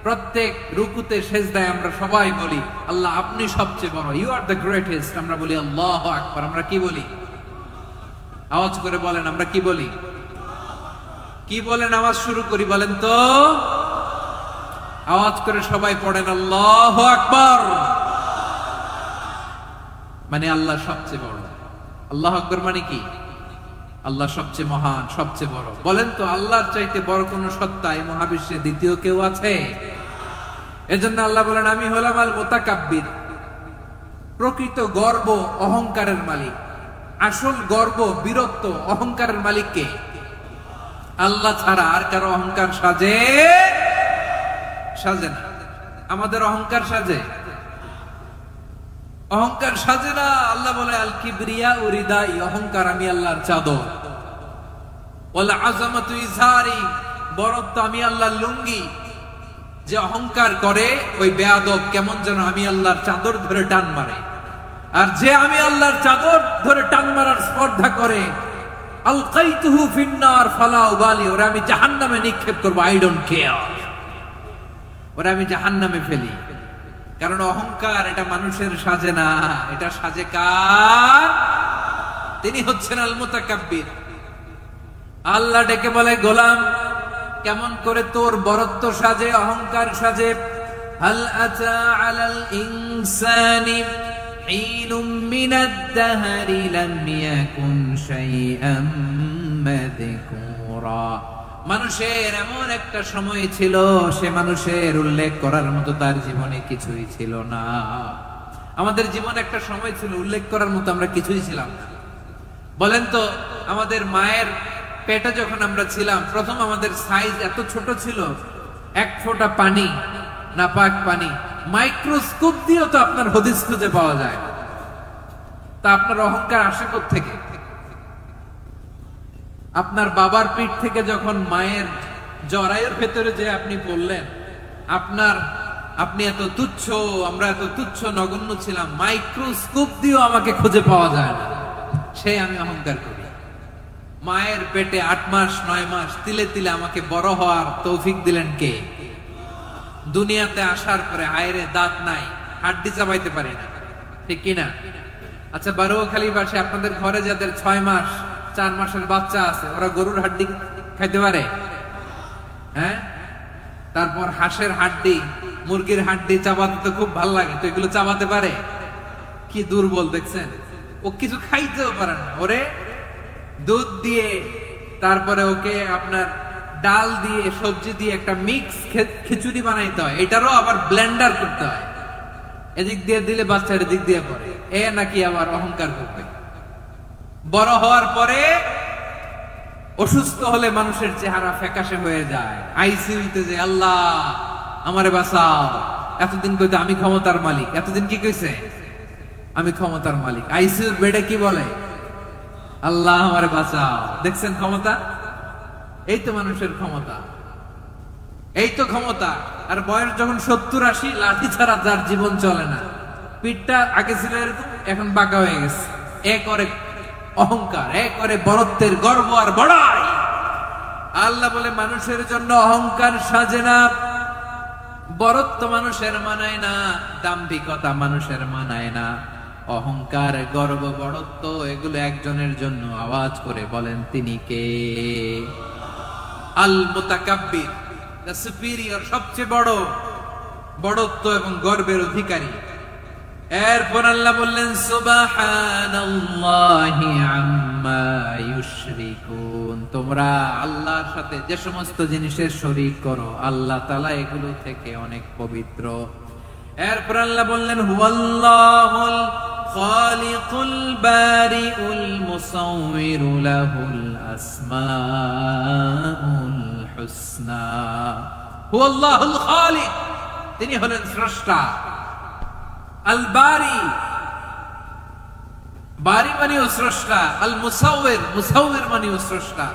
প্রত্যেক রুকুতে সেজদায় আমরা সবাই বলি আল্লাহ আপনি সবচেয়ে বড়, ইউ আর দ্য গ্রেটেস্ট। আমরা বলি আল্লাহু আকবার। আমরা কি বলি? আওয়াজ করে বলেন আমরা কি বলি? কি বলে নামাজ শুরু করি বলেন তো? আওয়াজ করে সবাই পড়েন আল্লাহু আকবার। মানে আল্লাহ সবচেয়ে বড়। আল্লাহু আকবার মানে কি? আল্লাহ সবচেয়ে মহান, সবচেয়ে বড়। বলেন তো আল্লাহর চাইতে বড় কোন সত্তা এই মহাবিশ্বে দ্বিতীয় কেউ আছে? এজন্য আল্লাহ বলেন আমি হলাম আল মুতাকাব্বির, প্রকৃত গর্ব অহংকারের মালিক। আসল গর্ব বীরত্ব অহংকারের মালিক কে? আল্লাহ ছাড়া আর কারো অহংকার সাজে সাজে না। আমাদের অহংকার সাজে? অহংকার সাজে না। আল্লাহ বলে আল কিবরিয়া উরিদাই, অহংকার আমি আল্লাহর চাদর। ওয়াল আযামাতু ইজারি, বড়ত্ব আমি আল্লাহর লুঙ্গি। যে অহংকার করে ওই বেয়াদব কেমন যেন আমি আল্লাহর চাদর ধরে টান মারে। আর যে আমি আল্লাহর চাদর ধরে টান মারার স্পর্ধা করে আলকাইতুহু ফিন্নার ফালা উবালি, ওরা আমি জাহান্নামে নিক্ষেপ করব, আই ডোন্ট কেয়ার, ওরা আমি জাহান্নামে ফেলি। কারণ অহংকার এটা মানুষের সাজে না, এটা সাজে কার? তিনি হচ্ছেন আল মুতাকাব্বির। আল্লাহ ডেকে বলে গোলাম কেমন করে তোর বরত্ব সাজে, অহংকার সাজে? হাল আতা আলাল ইনসানি হিনুম মিনাদ দাহরি লাম ইয়াকুন শাইআম মাযকুরা। মানুষের এমন একটা সময় ছিল, সে মানুষের উল্লেখ করার মতো তার জীবনে কিছুই ছিল না। আমাদের জীবনে একটা সময় ছিল উল্লেখ করার মতো আমরা কিছুই ছিলাম না। বলেন তো আমাদের মায়ের পেটে যখন আমরা ছিলাম প্রথম আমাদের সাইজ এত ছোট ছিল, এক ফোঁটা পানি, নাপাক পানি, মাইক্রোস্কোপ দিয়েও তো আপনার হদিস খুঁজে পাওয়া যায়। তা আপনার অহংকার আসে কোত্থেকে? আপনার বাবার পিঠ থেকে যখন মায়ের জরায়ুর ভেতরে যে আপনি বললেন আপনি এত তুচ্ছ, আমরা এত তুচ্ছ নগণ্য ছিলাম, মাইক্রোস্কোপ দিয়েও আমাকে খুঁজে পাওয়া যায় না, সে আমি অহংকার করি। মায়ের পেটে 8 মাস 9 মাস তিলে তিলে আমাকে বড় হওয়ার তৌফিক দিলেন কে? দুনিয়াতে আসার পরে আয়রে দাঁত নাই, হাড্ডি চাবাইতে পারি না, ঠিক কিনা? আচ্ছা বারোখালীর পাশে আপনাদের ঘরে যাদের 6 মাস 4 মাসের বাচ্চা আছে, ওরা গরুর হাড্ডি খাইতে পারে? হ্যাঁ। তারপর হাঁসের হাড্ডি, মুরগির হাড্ডি চাবাতে তো খুব ভালো লাগে, তো এগুলো চাবাতে পারে? কি দুর্বল দেখছেন, ও কিছু খাইতেও পারে না। ওরে দুধ দিয়ে, তারপরে ওকে আপনার ডাল দিয়ে, সবজি দিয়ে একটা মিক্স খিচুড়ি বানাইতে হয়, এটারও আবার ব্লেন্ডার করতে হয়। এদিক দিয়ে দিলে বাচ্চা এদিক দিয়ে পড়ে, এ নাকি আবার অহংকার করবে। বড় হওয়ার পরে অসুস্থ হলে মানুষের চেহারা ফ্যাকাশে হয়ে যায়, আইসিইউতে যে আল্লাহ আমারে বাঁচাও, এতদিন কইতে আমি ক্ষমতার মালিক, এতদিন কি কইছে আমি ক্ষমতার মালিক, আইসিইউর বেডে কি বলে আল্লাহ আমারে বাঁচাও। দেখছেন ক্ষমতা? এই তো মানুষের ক্ষমতা, এই তো ক্ষমতা। আর বয়স যখন 70-80, লাঠি ছাড়া যার জীবন চলে না, পিঠটা আগে ছিল এরকম, এখন বাঁকা হয়ে গেছে। এ করে অহংকার, এ করে বড়ত্বের গর্ব আর বড়াই। আল্লাহ বলে মানুষের জন্য অহংকার সাজে না, বড়ত্ব মানুষের মানায় না, দাম্ভিকতা মানুষের মানায় না, অহংকার গর্ব বড়ত্ব এগুলো একজনের জন্য। আওয়াজ করে বলেন তিনি কে? আল মুতাকাব্বির, দ্য সুপিরিয়র, সবচেয়ে বড়, বড়ত্ব এবং গর্বের অধিকারী। এরপর আল্লাহ বললেন সুবহানাল্লাহি আম্মা ইউশরিকুন, তোমরা আল্লাহর সাথে যে সমস্ত জিনিসের শরীক করো আল্লাহ তাআলা এগুলো থেকে অনেক পবিত্র। এরপর আল্লাহ বললেন হুয়াল্লাহুল খালিকুল বারিউল মুসাউবিরু লাহুল আসমাউল হুসনা। হুয়াল্লাহুল খালিক, তিনি হলেন স্রষ্টা। আল বারি, বারি মানেও স্রষ্টা। আল মুসাউবির, মুসাউবির মানেও স্রষ্টা।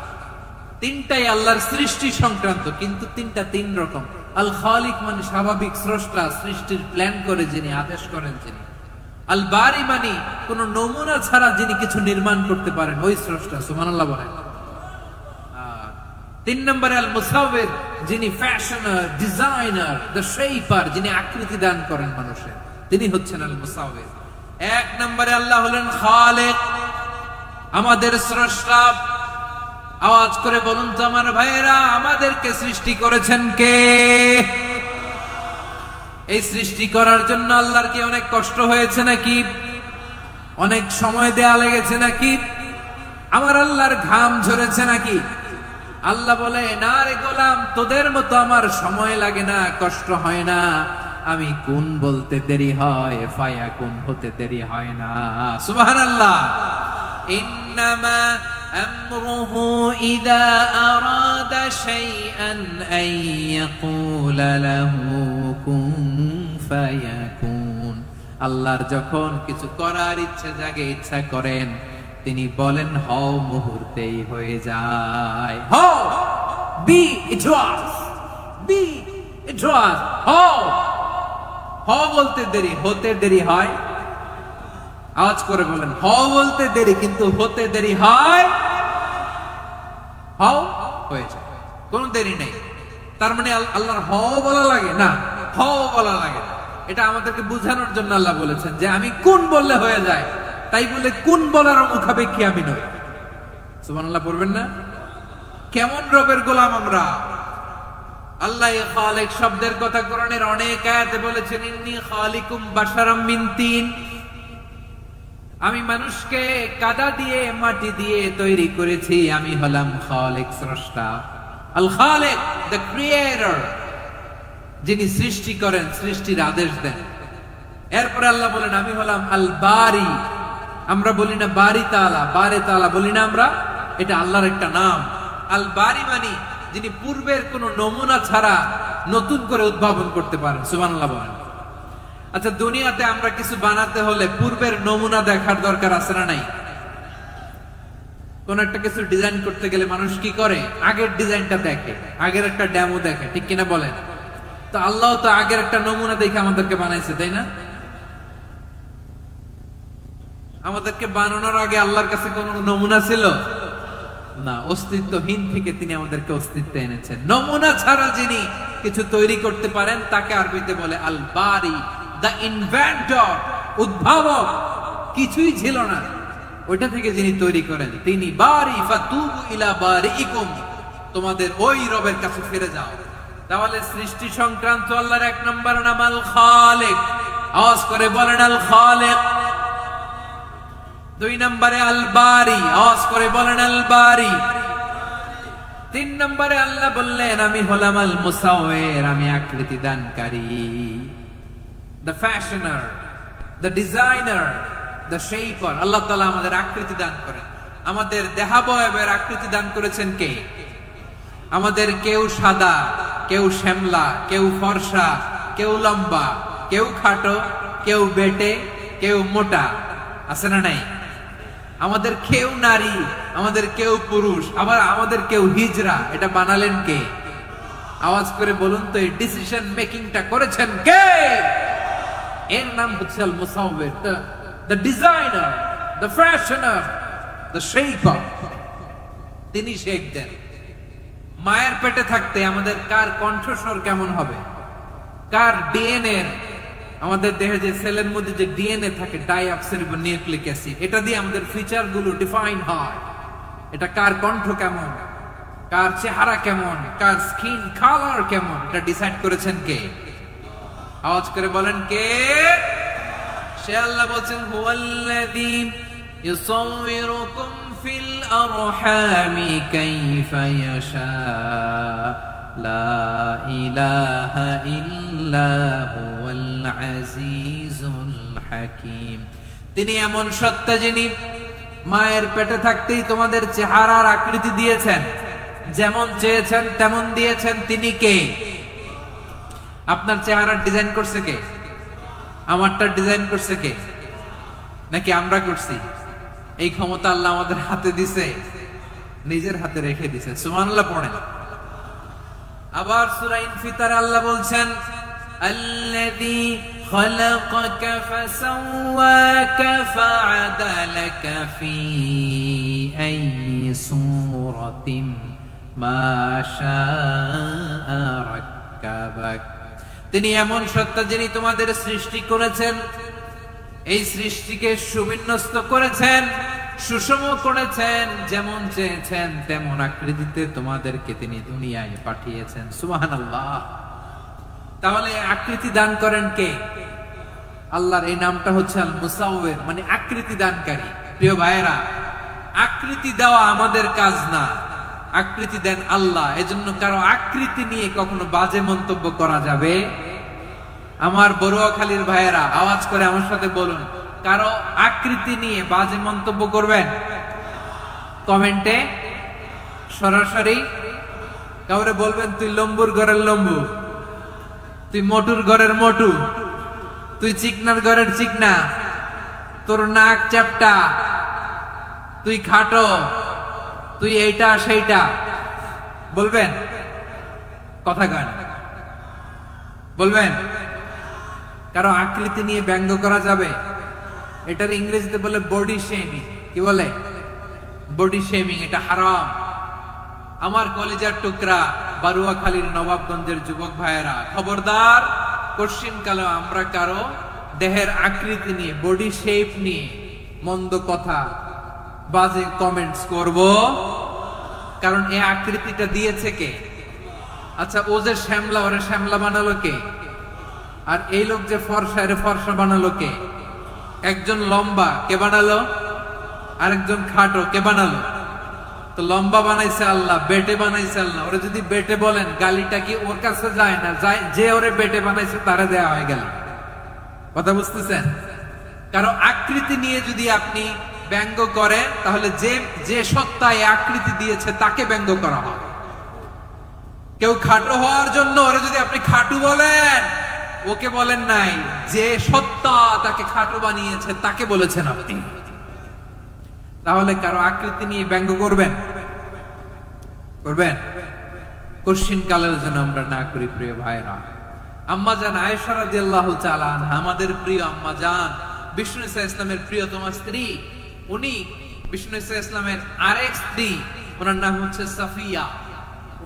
তিনটাই আল্লাহর সৃষ্টি সংক্রান্ত, কিন্তু তিনটা তিন রকম। আল খালিক মানে স্বাভাবিক স্রষ্টা, সৃষ্টির প্ল্যান করে যিনি, আদেশ করেন যিনি। আল বারি মানে কোন নমুনা ছাড়া যিনি কিছু নির্মাণ করতে পারেন, ওই স্রষ্টা। সুবহানাল্লাহ বলেন। 3 নম্বরে আল মুসাউবির, যিনি ফ্যাশনার, ডিজাইনার, দ্য শেপার, যিনি আকৃতি দান করেন মানুষের, তিনি হচ্ছেন আল মুসাউবির। 1 নম্বরে আল্লাহ হলেন খালিক, আমাদের স্রষ্টা। আওয়াজ করে বলুন তো আমার ভাইয়েরা, আমাদেরকে সৃষ্টি করেছেন কে? এই সৃষ্টি করার জন্য আল্লাহর কি অনেক কষ্ট হয়েছে নাকি? অনেক সময় দেয়া লেগেছে নাকি? আমার আল্লাহর ঘাম ঝরেছে নাকি? আল্লাহ বলে, না রে গোলাম, তোদের মতো আমার সময় লাগে না, কষ্ট হয় না। আমি কোন বলতে দেরি হয়, ফায়াকুন হতে দেরি হয় না। সুবহানাল্লাহ। ইন্নামা আমরুহু ইযা আরাদা শাইআন আন ইয়াকুলা লাহু কুন ফায়াকুন। আল্লাহর যখন কিছু করার ইচ্ছা জাগে, ইচ্ছা করেন, তিনি বলেন হও, মুহূর্তেই হয়ে যায়। হও, বি ইট ওয়াজ, বি ইট ওয়াজ। হও, হও বলতে দেরি, হতে দেরি হয়। আওয়াজ করে বলেন, হও বলতে দেরি কিন্তু হতে দেরি হয়। হও হয়ে যায়, কোনো দেরি নেই। তার মানে আল্লাহর হও বলা লাগে না, হও বলা লাগে না। এটা আমাদেরকে বোঝানোর জন্য আল্লাহ বলেছেন যে আমি কোন বললে হয়ে যায়, তাই বলে কোন বলার মুখাপেক্ষী আমি নই। সুবহানাল্লাহ পড়বেন না? কেমন রবের গোলাম আমরা! আল্লাহ খালিক শব্দের কথা কোরআনের অনেক আয়াতে বলেছেন, ইন্নী খালিকুম বাশারাম মিন তিন। আমি মানুষকে কাদা দিয়ে, মাটি দিয়ে তৈরি করেছি। আমি হলাম খালিক, স্রষ্টা। আল খালিক, দ্য ক্রিয়েটর, যিনি সৃষ্টি করেন, সৃষ্টির আদেশ দেন। এরপরে আল্লাহ বলেন আমি হলাম আল বারি। আমরা বলি না বারি তাআলা, বারে তাআলা বলি না আমরা, এটা আল্লাহর একটা নাম। আল বারি মানে যিনি পূর্বের কোন নমুনা ছাড়া নতুন করে উদ্ভাবন করতে পারেন। সুবহানাল্লাহ বলেন। আচ্ছা, দুনিয়াতে আমরা কিছু বানাতে হলে পূর্বের নমুনা দেখার দরকার আছে না নাই? কোন একটা কিছু ডিজাইন করতে গেলে মানুষ কি করে? আগের ডিজাইনটা দেখে, আগের একটা ডেমো দেখে, ঠিক কিনা বলেন? তো আল্লাহ তো আগের একটা নমুনা দেখে আমাদেরকে বানাইছে, তাই না? আমাদেরকে বানানোর আগে আল্লাহর কাছে কোন নমুনা ছিল না। অস্তিত্বহীন থেকে তিনি আমাদেরকে অস্তিত্বে এনেছেন। নমুনা ছাড়া যিনি কিছু তৈরি করতে পারেন তাকে আরবিতে বলে আল বারি, দ্য ইনভেন্টর, উদ্ভাবক। কিছুই ছিল না, ওইটা থেকে যিনি তৈরি করেন তিনি বারি। ফাতুবু ইলা বারিইকুম, তোমাদের ওই রবের কাছে ফিরে যাও। তাহলে সৃষ্টি সংক্রান্ত আল্লাহর এক নম্বর নাম আল খালিক। আওয়াজ করে বলেন আল খালিক। দুই নম্বরে আল বারি। আওয়াজ করে বলেন আল বারি। তিন নম্বরে আল্লাহ বললেন আমি হলাম আল মুসাওয়ির, আমি আকৃতি দানকারী। The fashioner, the designer, the shaper. Allah তাআলা আমাদের আকৃতি দান করেন। আমাদের দেহাবয়বের আকৃতি দান করেছেন কে? আমাদের কেউ সাদা, কেউ শ্যামলা, কেউ ফর্সা, কেউ লম্বা, কেউ খাটো, কেউ বেটে, কেউ মোটা, আছে না নাই? আমাদের কেউ নারী, আমাদের কেউ পুরুষ, আবার আমাদের কেউ হিজড়া। এটা বানালেন কে? আওয়াজ করে বলুন তো, এই ডিসিশন মেকিংটা করেছেন কে? এর নাম হচ্ছে Al Musawwir, the designer, the fashioner, the shaper. তিনি শেখ দেন। মায়ের পেটে থাকতে আমাদের কার কণ্ঠস্বর কেমন হবে, কার ডিএনএ, আমাদের দেহে যে সেলের মধ্যে যে ডিএনএ থাকে, ডাইঅক্সিরিবোনিউক্লিক অ্যাসিড, এটা দিয়ে আমাদের ফিচার গুলো ডিফাইন হয়। এটা কার কণ্ঠ কেমন, কার চেহারা কেমন, কার স্কিন কালার কেমন, এটা ডিসাইড করেছেন কে? আওয়াজ করে বলেন কে? সে আল্লাহ বলেন হুয়াল্লাযী ইউসাউবিরুকুম ফিল আরহামি কাইফা ইয়াশা লা ইলাহা ইল্লা হুয়াল আজিজুল হাকীম। তিনি এমন সত্তা যিনি মায়ের পেটে থাকতেই তোমাদের চেহারার আকৃতি দিয়েছেন, যেমন চেয়েছেন তেমন দিয়েছেন। তিনি কে? আপনার চেহারার ডিজাইন করছে কে? আমারটা ডিজাইন করছে কে? নাকি আমরা করছি? এই ক্ষমতা আল্লাহ আমাদের হাতে দিছে, নিজের হাতে রেখে দিছে। সুবহানাল্লাহ পড়েন। আবার সূরা ইনফিতারে আল্লাহ বলছেন আল্লাযী খালাকাকা ফাসাওয়াকা ফাআদালাকা ফি আইয়ি সূরাতিন মা শাআ রাক্কাবাক। তিনি এমন সত্তা যিনি তোমাদের সৃষ্টি করেছেন, এই সৃষ্টিকে সুবিন্যস্ত করেছেন সুষম করেছেন, যেমন চেয়েছেন তেমন আকৃতিতে তোমাদেরকে তিনি দুনিয়ায় পাঠিয়েছেন। সুবহানাল্লাহ। তাহলে আকৃতি দান করেন কে? আল্লাহর এই নামটা হচ্ছে আল মুসাউবির, মানে আকৃতি দানকারী। প্রিয় ভাইয়েরা, আকৃতি দেওয়া আমাদের কাজ না, আকৃতি দেন আল্লাহ। এজন্য কারো আকৃতি নিয়ে কখনো বাজে মন্তব্য করা যাবে। আমার বড়ুয়াখালীর ভাইয়েরা আওয়াজ করে আমার সাথে বলুন, কারো আকৃতি নিয়ে বাজে মন্তব্য করবেন? কমেন্টে সরাসরি কাউরে বলবেন তুই লম্বুর ঘরের লম্বু, তুই মোটুর ঘরের মোটু, তুই চিকনার ঘরের চিকনা, তোর নাক চ্যাপটা, তুই খাটো, তুই এইটা সেইটা বলবেন? কথা কয় না, বলবেন? কারো আকৃতি নিয়ে ব্যঙ্গ করা যাবে? এটার ইংরেজিতে বলে বডি শেমিং। কি বলে? Body shaming. এটা হারাম। আমার কলেজার টুকরা বারুয়াখালীর নবাবগঞ্জের যুবক ভাইয়েরা, খবরদার, কোশ্চিনকালে আমরা কারো দেহের আকৃতি নিয়ে, বডি শেপ নিয়ে মন্দ কথা, বাজে কমেন্টস করব। কারণ এই আকৃতিটা দিয়েছে কে? আচ্ছা, ও যে শ্যামলা, ওরে শ্যামলা বানালো কে? আর এই লোক যে ফর্সা, এর ফর্সা বানালো কে? একজন লম্বা, কে বানালো? আরেকজন খাটো, কে বানালো? তো লম্বা বানাইছে আল্লাহ, বেটে বানাইছে আল্লাহ। ওরে যদি বেটে বলেন, গালিটা কি ওর কাছে যায় না? যায়। যে ওরে বেটে বানাইছে তারে দেয়া হয়ে গেল। কথা বুঝতেছেন? কারো আকৃতি নিয়ে যদি আপনি ব্যঙ্গ করেন, তাহলে যে যে সত্তা এই আকৃতি দিয়েছে তাকে ব্যঙ্গ করা হয়। কেউ খাটো হওয়ার জন্য ওরে যদি আপনি খাটু বলেন, ওকে বলেন নাই, যে সত্তা তাকে খাটো বানিয়েছে তাকে বলেছেন আপনি। তাহলে কারো আকৃতি নিয়ে ব্যঙ্গ করবেন? করবেন? কোশ্চিন কালের জন্য আমরা না করি। প্রিয় ভাইরা, আম্মা জান আয়েশা রাদিয়াল্লাহু তাআলা আনহা, আমাদের প্রিয় আম্মা জান, বিষ্ণু ইসা ইসলামের প্রিয়তমা স্ত্রী। উনি বিষ্ণু ইসা ইসলামের আরেক স্ত্রী, ওনার নাম হচ্ছে সাফিয়া।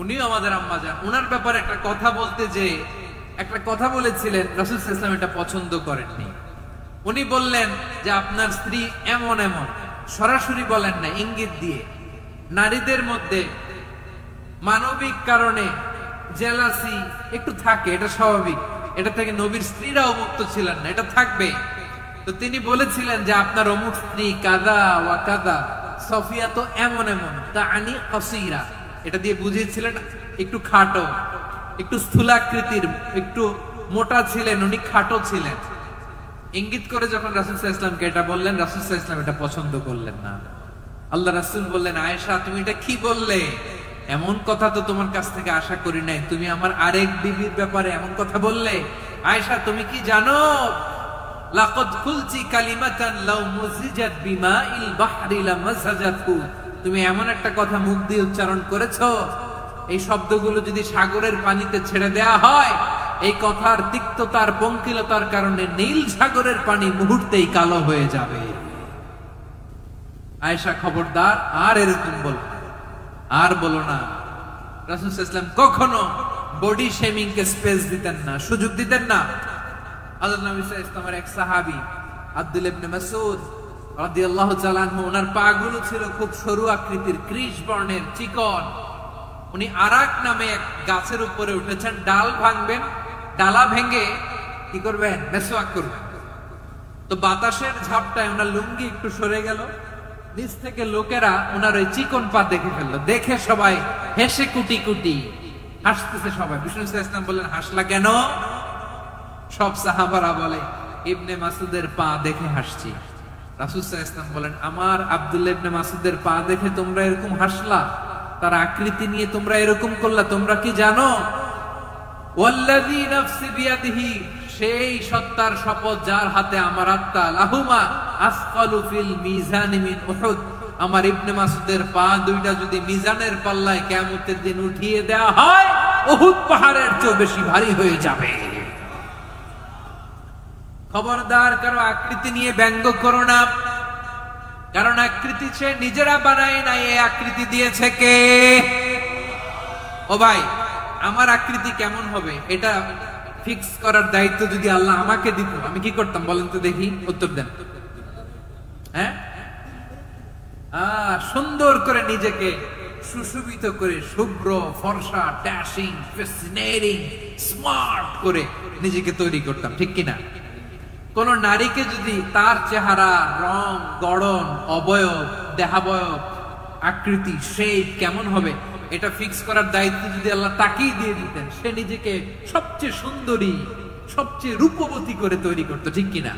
উনিও আমাদের আম্মা জান। ওনার ব্যাপারে একটা কথা বলতে যে একটা কথা বলেছিলেন, রাসূল সাল্লাল্লাহু আলাইহি ওয়াসাল্লাম এটা পছন্দ করেননি। উনি বললেন যে আপনার স্ত্রী এমন এমন, সরাসরি বলেন না, ইঙ্গিত দিয়ে। নারীদের মধ্যে মানবিক কারণে জেলাসি একটু থাকে, এটা স্বাভাবিক। এটা থেকে নবীর স্ত্রীরাও মুক্ত ছিলেন না, এটা থাকবে। তো তিনি বলেছিলেন যে আপনার অমুক স্ত্রী কাদা ওয়া কাদা, সফিয়া তো এমন এমন, তা আনি কাসীরা, এটা দিয়ে বুঝিয়েছিলেন একটু খাটো, একটু স্থূলাকৃতির, একটু মোটা ছিলেন, উনি খাটো ছিলেন। ইঙ্গিত করে যখন রাসূল সাল্লাল্লাহু আলাইহি ওয়াসাল্লামকে এটা বললেন, রাসূল সাল্লাল্লাহু আলাইহি ওয়াসাল্লাম এটা পছন্দ করলেন না। আল্লাহ রাসূল বললেন, আয়েশা তুমি এটা কি বললে? এমন কথা তো তোমার কাছ থেকে আশা করি নাই। তুমি আমার আরেক বিবির ব্যাপারে এমন কথা বললে। আয়েশা, তুমি কি জানো, লাকাদ কুলতি কালিমাতান লাউ মুজিজাত বিমাইল বাহরি লামাসাজাতু, তুমি এমন একটা কথা মুখ দিয়ে উচ্চারণ করেছো, এই শব্দগুলো যদি সাগরের পানিতে ছেড়ে দেয়া হয়, এই কথার তিক্ততার, পঙ্কিলতার কারণে নীল সাগরের পানি মুহূর্তেই কালো হয়ে যাবে। আয়েশা, খবরদার, আর এরকম বলো না, আর বলো না। রাসূল সাল্লাল্লাহু আলাইহি ওয়াসাল্লাম কখনো বডি শেমিং কে স্পেস দিতেন না, সুযোগ দিতেন না। আল্লাহর নবী সাল্লাল্লাহু আলাইহি ওয়াসাল্লামের এক সাহাবী আব্দুল্লাহ ইবনে মাসউদ রাদিয়াল্লাহু তাআলা আনহু, ওনার পাগুলো ছিল খুব সরু আকৃতির, কৃষ বর্ণের, চিকন। উনি আরাক নামে এক গাছের উপরে উঠেছেন, ডাল ভাঙবেন, ডালা ভেঙে কি করবেন? মেসওয়াক করবেন। তো বাতাসের ঝাপটায় ওনার লুঙ্গি একটু সরে গেল, নিচ থেকে লোকেরা ওনার ওই চিকন পা দেখে ফেললো। দেখে সবাই হেসে কুটি কুটি হাসতেছে সবাই। বিষ্ণু সাল্লাল্লাহু আলাইহি ওয়াসাল্লাম বললেন, হাসলা কেন? সব সাহাবারা বলে, ইবনে মাসউদের পা দেখে হাসছি। রাসূল সাল্লাল্লাহু আলাইহি ওয়াসাল্লাম বলেন, আমার আব্দুল্লাহ ইবনে মাসউদের পা দেখে তোমরা এরকম হাসলা, তার আকৃতি নিয়ে তোমরা এরকম করলা? তোমরা কি জানো, ওয়াল্লাযী নাফসি বিয়াদিহি, সেই সত্তার শপথ যার হাতে আমার আত্মা, লাহুমা আসকালু ফিল মিজান মিন উহুদ, আমার ইবনে মাসউদের পা দুইটা যদি মিজানের পাল্লায় কিয়ামতের দিন উঠিয়ে দেওয়া হয়, উহুদ পাহাড়ের চেয়ে বেশি ভারী হয়ে যাবে। খবরদার, কারো আকৃতি নিয়ে ব্যঙ্গ করো না, কারণ আকৃতি সে নিজেরা বানায় নাই, এই আকৃতি দিয়েছে কে? ও ভাই, আমার আকৃতি কেমন হবে এটা ফিক্স করার দায়িত্ব যদি আল্লাহ আমাকে দিত, আমি কি করতাম বলেন তো দেখি? উত্তর দেন। হ্যাঁ, সুন্দর করে নিজেকে সুশোভিত করে, শুভ্র ফর্সা, ড্যাশিং, ফ্যাসিনেটিং, স্মার্ট করে নিজেকে তৈরি করতাম, ঠিক কিনা? কোন নারীকে যদি তার চেহারা, রং, গড়ন, অবয়ব, দেহাবয়ব, আকৃতি, শেপ কেমন হবে এটা ফিক্স করার দায়িত্ব যদি আল্লাহ তাকেই দিয়ে দিতেন, সে নিজেকে সবচেয়ে সুন্দরী, সবচেয়ে রূপবতী করে তৈরি করতো, ঠিক কিনা?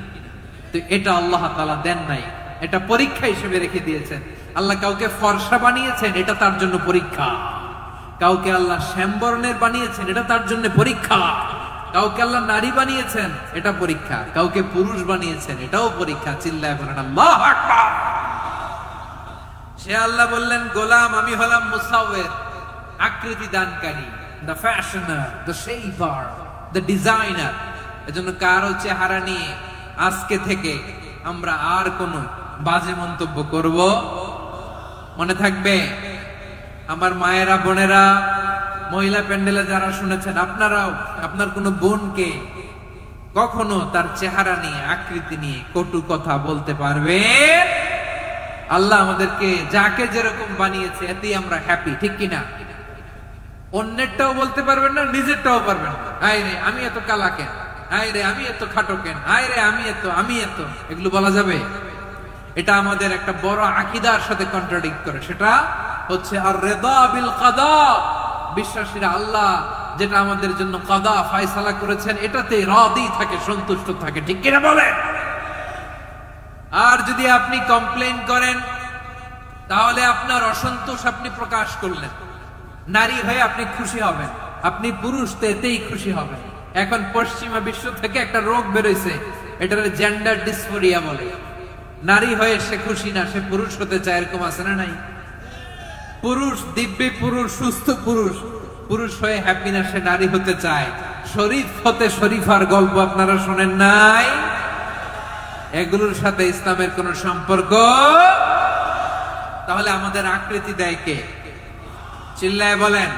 তো এটা আল্লাহ তাআলা দেন নাই, এটা পরীক্ষা হিসেবে রেখে দিয়েছেন। আল্লাহ কাউকে ফর্সা বানিয়েছেন, এটা তার জন্য পরীক্ষা। কাউকে আল্লাহ শ্যামবর্ণের বানিয়েছেন, এটা তার জন্য পরীক্ষা। কাউকে আল্লাহ নারী বানিয়েছেন, এটা পরীক্ষা। কাউকে পুরুষ বানিয়েছেন, এটাও পরীক্ষা। চিল্লায় বলেন আল্লাহু আকবার। সে আল্লাহ বললেন, গোলাম আমি হলাম মুসাওয়ির, আকৃতি দানকারী, the fashioner, the shaper, the designer. এজন্য কারো চেহারা নিয়ে আজকে থেকে আমরা আর কোন বাজে মন্তব্য করব মনে থাকবে? আমার মায়েরা, বোনেরা, মহিলা প্যান্ডেলে যারা শুনেছেন, আপনারাও আপনার কোন বোনকে কখনো তার চেহারা নিয়ে, আকৃতি নিয়ে কটু কথা বলতে পারবে? আল্লাহ আমাদেরকে যাকে যেরকম বানিয়েছে এতেই আমরা হ্যাপি, ঠিক কিনা? অন্যেরটাও বলতে পারবেন না, নিজেরটাও পারবেন না। হায় রে আমি এত কালা কেন, হায় রে আমি এত খাটো কেন, হায় রে আমি এত, এগুলো বলা যাবে? এটা আমাদের একটা বড় আকীদার সাথে কন্ট্রাডিক্ট করে। সেটা হচ্ছে আর রিদা বিল কাদা। বিশ্বাসীরা আল্লাহ যেটা আমাদের জন্য কাদা ফয়সালা করেছেন এটাতে রাদি থাকে, সন্তুষ্ট থাকে, ঠিক কিনা বলেন? আর যদি আপনি কমপ্লেইন করেন তাহলে আপনার অসন্তোষ আপনি প্রকাশ করলেন। নারী হয়ে আপনি খুশি হবেন, আপনি পুরুষ তো এতেই খুশি হবেন। এখন পশ্চিমা বিশ্ব থেকে একটা রোগ বেরোইছে, এটার জেন্ডার ডিসফোরিয়া বলে। নারী হয়ে সে খুশি না, সে পুরুষ হতে চায়, এরকম আছে না নাই? পুরুষ, দিব্যি পুরুষ, সুস্থ পুরুষ, পুরুষ হয়ে হ্যাপি না, সে নারী হতে চায়। শরীফ হতে শরীফার গল্প আপনারা শোনেন নাই? এগুলোর সাথে ইসলামের কোন সম্পর্ক? তাহলে আমাদের আকৃতি দেয় কে? চিল্লায় বলেন।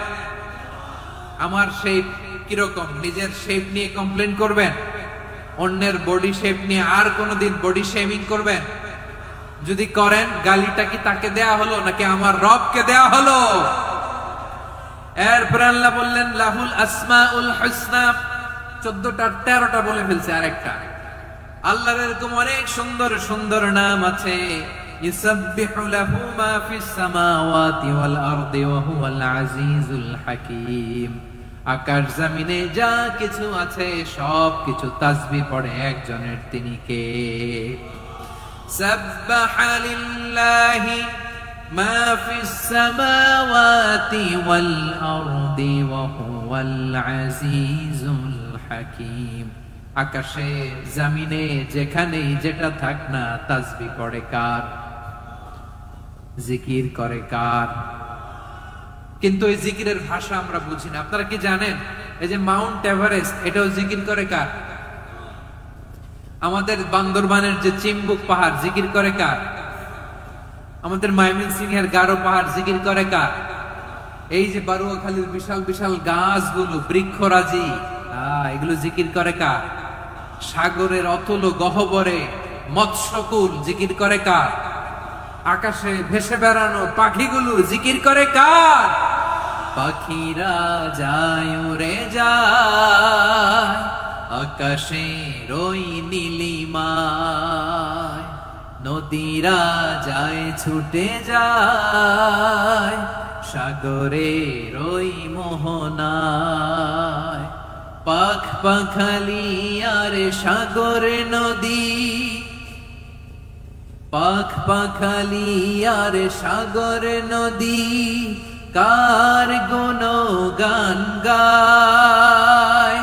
আমার শেপ কিরকম, নিজের শেপ নিয়ে কমপ্লেন করবেন? অন্যের বডি শেপ নিয়ে আর কোনদিন বডি শেমিং করবেন? যদি করেন, গালিটা কি তাকে দেয়া হলো নাকি আমার রবকে দেয়া হলো? এরপর আল্লাহ বললেন লাহুল আসমাউল হুসনা। 14টা 13টা বলে ফেলছে, আরেকটা। আল্লাহর এরকম অনেক সুন্দর সুন্দর নাম আছে। ইউসাব্বিহু লাহু মা ফিস সামাওয়াতি ওয়াল আরদি ওয়া হুয়াল আজিজুল হাকীম। আকাশ জমিনে যা কিছু আছে সব কিছু তাসবিহ পড়ে একজনের, তিনি কে? সাব্বাহা লিল্লাহি মা ফিস সামাওয়াতি ওয়াল আরদি ওয়া হুয়াল আজিজুল হাকীম। আকাশে জমিনে যেখানেই যেটা থাক না, তাসবিহ পড়ে কার? জিকির করে কার? কিন্তু এই জিকিরের ভাষা আমরা বুঝি না। আপনারা কি জানেন এই যে মাউন্ট এভারেস্ট, এটাও জিকির করে কার? আমাদের বান্দরবানের যে চিম্বুক পাহাড়, জিকির করে কার? আমাদের ময়মনসিংহের গারো পাহাড়, জিকির করে কার? এই যে বারুয়াখালীর বিশাল বিশাল গাছগুলো, বৃক্ষরাজি, এগুলো জিকির করে কার? সাগরের অতল গহ্বরে মৎস্যকুল, জিকির করে কার? আকাশে ভেসে বেড়ানো পাখিগুলো, জিকির করে কার? পাখিরা যায় উড়ে যায় আকাশের ওই নীলিমায়, নদীরা যায় ছুটে যায় সাগরের ওই মোহনায়। পাখ পাখালি আর সাগর নদী, পাখ পাখালি আর সাগর নদী, কার গুণগান গায়।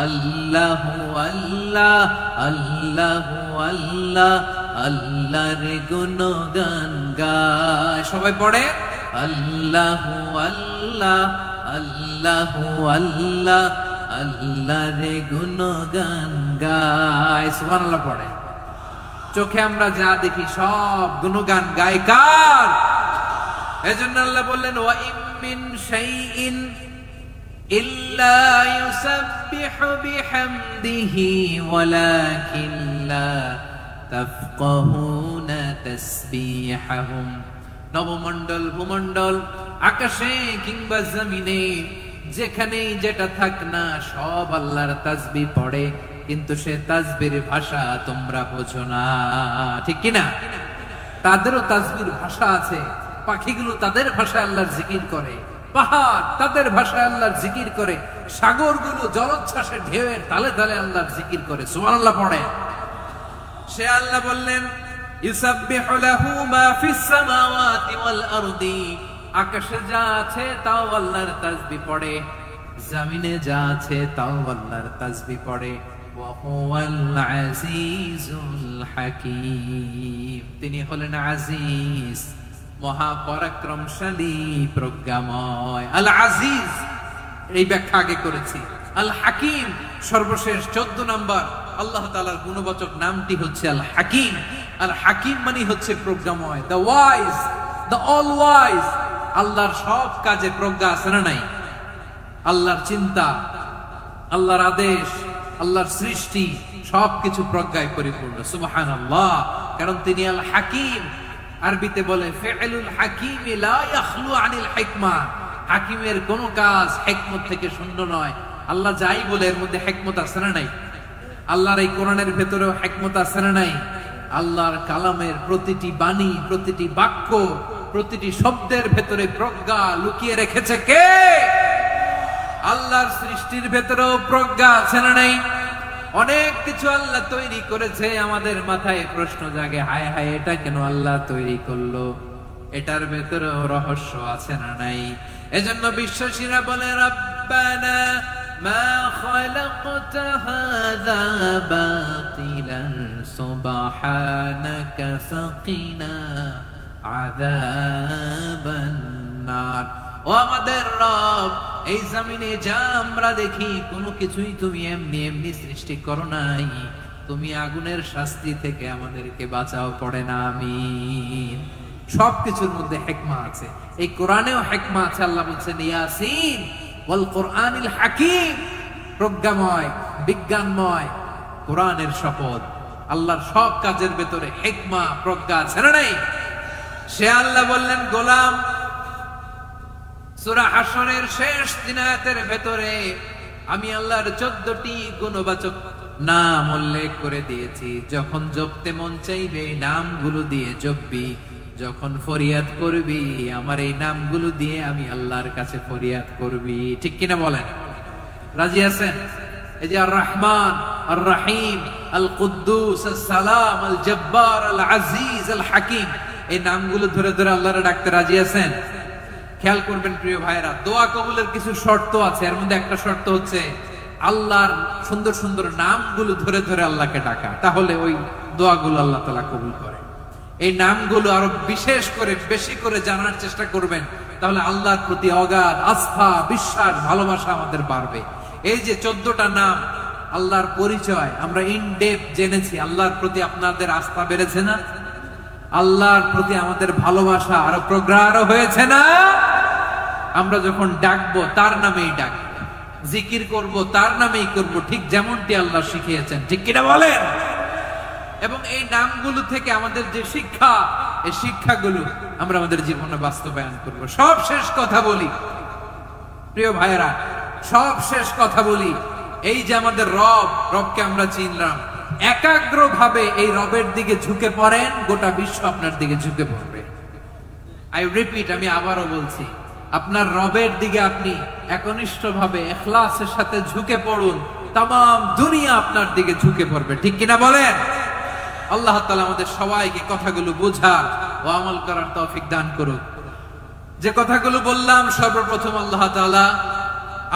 আল্লাহ আল্লাহ আল্লাহ আল্লাহ, আল্লাহর গুণগান গায়। সবাই পড়ে আল্লাহ আল্লাহ আল্লাহ আল্লাহ, আল্লাহর গুণগান গায়। সুবহানাল্লাহ পড়ে। চোখে আমরা যা দেখি সব গুণগান গায় কার? এজন্য আল্লাহ বললেন ওয়া ইম মিন শাইইন ইল্লা ইউসাব্বিহু বিহামদিহি ওয়ালাকিন লা তাফকাহুনা তাসবিহাহুম। নবমণ্ডল, ভূমণ্ডল, আকাশে কিংবা জমিনে যেখানেই যেটা থাক না সব আল্লাহর তাসবিহ পড়ে, কিন্তু সে তাসবির ভাষা তোমরা বোঝো না, ঠিক কিনা? তাদেরও তাসবির ভাষা আছে। পাখিগুলো তাদের ভাষায় আল্লাহর জিকির করে, পাহাড় তাদের ভাষায় আল্লাহর জিকির করে, সাগরগুলো জলোচ্ছ্বাসে ঢেউয়ের তালে তালে আল্লাহর জিকির করে। সুবহানাল্লাহ পড়ে। সে আল্লাহ বললেন ইউসাব্বিহু লাহু মা ফিস সামাওয়াতি ওয়াল আরদি, আকাশে যা আছে তাও আল্লাহর তাসবিহ পড়ে, জমিনে যা আছে তাও আল্লাহর তাসবিহ পড়ে। ওয়া হুয়াল আজিজুল হাকীম, তিনি হলেন আজিজ, মহাপরাক্রমশালী, প্রজ্ঞাময়। আল আজিজ এই ব্যাখ্যা আগে করেছি। আল হাকিম সর্বশেষ 14 নম্বর আল্লাহ তাআলার গুণবাচক নামটি হচ্ছে আল হাকিম। আল হাকিম মানে হচ্ছে প্রজ্ঞাময়, the wise, the all wise. আল্লাহর সব কাজে প্রজ্ঞা আছে না নাই? আল্লাহর চিন্তা, আল্লাহর আদেশ, আল্লাহর সৃষ্টি সবকিছু প্রজ্ঞায় পরিপূর্ণ। সুবহানাল্লাহ, কারণ তিনি আল হাকিম। আরবিতে বলে ফি'লুল হাকিম লা ইয়াখলু আনিল হিকমা, হাকিমের কোন কাজ হিকমত থেকে শূন্য নয়। আল্লাহ যাই বলে এর মধ্যে হিকমত আছে না নাই? আল্লাহর এই কোরআনের ভেতরেও হিকমত আছে না নাই? আল্লাহর কালামের প্রতিটি বাণী, প্রতিটি বাক্য, প্রতিটি শব্দের ভেতরে প্রজ্ঞা লুকিয়ে রেখেছে কে? আল্লাহর সৃষ্টির ভেতরেও প্রজ্ঞা আছে না নাই? অনেক কিছু আল্লাহ তৈরি করেছে, আমাদের মাথায় প্রশ্ন জাগে, হায় হায় এটা কেন আল্লাহ তৈরি করলো? এটার ভেতরেও রহস্য আছে না নাই? এজন্য বিশ্বাসীরা বলে রব্বানা মা খালাকতা হাযা বাতিলান সুবহানাকা ফাকিনা আযাবান নার। ও আমাদের রব, এই জমিনে যা আমরা দেখি কোনো কিছুই তুমি এমনি এমনি সৃষ্টি করো নাই, তুমি আগুনের শাস্তি থেকে আমাদেরকে বাঁচাও, পড়ে না আমিন। সবকিছুর মধ্যে হিকমা আছে, এই কোরআনেও হিকমা আছে। আল্লাহ বলছেন ইয়াসিন ওয়াল কোরআনিল হাকিম, প্রজ্ঞাময়, বিজ্ঞানময় কোরআনের শপথ। আল্লাহর সব কাজের ভেতরে হিকমা, প্রজ্ঞা আছে না নাই? সে আল্লাহ বললেন গোলাম, সূরা হাশরের শেষ 3 আয়াতের ভেতরে আমি আল্লাহর 14টি গুণবাচক নাম উল্লেখ করে দিয়েছি। যখন জপতে মন চাইবে এই নামগুলো দিয়ে জপবি, যখন ফরিয়াদ করবি আমার এই নামগুলো দিয়ে আমি আল্লাহর কাছে ফরিয়াদ করবি, ঠিক কিনা বলেন? রাজি আছেন? এই যে আর রহমান, আর রহিম, আল কুদ্দুস, আস সালাম, আল জব্বার, আল আজিজ, আল হাকিম, এই নামগুলো ধরে ধরে আল্লাহরে ডাকতে রাজি আছেন? খেয়াল করবেন প্রিয় ভাইরা, দোয়া কবুলের কিছু শর্ত আছে। এর মধ্যে একটা শর্ত হচ্ছে আল্লাহর সুন্দর সুন্দর নামগুলো ধরে ধরে আল্লাহকে ডাকা, তাহলে ওই দোয়াগুলো আল্লাহ তাআলা কবুল করে। এই নামগুলো আরো বিশেষ করে বেশি করে জানার চেষ্টা করবেন, তাহলে আল্লাহর প্রতি অগাধ আস্থা, বিশ্বাস, ভালোবাসা আমাদের বাড়বে। এই যে 14টা নাম আল্লাহর পরিচয় আমরা ইন ডেপথ জেনেছি, আল্লাহর প্রতি আপনাদের আস্থা বেড়েছে না? আল্লাহর প্রতি আমাদের ভালোবাসা আরো প্রগাঢ় হয়েছে না? আমরা যখন ডাকবো তার নামেই ডাকবো, জিকির করব তার নামেই করব, ঠিক যেমনটি আল্লাহ শিখিয়েছেন, ঠিক কিনা বলেন? এবং এই নামগুলো থেকে আমাদের যে শিক্ষা, এই শিক্ষাগুলো আমরা আমাদের জীবনে বাস্তবায়ন করব। সব শেষ কথা বলি প্রিয় ভাইয়েরা, সব শেষ কথা বলি, এই যে আমাদের রবকে আমরা চিনলাম, একাগ্র ভাবে এই রবের দিকে ঝুঁকে পড়েন, গোটা বিশ্ব আপনার দিকে ঝুঁকে পড়বে। আই রিপিট, আমি আবারও বলছি, আপনার রবের দিকে আপনি একনিষ্ঠ ভাবে ইখলাসের সাথে ঝুঁকে পড়ুন, তাম দুনিয়া আপনার দিকে ঝুঁকে পড়বে, ঠিক কিনা বলেন? আল্লাহ তাআলা আমাদের সবাইকে কথাগুলো বোঝার ও আমল করার তৌফিক দান করুন। যে কথাগুলো বললাম, সর্বপ্রথম আল্লাহ তাআলা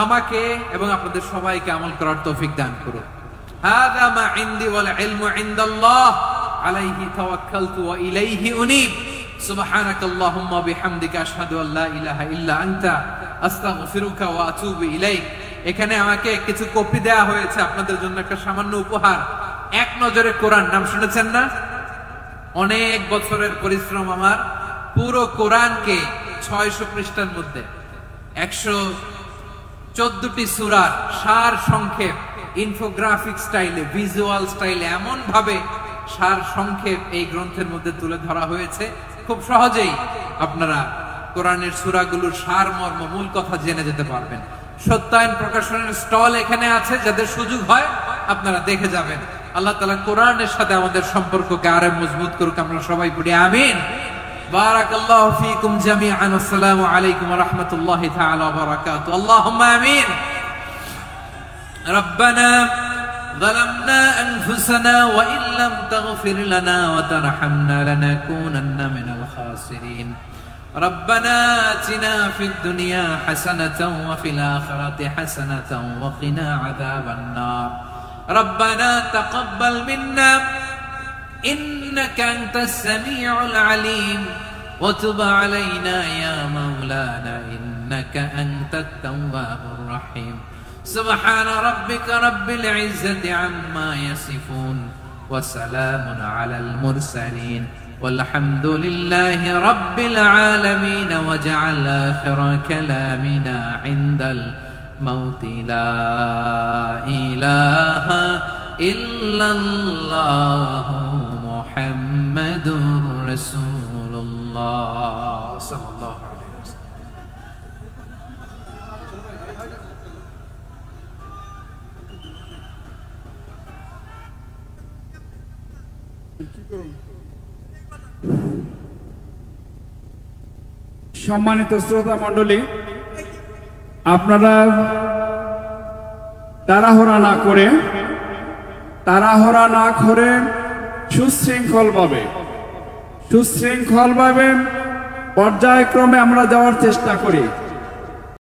আমাকে এবং আপনাদের সবাইকে আমল করার তৌফিক দান করুন। হাযা মা ইনদি ওয়াল ইলমু ইনদাল্লাহ আলাইহি তাওয়াক্কালতু ওয়া ইলাইহি উনীব। সুবহানাকাল্লাহুম্মা বিহামদিকা আশহাদু আল্লা ইলাহা ইল্লা আনতা আস্তাগফিরুকা ওয়া আতুবু ইলাইক। এখানে আমাকে কিছু কপি দেয়া হয়েছে আপনাদের জন্য, একটা সামান্য উপহার। এক নজরে কোরআন, নাম শুনেছেন না? অনেক বছরের পরিশ্রম আমার, পুরো কোরআনকে 600 পৃষ্ঠার মধ্যে 114টি সূরার সার সংক্ষেপ ইনফোগ্রাফিক স্টাইলে, ভিজুয়াল স্টাইলে এমন ভাবে সার সংক্ষেপ এই গ্রন্থের মধ্যে তুলে ধরা হয়েছে। খুব সহজেই আপনারা কোরআনের সূরাগুলোর সার মর্ম মূল কথা জেনে যেতে পারবেন। সত্যায়ন প্রকাশনের স্টল এখানে আছে, যাদের সুযোগ হয় আপনারা দেখে যাবেন। আল্লাহ তাআলা কোরআনের সাথে আমাদের সম্পর্ককে আরো মজবুত করুক। আমরা সবাই পড়ি আমিন। বারাকাল্লাহু ফীকুম জামিআন। আসসালামু আলাইকুম ওয়া রাহমাতুল্লাহি তাআলা ওয়া বারাকাতুহু। আল্লাহুম্মা আমিন। রব্বানা ظلمنا أنفسنا وإن لم تغفر لنا وترحمنا لنكونن من الخاسرين. ربنا آتنا في الدنيا حسنة وفي الآخرة حسنة وقنا عذاب النار. ربنا تقبل منا إنك أنت السميع العليم وتب علينا يا مولانا إنك أنت التواب الرحيم. سبحان ربك رب العزة عما يصفون وسلام على المرسلين والحمد لله رب العالمين. وجعل آخر كلامنا عند الموت لا إله إلا الله محمد رسول الله صلى الله عليه وسلم. সম্মানিত শ্রোতা মণ্ডলী, আপনারা তাড়াহুড়া না করে সুশৃঙ্খলভাবে পর্যায়ক্রমে আমরা যাওয়ার চেষ্টা করি।